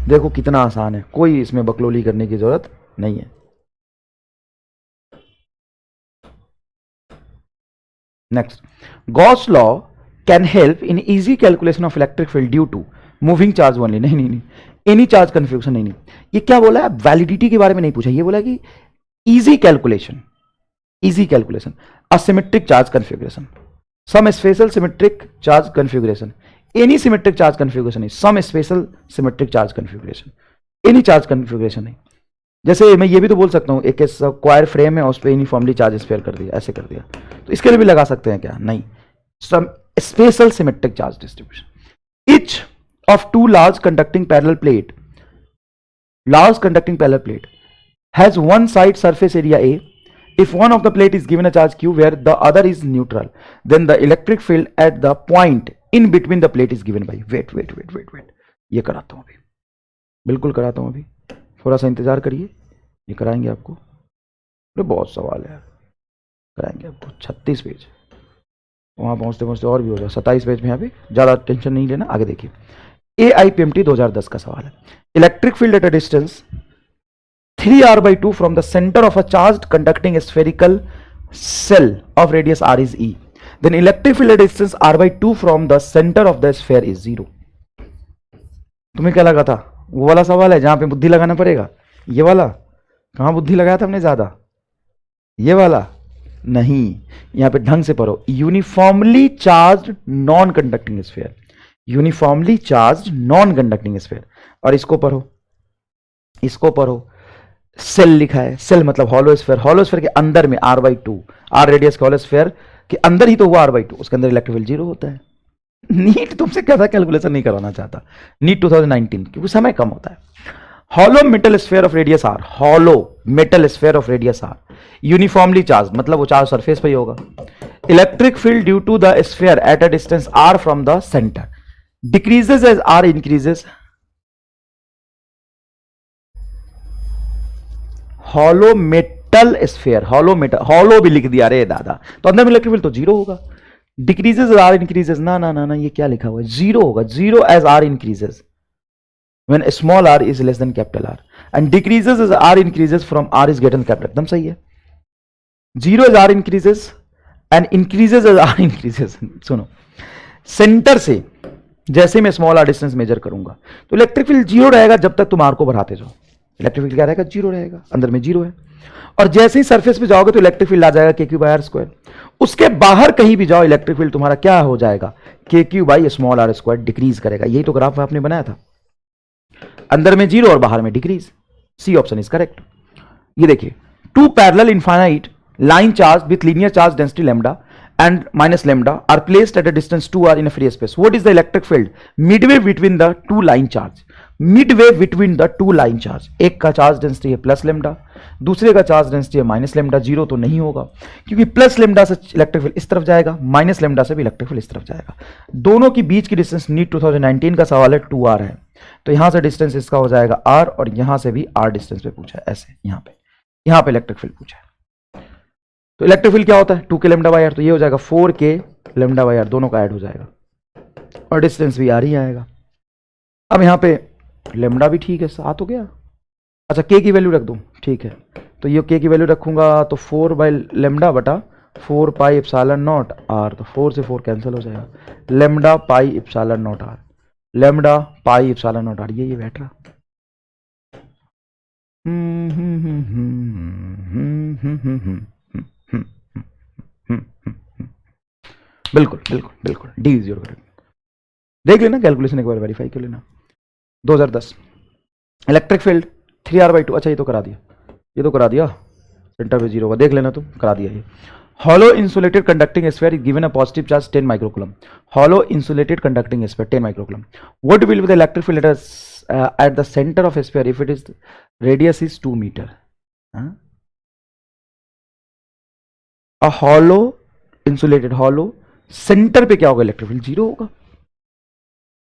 देखो कितना आसान है, कोई इसमें बकलोली करने की जरूरत नहीं है। Next, Gauss law can help in easy calculation of electric field due to moving charge only. नहीं, एनी चार्ज कन्फ्यूजन नहीं। ये क्या बोला है? वैलिडिटी के बारे में नहीं पूछा, ये बोला कि easy calculation, asymmetric charge configuration, some special symmetric charge configuration, any symmetric charge configuration नहीं, some special symmetric charge configuration, any charge configuration नहीं। जैसे मैं ये भी तो बोल सकता हूं एक स्क्वायर फ्रेम है और उस पर यूनिफॉर्मली चार्ज स्फेयर कर दिया, ऐसे कर दिया, तो इसके लिए भी लगा सकते हैं क्या? नहीं, some special symmetric charge distribution. Each of two large conducting parallel plate has one side surface area A. If one of the plate is given a charge Q where the other is neutral, then the electric field at the point in between the plate is given by, wait, ये कराता हूं अभी, बिल्कुल कराता हूं अभी, थोड़ा सा इंतजार करिए, ये कराएंगे आपको। अरे बहुत सवाल है यार, कराएंगे आपको। 36 पेज, वहां पहुंचते पहुंचते और भी हो जाए 27 पेज में, यहाँ पे ज्यादा टेंशन नहीं लेना। आगे देखिए, AIPMT 2010 का सवाल है। Electric field eight a distance 3r/2 from the center of a charged conducting spherical cell of radius r is E. Then electric field at distance r/2 from the center of the sphere is 0. तुम्हें क्या लगा था? वो वाला सवाल है जहां पे बुद्धि लगाना पड़ेगा, ये वाला? कहां बुद्धि लगाया था हमने ज्यादा? ये वाला नहीं, यहां पे ढंग से पढ़ो। Uniformly charged non conducting sphere, uniformly charged non conducting sphere. और इसको पढ़ो, सेल लिखा है, सेल मतलब हॉलो स्फीयर, हॉलो स्फीयर के अंदर में r/2, r रेडियस के हॉलो स्फीयर के अंदर ही तो हुआ r/2, उसके अंदर इलेक्ट्रिक फील्ड 0 होता है। नीट तुमसे कैसा कैलकुलेशन नहीं करवाना चाहता, नीट 2019, क्योंकि समय कम होता है। Hollow metal sphere of radius r, hollow metal sphere of radius r, uniformly charge मतलब वो चार्ज सरफेस पे ही होगा। Electric field due to the sphere at a distance r from the centre decreases as r increases. Hollow metal sphere, hollow भी लिख दिया रे दादा, तो अंदर में इलेक्ट्रिक फील्ड तो 0 होगा। डिक्रीजेस आर इंक्रीजेस, ना ये क्या लिखा हुआ है? 0 होगा, 0 as r increases when small r is less than capital R, and decreases as r increases from r is greater than capital. एकदम सही है। 0 as r increases and increases as r increases. सुनो, सेंटर से जैसे मैं स्मॉल r डिस्टेंस मेजर करूंगा तो इलेक्ट्रिक फील्ड 0 रहेगा जब तक तुम r को बढ़ाते जाओ। इलेक्ट्रिक फील्ड क्या रहेगा? 0 रहेगा, अंदर में 0 है। और जैसे ही सरफेस पे जाओगे तो इलेक्ट्रिक फील्ड आ जाएगा kq/r²। उसके बाहर कहीं भी जाओ इलेक्ट्रिक फील्ड तुम्हारा क्या हो जाएगा? kq/r², डिक्रीज करेगा। यही तो ग्राफ आपने बनाया था, अंदर में 0 और बाहर में decrease. C option is correct. ये देखिए, two parallel infinite line charge with linear charge density lambda and minus lambda are placed at a distance 2r in a free space. What is the electric field midway between the two line charge? Midway between the two line charge, एक का चार्ज डेंसिटी है प्लस लेमडा, दूसरे का चार्ज डेंसिटी है माइनस लेमडा। 0 तो नहीं होगा क्योंकि प्लस लेमडा से इलेक्ट्रिक फील्ड इस तरफ जाएगा, माइनस लेमडा से भी इलेक्ट्रिक फील्ड इस तरफ जाएगा। दोनों की बीच की डिस्टेंस नीट 2019 का सवाल है 2r है, तो यहां से डिस्टेंस इसका हो जाएगा r और यहां से भी r डिस्टेंस पे पूछा है, ऐसे यहां पे इलेक्ट्रिक फील्ड पूछा है। तो इलेक्ट्रिक फील्ड क्या होता है 2k लेमडा बाई आर, तो ये हो जाएगा 4k लेमडा बाई आर, दोनों का ऐड हो जाएगा और डिस्टेंस भी आर ही आएगा। अब यहाँ पे लेमडा भी ठीक है, 7 हो गया। अच्छा k की वैल्यू रख दूं, ठीक है, तो ये k की वैल्यू रखूंगा तो 4 बाई लेमडा बटा 4 पाई एप्सिलॉन नॉट आर, तो 4 से 4 कैंसिल हो जाएगा, lambda pi epsilon nought r, lambda pi epsilon nought r, ये बैठ रहा। बिल्कुल बिल्कुल बिल्कुल, डी इज योर करेक्ट। देख लेना कैलकुलेशन एक बार, वेरीफाई कर लेना। 2010 इलेक्ट्रिक फील्ड 3r/2, अच्छा ये तो करा दिया, ये तो करा दिया, सेंटर पे 0 होगा, देख लेना तुम, करा दिया ये। Hollow insulated conducting sphere is given a positive charge 10 microcoulomb. Hollow insulated conducting sphere 10 microcoulomb. What will be the electric field at the centre of sphere if it is radius is 2 metre. A hollow insulated, hollow centre पे क्या होगा इलेक्ट्रिक फील्ड 0 होगा,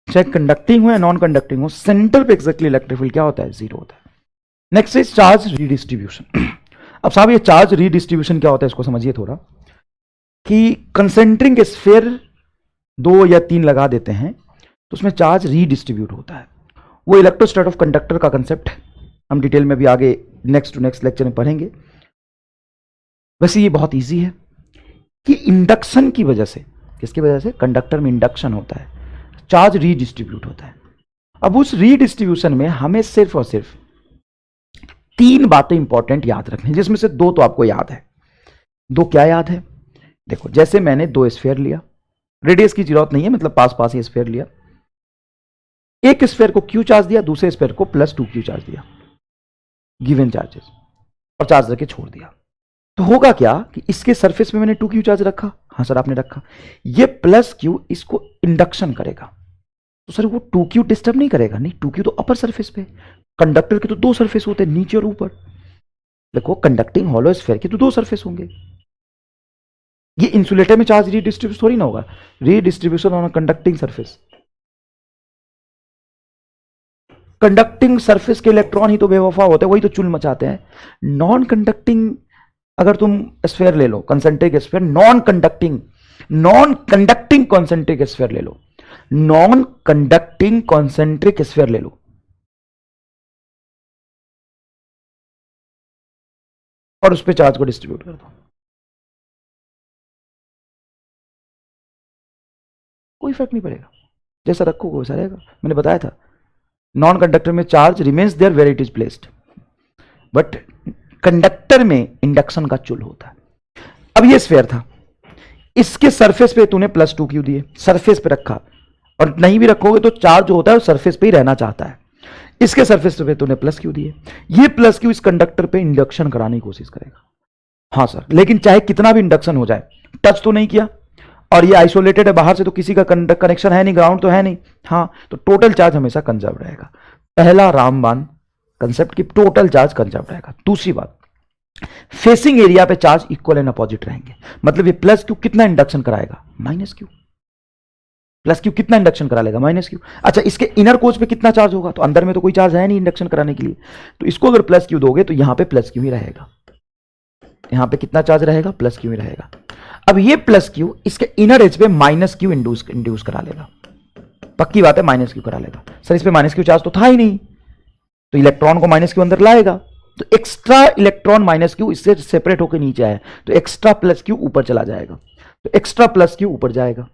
चाहे कंडक्टिंग हो या नॉन कंडक्टिंग हो, सेंटर पे एक्जैक्टली इलेक्ट्रिक फील्ड क्या होता है 0 होता है। Next is charge redistribution. अब साहब ये चार्ज रीडिस्ट्रीब्यूशन क्या होता है इसको समझिए थोड़ा, कि कंसेंट्रिक स्फीयर 2 या 3 लगा देते हैं तो उसमें चार्ज रीडिस्ट्रीब्यूट होता है। वो इलेक्ट्रोस्टैट ऑफ कंडक्टर का कंसेप्ट है, हम डिटेल में भी आगे नेक्स्ट टू नेक्स्ट लेक्चर में पढ़ेंगे। वैसे ये बहुत ईजी है कि इंडक्शन की वजह से, किसकी वजह से, कंडक्टर में इंडक्शन होता है, चार्ज रीडिस्ट्रीब्यूट होता है। अब उस रीडिस्ट्रीब्यूशन में हमें सिर्फ और सिर्फ 3 बातें इंपॉर्टेंट याद रखनी, जिसमें से 2 तो आपको याद है। 2 क्या याद है, देखो जैसे मैंने 2 स्फीयर लिया, रेडियस की जरूरत नहीं है, मतलब पास पास ही स्फीयर लिया, एक स्फीयर को क्यू चार्ज दिया, दूसरे स्फीयर को +2q चार्ज दिया, गिवन चार्जेस, और चार्ज रख के छोड़ दिया। तो होगा क्या कि इसके सरफेस में मैंने 2q चार्ज रखा, हाँ सर आपने रखा, ये +q इसको इंडक्शन करेगा, तो सर वो 2q डिस्टर्ब नहीं करेगा, नहीं 2q तो अपर सरफेस पे, कंडक्टर के तो 2 सरफेस होते हैं, नीचे और ऊपर। देखो कंडक्टिंग हॉलो स्फीयर के तो 2 सरफेस होंगे, ये इंसुलेटर में चार्ज रीडिस्ट्रीब्यूशन थोड़ी ना होगा, redistribution on conducting surface. Conducting surface के इलेक्ट्रॉन ही तो बेवफा होते हैं, वही तो चुल मचाते हैं। नॉन कंडक्टिंग अगर तुम स्फीयर ले लो, concentric sphere, non conducting concentric sphere ले लो, नॉन कंडक्टिंग कॉन्सेंट्रिक स्फीयर ले लो, और उस पर चार्ज को डिस्ट्रीब्यूट कर दो, कोई फर्क नहीं पड़ेगा, जैसा रखोगे वैसा रहेगा। मैंने बताया था नॉन कंडक्टर में charge remains there where it is placed, but conductor में इंडक्शन का चुल होता है। अब ये स्फीयर था, इसके सरफेस पे तूने +2q दिए, सरफेस पे रखा, और नहीं भी रखोगे तो चार्ज जो होता है वो सरफेस पे ही रहना चाहता है। इसके सरफेस पे तूने +q दिए, ये +q इस कंडक्टर पे इंडक्शन कराने की कोशिश करेगा। हाँ सर, लेकिन चाहे कितना भी इंडक्शन हो जाए, टच तो नहीं किया, और ये आइसोलेटेड है बाहर से, तो किसी का कनेक्शन है नहीं, ग्राउंड तो है नहीं, हाँ, तो टोटल चार्ज हमेशा कंजर्व रहेगा। पहला रामबाण कंसेप्ट की टोटल चार्ज कंजर्व रहेगा। दूसरी बात, फेसिंग एरिया पे चार्ज इक्वल एंड अपोजिट रहेंगे, मतलब ये +q कितना इंडक्शन कराएगा, -q, +q कितना इंडक्शन करा लेगा, -q। अच्छा, इसके इनर कोच पे कितना चार्ज होगा, तो अंदर में तो कोई चार्ज है नहीं इंडक्शन कराने के लिए, तो इसको अगर +q दोगे तो यहां पे +q ही रहेगा, यहां पे कितना चार्ज रहेगा, +q ही रहेगा। अब ये +q इसके इनर एज पे -q इंड्यूस करा लेगा, पक्की बात है, -q करा लेगा। सर इस पे -q चार्ज तो था ही नहीं, तो इलेक्ट्रॉन को -q अंदर लाएगा, तो एक्स्ट्रा इलेक्ट्रॉन -q इससे सेपरेट होकर नीचे आए, तो एक्स्ट्रा +q ऊपर चला जाएगा, तो एक्स्ट्रा +q ऊपर जाएगा,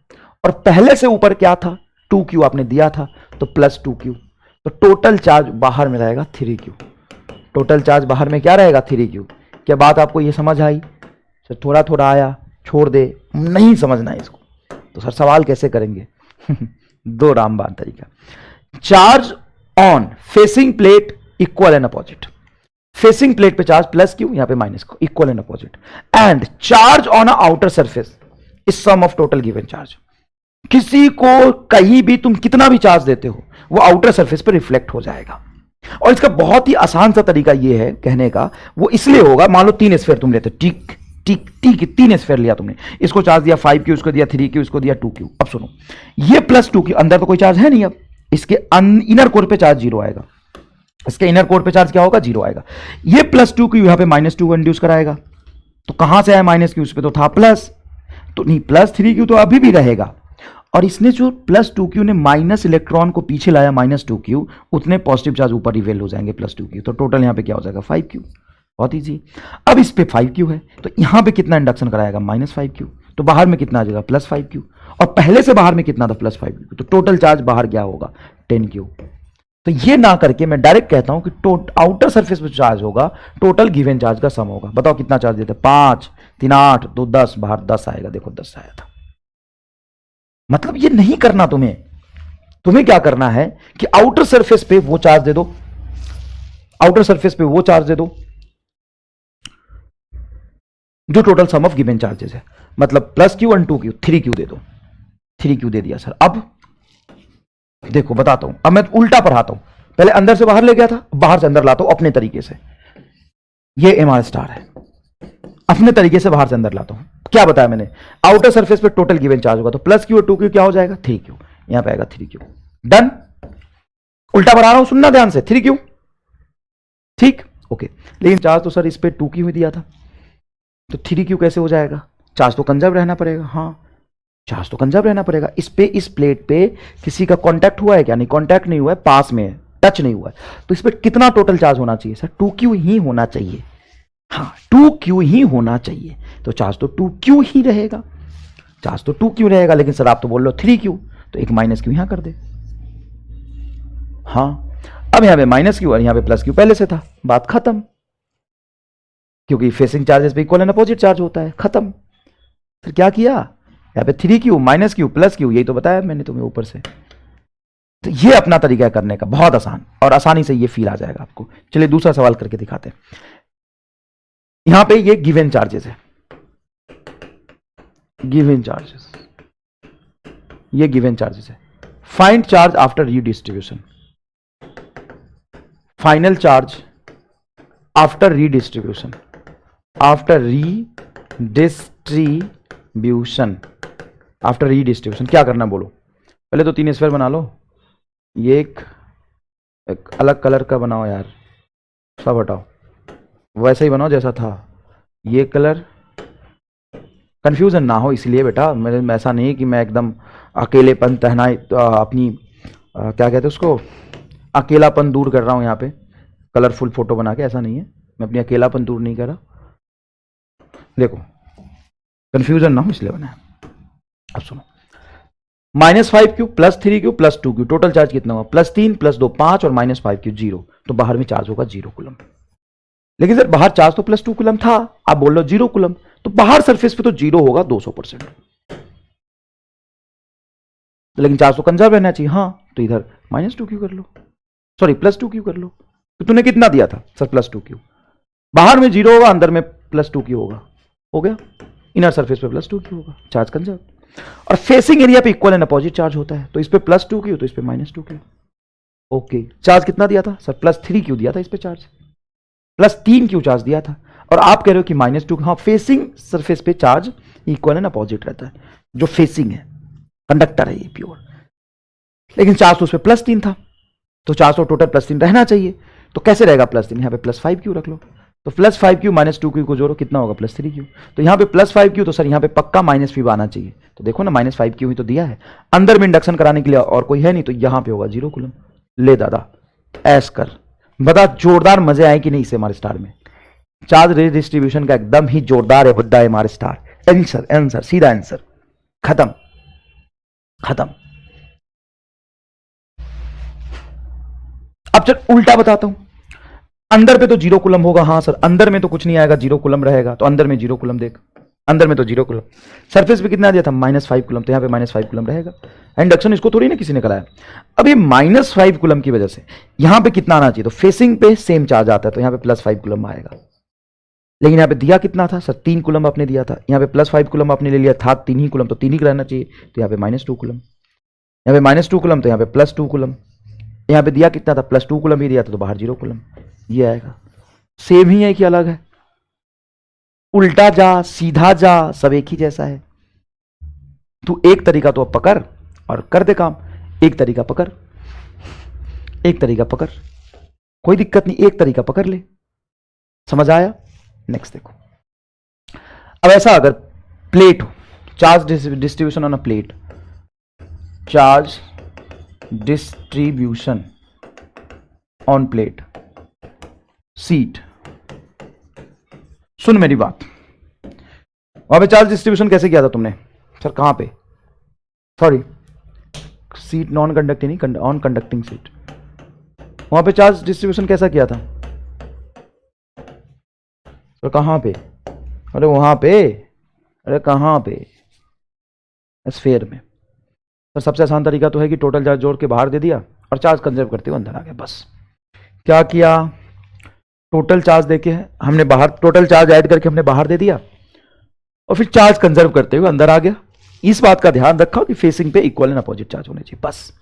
और पहले से ऊपर क्या था, 2q आपने दिया था, तो +2q, तो टोटल चार्ज बाहर में रहेगा 3q, टोटल चार्ज बाहर में क्या रहेगा, 3q। क्या बात आपको ये समझ आई? सर थोड़ा थोड़ा आया, छोड़ दे, नहीं समझना है इसको, तो सर सवाल कैसे करेंगे? 2 रामबाण तरीका। Charge on facing plate equal and opposite. Facing plate पे चार्ज प्लस क्यू, यहां पे minus q, equal and opposite. And charge on a outer surface is sum of total given charge. किसी को कहीं भी तुम कितना भी चार्ज देते हो वो आउटर सरफेस पर रिफ्लेक्ट हो जाएगा। और इसका बहुत ही आसान सा तरीका ये है कहने का, वो इसलिए होगा, मान लो 3 स्फीयर तुम लेते, ठीक ठीक ठीक 3 स्फीयर लिया तुमने, इसको चार्ज दिया 5Q, इसको दिया 3Q, इसको दिया 2Q। अब सुनो, ये प्लस 2Q, अंदर तो कोई चार्ज है नहीं, अब इसके इनर कोर पे चार्ज 0 आएगा, इसके इनर कोर पे चार्ज क्या होगा, 0 आएगा। ये प्लस 2Q यहां पे -2 इंड्यूस कराएगा, तो कहां से आया -Q, उस पे तो था प्लस, तो नहीं प्लस 3Q तो अभी भी रहेगा। और इसने जो प्लस 2Q ने माइनस इलेक्ट्रॉन को पीछे लाया -2Q, उतने पॉजिटिव चार्ज ऊपर रिवेल हो जाएंगे प्लस 2Q, तो टोटल यहां पे क्या हो जाएगा 5Q। बहुत इजी। अब इस पे 5Q है तो यहां पे कितना इंडक्शन कराएगा -5Q, तो बाहर में कितना आ जाएगा +5Q, और पहले से बाहर में कितना था +5Q, तो टोटल चार्ज बाहर क्या होगा 10Q। तो ये ना करके मैं डायरेक्ट कहता हूं कि आउटर सरफेस पे चार्ज होगा, टोटल गिवन चार्ज का सम होगा। बताओ कितना चार्ज देते, 5 3 8 2 10, बाहर 10 आएगा, देखो 10 आया था। मतलब ये नहीं करना तुम्हें, तुम्हें क्या करना है कि आउटर सरफेस पे वो चार्ज दे दो, आउटर सरफेस पे वो चार्ज दे दो जो total sum of given charges है। मतलब +Q और 2Q, 3Q दे दो, 3Q दे दिया सर। अब देखो बताता हूं, अब मैं उल्टा पढ़ाता हूं, पहले अंदर से बाहर ले गया था, बाहर से अंदर लाता हूं अपने तरीके से। ये MR स्टार है, अपने तरीके से बाहर से अंदर लाता हूं। क्या बताया मैंने, आउटर सरफेस पे टोटल गिवन चार्ज होगा, तो +Q और 2Q क्या हो जाएगा 3Q, यहां पे आएगा 3Q। डन। उल्टा बढ़ा रहा हूं, सुनना ध्यान से, 3Q, ठीक ओके। लेकिन चार्ज तो सर इस पे 2Q ही दिया था, तो 3Q कैसे हो जाएगा, चार्ज तो कंजर्व रहना पड़ेगा। हाँ चार्ज तो कंजर्व रहना पड़ेगा। इस पे, इस प्लेट पे किसी का कांटेक्ट हुआ है क्या, नहीं कांटेक्ट नहीं हुआ है, पास में है, टच नहीं हुआ है, तो इस पे कितना टोटल चार्ज होना चाहिए सर, 2Q ही होना चाहिए। हाँ 2Q ही होना चाहिए, तो चार्ज तो 2Q ही रहेगा, चार्ज तो 2Q रहेगा। लेकिन सर आप तो बोल रहे हो 3Q, तो एक -Q यहां कर दे। हाँ अब यहां पे -Q और यहां पे +Q पहले से था, बात खत्म, क्योंकि फेसिंग चार्जेस पे इक्वल एंड अपोजिट चार्ज होता है, खत्म। फिर क्या किया, यहां पे 3Q -Q +Q, यही तो बताया मैंने तुम्हें ऊपर से। तो ये अपना तरीका है करने का, बहुत आसान, और आसानी से ये फील आ जाएगा आपको। चलिए दूसरा सवाल करके दिखाते हैं। यहां पे ये गिवन चार्जेस है, गिवन चार्जेस, ये गिवन चार्जेस है। Find charge after redistribution, final charge after redistribution, after redistribution, after redistribution क्या करना बोलो। पहले तो 3 स्फीयर बना लो, ये एक अलग कलर का बनाओ यार, सब हटाओ, वैसा ही बनाओ जैसा था। ये कलर, कंफ्यूजन ना हो इसलिए बेटा, मैं ऐसा नहीं कि मैं एकदम अकेलेपन तहना अपनी क्या कहते हैं उसको, अकेलापन दूर कर रहा हूं यहाँ पे कलरफुल फोटो बना के, ऐसा नहीं है, मैं अपनी अकेलापन दूर नहीं कर रहा। देखो कंफ्यूजन ना हो इसलिए बनाया। अब सुनो, -5Q +3Q +2Q, total charge कितना हुआ, +3 +2 5 और -5Q 0, तो बाहर में चार्ज होगा 0 कूलम। लेकिन सर बाहर चार्ज तो +2 कूलम था, आप बोल रहे हो 0 कूलम, तो बाहर सरफेस पे तो 0 होगा 200%, लेकिन चार्ज तो कंजर्व रहना चाहिए। हाँ तो इधर -2Q कर लो, सॉरी +2Q कर लो। तो तूने कितना दिया था सर +2Q, बाहर में 0 होगा, अंदर में +2Q होगा, हो गया, इनर सरफेस पे +2Q होगा, चार्ज कंजर्व। और फेसिंग एरिया पे इक्वल एंड अपोजिट चार्ज होता है, तो इस पे +2Q, तो इस पे -2Q। ओके, चार्ज कितना दिया था सर, +3Q दिया था इस पे चार्ज, +3Q चार्ज दिया था, और आप कह रहे हो कि -2। हाँ फेसिंग सरफेस पे चार्ज इक्वल एंड अपोजिट रहता है, जो फेसिंग है, कंडक्टर है ये प्योर, लेकिन चार्ज तो उस पर +3 था, तो चार्ज तो टोटल +3 रहना चाहिए। तो कैसे रहेगा +3, यहां पे +5Q रख लो, तो +5Q -2Q को जोड़ो, कितना होगा +3Q। तो यहां पे +5Q, तो सर यहां पे पक्का -5 आना चाहिए, तो देखो ना -5Q ही तो दिया है, अंदर में इंडक्शन कराने के लिए और कोई है नहीं, तो यहां पे होगा 0 कूलम। ले दादा ऐस कर, बता जोरदार मजे आए कि नहीं इसे MR स्टार में। चार्ज रीडिस्ट्रीब्यूशन का एकदम ही जोरदार है बुड्ढा MR स्टार, आंसर आंसर सीधा आंसर, खत्म खत्म। अब चल उल्टा बताता हूं, अंदर पे तो 0 कूलम होगा, हाँ सर अंदर में तो कुछ नहीं आएगा, 0 कूलम रहेगा, तो अंदर में 0 कूलम देख, अंदर में तो 0 कूलम, सरफेस पे कितना दिया था -5 कूलम, तो यहाँ पे -5 कूलम रहेगा। इंडक्शन इसको थोड़ी ना किसी ने कराया। अब ये -5 कूलम की वजह से यहाँ पे कितना आना चाहिए, तो फेसिंग पे सेम चार्ज आता है तो यहाँ पे +5 कूलम आएगा। लेकिन यहाँ पे दिया कितना था सर, 3 कूलम आपने दिया था, यहाँ पे +5 कूलम आपने ले लिया था, 3 ही कूलम, तो 3 ही रहना चाहिए, तो यहाँ पे -2 कूलम, यहाँ पे -2 कूलम, तो यहाँ पे +2 कूलम, यहाँ पे दिया कितना था, +2 कूलम ही दिया था, तो बाहर 0 कूलम, ये आएगा। सेम ही है कि अलग है, उल्टा जा सीधा जा सब एक ही जैसा है। तू एक तरीका तो अब पकड़ और कर दे काम, एक तरीका पकड़, एक तरीका पकड़, कोई दिक्कत नहीं, एक तरीका पकड़ ले, समझ आया। नेक्स्ट देखो, अब ऐसा अगर प्लेट हो, charge distribution on a plate, charge distribution on plate sheet, सुन मेरी बात, वहां पे चार्ज डिस्ट्रीब्यूशन कैसे किया था तुमने सर, कहां पे, सॉरी सीट नॉन कंडक्टिंग नहीं, ऑन कंडक्टिंग सीट, वहां पे चार्ज डिस्ट्रीब्यूशन कैसा किया था, तो कहां पे, अरे वहां पे, अरे कहां पे, स्फीयर में। तो सबसे आसान तरीका तो है कि टोटल चार्ज जोड़ के बाहर दे दिया और चार्ज कंजर्व करते हुए अंदर आ गया, बस। क्या किया, टोटल चार्ज देके हमने बाहर, टोटल चार्ज ऐड करके हमने बाहर दे दिया और फिर चार्ज कंजर्व करते हुए अंदर आ गया। इस बात का ध्यान रखा कि फेसिंग पे इक्वल एंड अपोजिट चार्ज होने चाहिए, बस।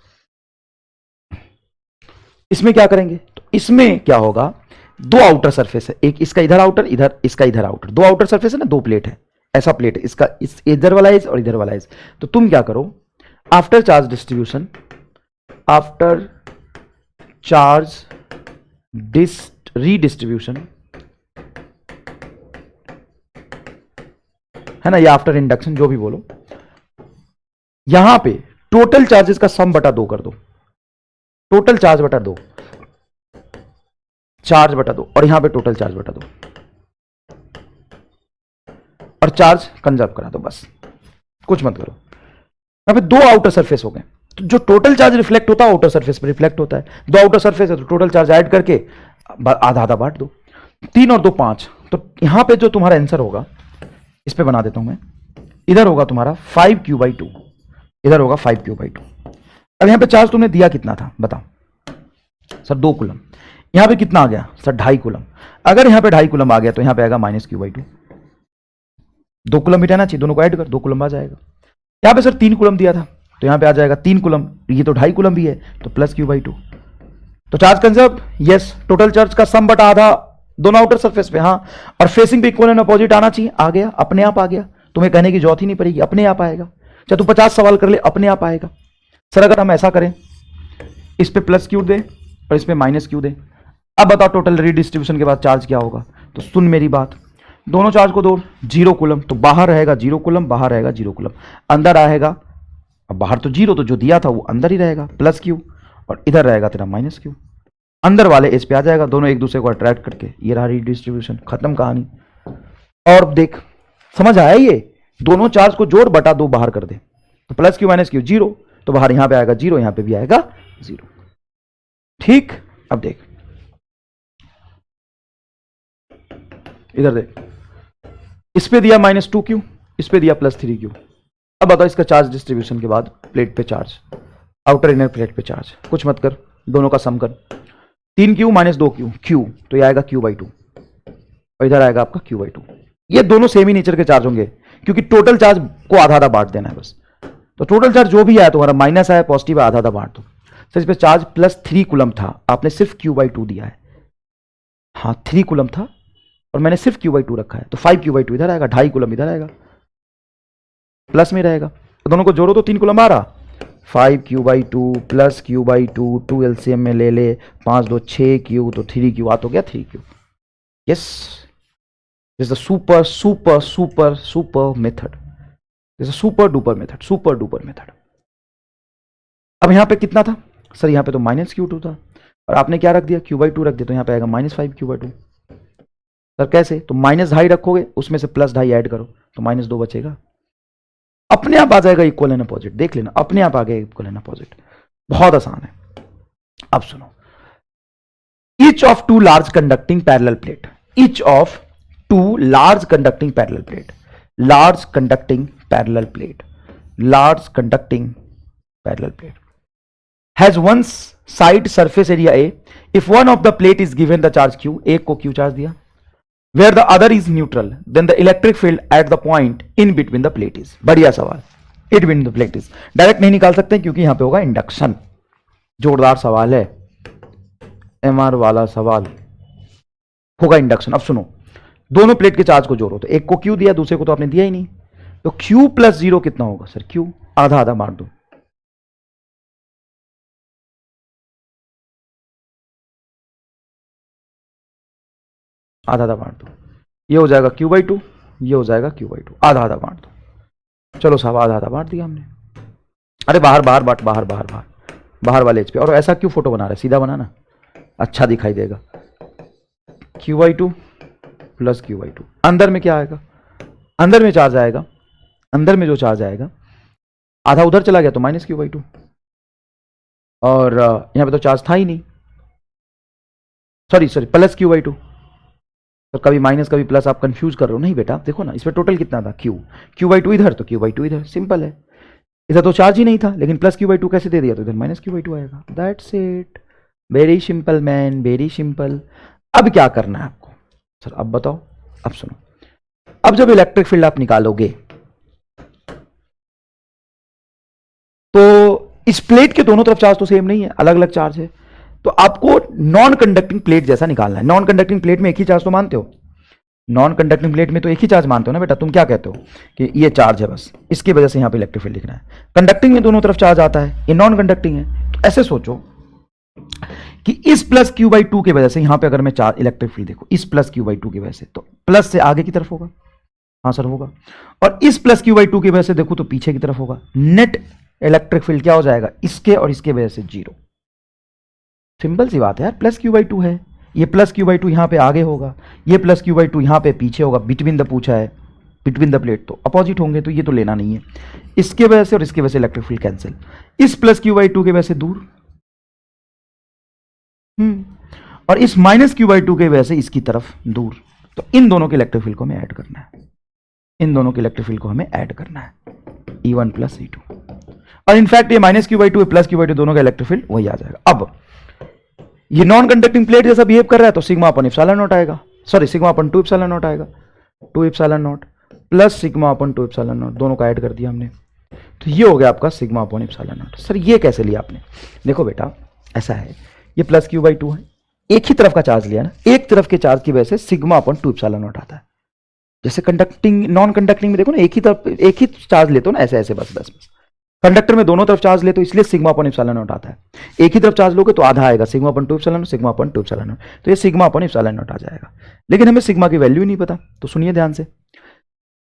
इसमें क्या करेंगे, तो इसमें क्या होगा, दो आउटर सरफेस है, एक इसका इधर आउटर, इधर इसका इधर आउटर, दो आउटर सरफेस है ना, दो प्लेट है, ऐसा प्लेट है, इसका इस इधर वाला एज और इधर वाला एज। तो तुम क्या करो, after charge distribution, after charge redistribution है ना, या आफ्टर इंडक्शन, जो भी बोलो, यहां पे टोटल चार्जेस का सम बटा 2 कर दो, टोटल चार्ज बटा 2, चार्ज बटा 2, और यहां पे टोटल चार्ज बटा 2, और चार्ज कंजर्व करा दो, बस, कुछ मत करो। यहां पे दो आउटर सरफेस हो गए, तो जो टोटल चार्ज रिफ्लेक्ट होता है आउटर सरफेस पर रिफ्लेक्ट होता है, दो आउटर सरफेस है तो टोटल चार्ज ऐड करके आधा आधा बांट दो, 3 और 2 5, तो यहां पे जो तुम्हारा आंसर होगा, इस पे बना देता हूं मैं, इधर होगा तुम्हारा 5q/2, इधर होगा 5q/2। अब यहां पे चार्ज तुमने दिया कितना था बताओ सर, 2 कूलम, यहां पे कितना आ गया सर, 2.5 कूलम। अगर यहां पे 2.5 कूलम आ गया तो यहां पे आएगा -q/2, 2 कूलम मिटाना चाहिए, दोनों को ऐड कर, 2 कूलम आ जाएगा। यहां पे सर 3 कूलम दिया था तो यहां पे आ जाएगा 3 कूलम, ये तो 2.5 कूलम भी है तो +q/2। तो charge conserve, yes, total charge का सम बटा आधा दोनों आउटर सरफेस पे, हाँ, और फेसिंग पे इक्वल एंड अपोजिट आना चाहिए, आ गया, अपने आप आ गया, तुम्हें कहने की जरूरत ही नहीं पड़ेगी, अपने आप आएगा। चाहे तू 50 सवाल कर ले, अपने आप आएगा। सर अगर हम ऐसा करें, इस पे +q दे और इस पे -q दे, अब बताओ टोटल रीडिस्ट्रीब्यूशन के बाद चार्ज क्या होगा। तो सुन मेरी बात, दोनों चार्ज को दो, 0 कूलम, तो बाहर रहेगा 0 कूलम, बाहर रहेगा 0 कूलम, अंदर आएगा, अब बाहर तो 0, तो जो दिया था वो अंदर ही रहेगा +q, और इधर रहेगा तेरा -q, अंदर वाले एज पे आ जाएगा, दोनों एक दूसरे को अट्रैक्ट करके, ये रहा रीडिस्ट्रीब्यूशन, खत्म कहानी। और देख, समझ आया, ये दोनों चार्ज को जोड़ बटा 2 बाहर कर दे, तो +q -q 0, तो बाहर यहां पे आएगा 0, यहां पे भी आएगा 0, ठीक। अब देख इधर देख, इस पे दिया -2q, इस पे दिया +3q। अब बताओ इसका चार्ज डिस्ट्रीब्यूशन के बाद प्लेट पे चार्ज, आउटर इनर प्लेट पे चार्ज, कुछ मत कर, दोनों का सम कर, 3q - 2q, q, तो ये आएगा q/2, और इधर आएगा आपका q/2। ये दोनों सेम ही नेचर के चार्ज होंगे, क्योंकि टोटल चार्ज को आधा आधा बांट देना है बस। तो टोटल चार्ज जो भी आया, तुम्हारा माइनस आया, पॉजिटिव, आधा आधा बांट दो। सर इस पे चार्ज +3 कूलम था, आपने सिर्फ q/2 दिया है, हाँ 3 कूलम था और मैंने सिर्फ q/2 रखा है, तो 5q/2 इधर आएगा, 2.5 कूलम इधर आएगा, प्लस में रहेगा, तो दोनों को जोड़ो तो 3 कूलम आ रहा, 5q/2 + q/2, 2 LCM में ले ले, 5 2 6q, तो 3q, आ तो गया 3q। Yes, this is the super super super super method, this is super duper method, super duper method. अब यहां पे कितना था सर, यहां पे तो -q2 था, और आपने क्या रख दिया, q/2 रख दिया, तो यहां पे आएगा -5q/2। सर कैसे, तो -2.5 रखोगे, उसमें से +2.5 ऐड करो, तो -2 बचेगा, अपने आप आ जाएगा इक्वल एंड अपोजिट, देख लेना, अपने आप आ गया इक्वल एंड अपोजिट, बहुत आसान है। अब सुनो, each of 2 large conducting parallel plate, each of 2 large conducting parallel plate, large conducting parallel plate, large conducting parallel plate has one side surface area A. If one of the plate is given the charge Q, एक को Q चार्ज दिया, where the other is neutral, then the electric field at the point in between the plate is. बढ़िया सवाल, in between the plate is. Direct नहीं निकाल सकते क्योंकि यहां पे होगा इंडक्शन. जोरदार सवाल है, MR वाला सवाल होगा इंडक्शन. अब सुनो, दोनों प्लेट के चार्ज को जोड़ो, तो एक को Q दिया, दूसरे को तो आपने दिया ही नहीं, तो Q प्लस 0 कितना होगा सर? Q आधा आधा मार दो, आधा आधा मार दो, ये हो जाएगा Q/2, ये हो जाएगा Q/2, आधा आधा मार दो. चलो साहब, आधा आधा मार दिया हमने. अरे बाहर बाहर बाट, बाहर बाहर बाहर बाहर वाले एज पे. और ऐसा क्यों फोटो बना रहा है? सीधा बनाना, अच्छा दिखाई देगा. Q/2 plus Q/2. अंदर में क्या आएगा? अंदर में चार्ज आएगा, अंदर में जो चार्ज आएगा आधा उधर चला गया तो माइनस Q/2, और यहां पे तो चार्ज था ही नहीं, सॉरी प्लस Q/2. तो कभी माइनस कभी प्लस, आप कंफ्यूज कर रहे हो. नहीं बेटा, देखो ना, इसमें टोटल कितना था? Q/2 इधर तो Q/2 इधर, सिंपल है. इधर तो चार्ज ही नहीं था, लेकिन प्लस Q/2 कैसे दे दिया? तो इधर माइनस Q/2 आएगा. That's it, very simple man, very simple. अब क्या करना है आपको सर? अब बताओ. अब सुनो, अब जब इलेक्ट्रिक फील्ड आप निकालोगे तो इस प्लेट के दोनों तरफ चार्ज तो सेम नहीं है, अलग अलग चार्ज है. तो आपको नॉन कंडक्टिंग प्लेट जैसा निकालना है. नॉन कंडक्टिंग प्लेट में एक ही चार्ज तो मानते हो, नॉन कंडक्टिंग प्लेट में तो एक ही चार्ज मानते हो ना बेटा. तुम क्या कहते हो कि ये चार्ज है, बस इसकी वजह से यहां पे इलेक्ट्रिक फील्ड लिखना है. कंडक्टिंग में दोनों तरफ चार्ज आता है, ये नॉन कंडक्टिंग है. तो ऐसे सोचो कि इस प्लस Q/2 की वजह से यहां पे अगर मैं चार्ज इलेक्ट्रिक फील्ड देखो, इस प्लस Q/2 की वजह से, तो प्लस से आगे की तरफ होगा. हाँ सर होगा. और इस प्लस Q/2 की वजह से देखो तो पीछे की तरफ होगा. नेट इलेक्ट्रिक फील्ड क्या हो जाएगा? इसके और इसके वजह से 0. सिंपल सी बात है यार, प्लस Q/2 है, ये प्लस Q/2 यहां पे आगे होगा, ये प्लस Q/2 यहां पे पीछे होगा. बिटवीन द पूछा है, बिटवीन द प्लेट, तो अपोजिट होंगे, तो ये तो लेना नहीं है. इसके वजह से और इसके वजह से इलेक्ट्रिक फील्ड कैंसिल. इस प्लस Q/2 की वजह से दूर, और इस माइनस Q/2 की वजह से इसकी तरफ दूर. तो इन दोनों के इलेक्ट्रिक फील्ड को हमें ऐड करना है, इन दोनों के इलेक्ट्रिक फील्ड को हमें ऐड करना है, E1 प्लस E2. और इनफैक्ट ये माइनस Q/2 प्लस Q/2 दोनों का इलेक्ट्रिक फील्ड वही आ जाएगा. अब ये नॉन कंडक्टिंग प्लेट जैसा बिहेव कर रहा है, तो सिग्मा अपन एप्सिलॉन नॉट आएगा, sorry sigma upon 2 epsilon not आएगा. 2 epsilon not plus sigma upon 2 epsilon not, दोनों का ऐड कर दिया हमने. तो ये हो गया आपका sigma upon epsilon not. Sir ये कैसे लिया आपने? देखो बेटा, ऐसा है, ये प्लस Q/2 है, एक ही तरफ का चार्ज लिया ना, एक तरफ के चार्ज की वजह से सिग्मा अपन 2 एप्सिलॉन नॉट आता है. जैसे कंडक्टिंग नॉन कंडक्टिंग में देखो ना, एक ही तरफ एक ही चार्ज लेते हो ना, ऐसे ऐसे बस बस बस. कंडक्टर में दोनों तरफ चार्ज ले तो इसलिए सिग्मा अपन एप्सिलॉन नॉट आता है. एक ही तरफ चार्ज लोगे तो आधा आएगा, sigma upon 2 epsilon, sigma upon 2 epsilon not. तो ये सिग्मा अपन एप्सिलॉन नॉट आ जाएगा. लेकिन हमें सिग्मा की वैल्यू नहीं पता, तो सुनिए ध्यान से.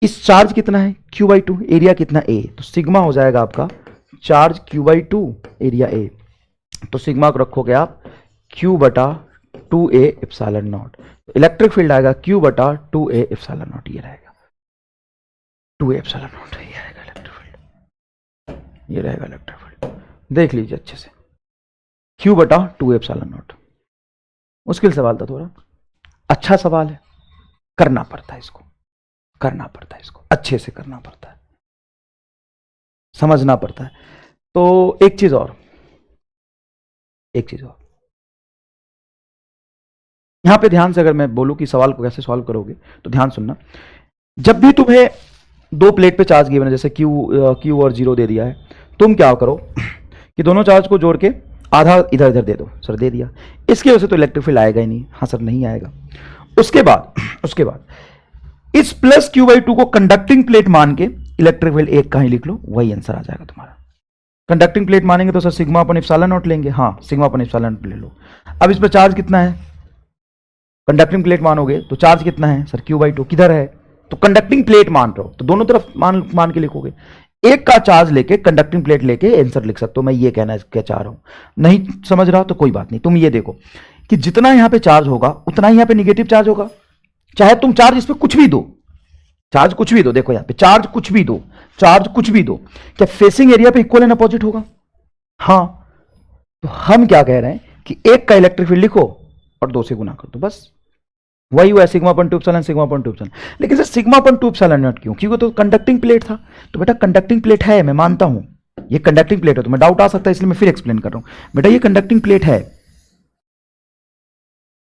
इस चार्ज कितना है? Q/2. एरिया कितना? A. तो सिग्मा हो जाएगा आपका चार्ज Q/2 एरिया A. तो सिग्मा को रखोगे आप Q/2A epsilon naught. Electric field आएगा Q/2A एप्सिलॉन नॉट. ये रहेगा 2A एप्सिलॉन नॉट. ये रहेगा इलेक्ट्रिक फील्ड, ये रहेगा इलेक्ट्रिक फील्ड. देख लीजिए अच्छे से, Q/2A एप्सिलॉन नॉट. मुश्किल सवाल था थोड़ा, अच्छा सवाल है, करना पड़ता है इसको, करना पड़ता है इसको, अच्छे से करना पड़ता है, समझना पड़ता है. तो एक चीज और, एक चीज और यहां पे ध्यान से, अगर मैं बोलूं कि सवाल को कैसे सॉल्व करोगे तो ध्यान सुनना. जब भी तुम्हें दो प्लेट पे चार्ज गिवन है, जैसे Q और 0 दे दिया है, तुम क्या करो कि दोनों चार्ज को जोड़ के आधा इधर इधर दे दो. सर दे दिया, इसकी वजह से तो इलेक्ट्रिक फील्ड आएगा ही नहीं. हाँ सर नहीं आएगा. उसके बाद इस प्लस Q/2 को कंडक्टिंग प्लेट मान के इलेक्ट्रिक फील्ड एक कहीं लिख लो, वही आंसर आ जाएगा तुम्हारा. कंडक्टिंग प्लेट मानेंगे तो sir sigma upon epsilon not लेंगे. हाँ सिग्मा अपन एप्सिलॉन नॉट ले लो. अब इस पर चार्ज कितना है? कंडक्टिंग प्लेट मानोगे तो चार्ज कितना है सर? Q/2. किधर है? तो कंडक्टिंग प्लेट मान रहे हो तो दोनों तरफ मान के लिखोगे. एक का चार्ज लेके कंडक्टिंग प्लेट लेके आंसर लिख सकते हो. मैं ये कहना क्या चाह रहा हूं, नहीं समझ रहा तो कोई बात नहीं. तुम ये देखो कि जितना यहां पे चार्ज होगा उतना ही यहां पे निगेटिव चार्ज होगा. चाहे तुम चार्ज इस पे कुछ भी दो, चार्ज कुछ भी दो, देखो यहां पे चार्ज कुछ भी दो, चार्ज कुछ भी दो, क्या फेसिंग एरिया पे इक्वल एंड अपोजिट होगा? हाँ. तो हम क्या कह रहे हैं कि एक का इलेक्ट्रिक फील्ड लिखो और 2 से गुना कर दो, बस वही हुआ sigma upon two epsilon sigma upon two epsilon. लेकिन sir sigma upon two epsilon naught क्यों? क्योंकि तो कंडक्टिंग प्लेट था। तो बेटा कंडक्टिंग प्लेट है, मैं मानता हूं ये कंडक्टिंग प्लेट है, तो मैं डाउट आ सकता है इसलिए मैं फिर एक्सप्लेन कर रहा हूं। बेटा ये कंडक्टिंग प्लेट है,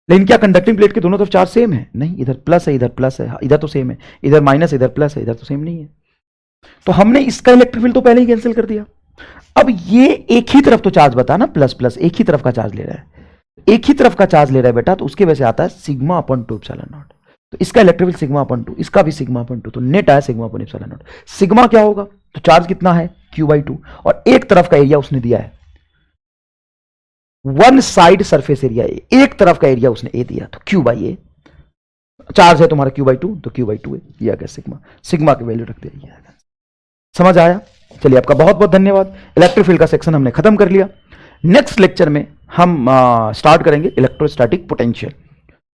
लेकिन क्या कंडक्टिंग प्लेट के दोनों तरफ चार्ज सेम है? नहीं, इधर प्लस है, इधर प्लस है, इधर तो सेम है, इधर माइनस, इधर प्लस है, इधर तो सेम नहीं है। तो हमने इसका इलेक्ट्रिक फील्ड तो पहले ही कैंसिल कर दिया। अब ये एक ही तरफ तो चार्ज बता ना, प्लस प्लस एक ही तरफ का चार्ज ले रहा है, एक ही तरफ का चार्ज ले रहा है बेटा, तो उसके वजह से आता है sigma upon two epsilon not. तो इसका electric field sigma upon two, इसका भी सिग्मा अपन टू, तो नेट आया sigma upon epsilon nought. Sigma क्या होगा? तो चार्ज कितना है? Q/2, और एक तरफ का एरिया उसने दिया है वन साइड सरफेस एरिया, एक तरफ का एरिया उसने ए दिया, तो Q/A। चार्ज है तुम्हारा Q/2, तो Q/2 है, ये आ गया सिग्मा। सिग्मा की वैल्यू रख दिया। समझ आया? चलिए आपका बहुत बहुत धन्यवाद। इलेक्ट्रिक फील्ड का सेक्शन हमने खत्म कर लिया। नेक्स्ट लेक्चर में हम स्टार्ट करेंगे इलेक्ट्रोस्टैटिक पोटेंशियल,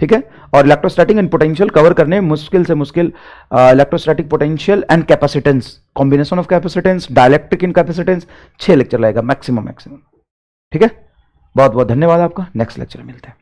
ठीक है? और इलेक्ट्रोस्टैटिक एंड पोटेंशियल कवर करने में मुश्किल से मुश्किल electrostatic potential and capacitance, combination of capacitance, dielectric in capacitance, 6 lecture लगेगा मैक्सिमम। ठीक है, बहुत बहुत धन्यवाद आपका। नेक्स्ट लेक्चर में मिलते हैं।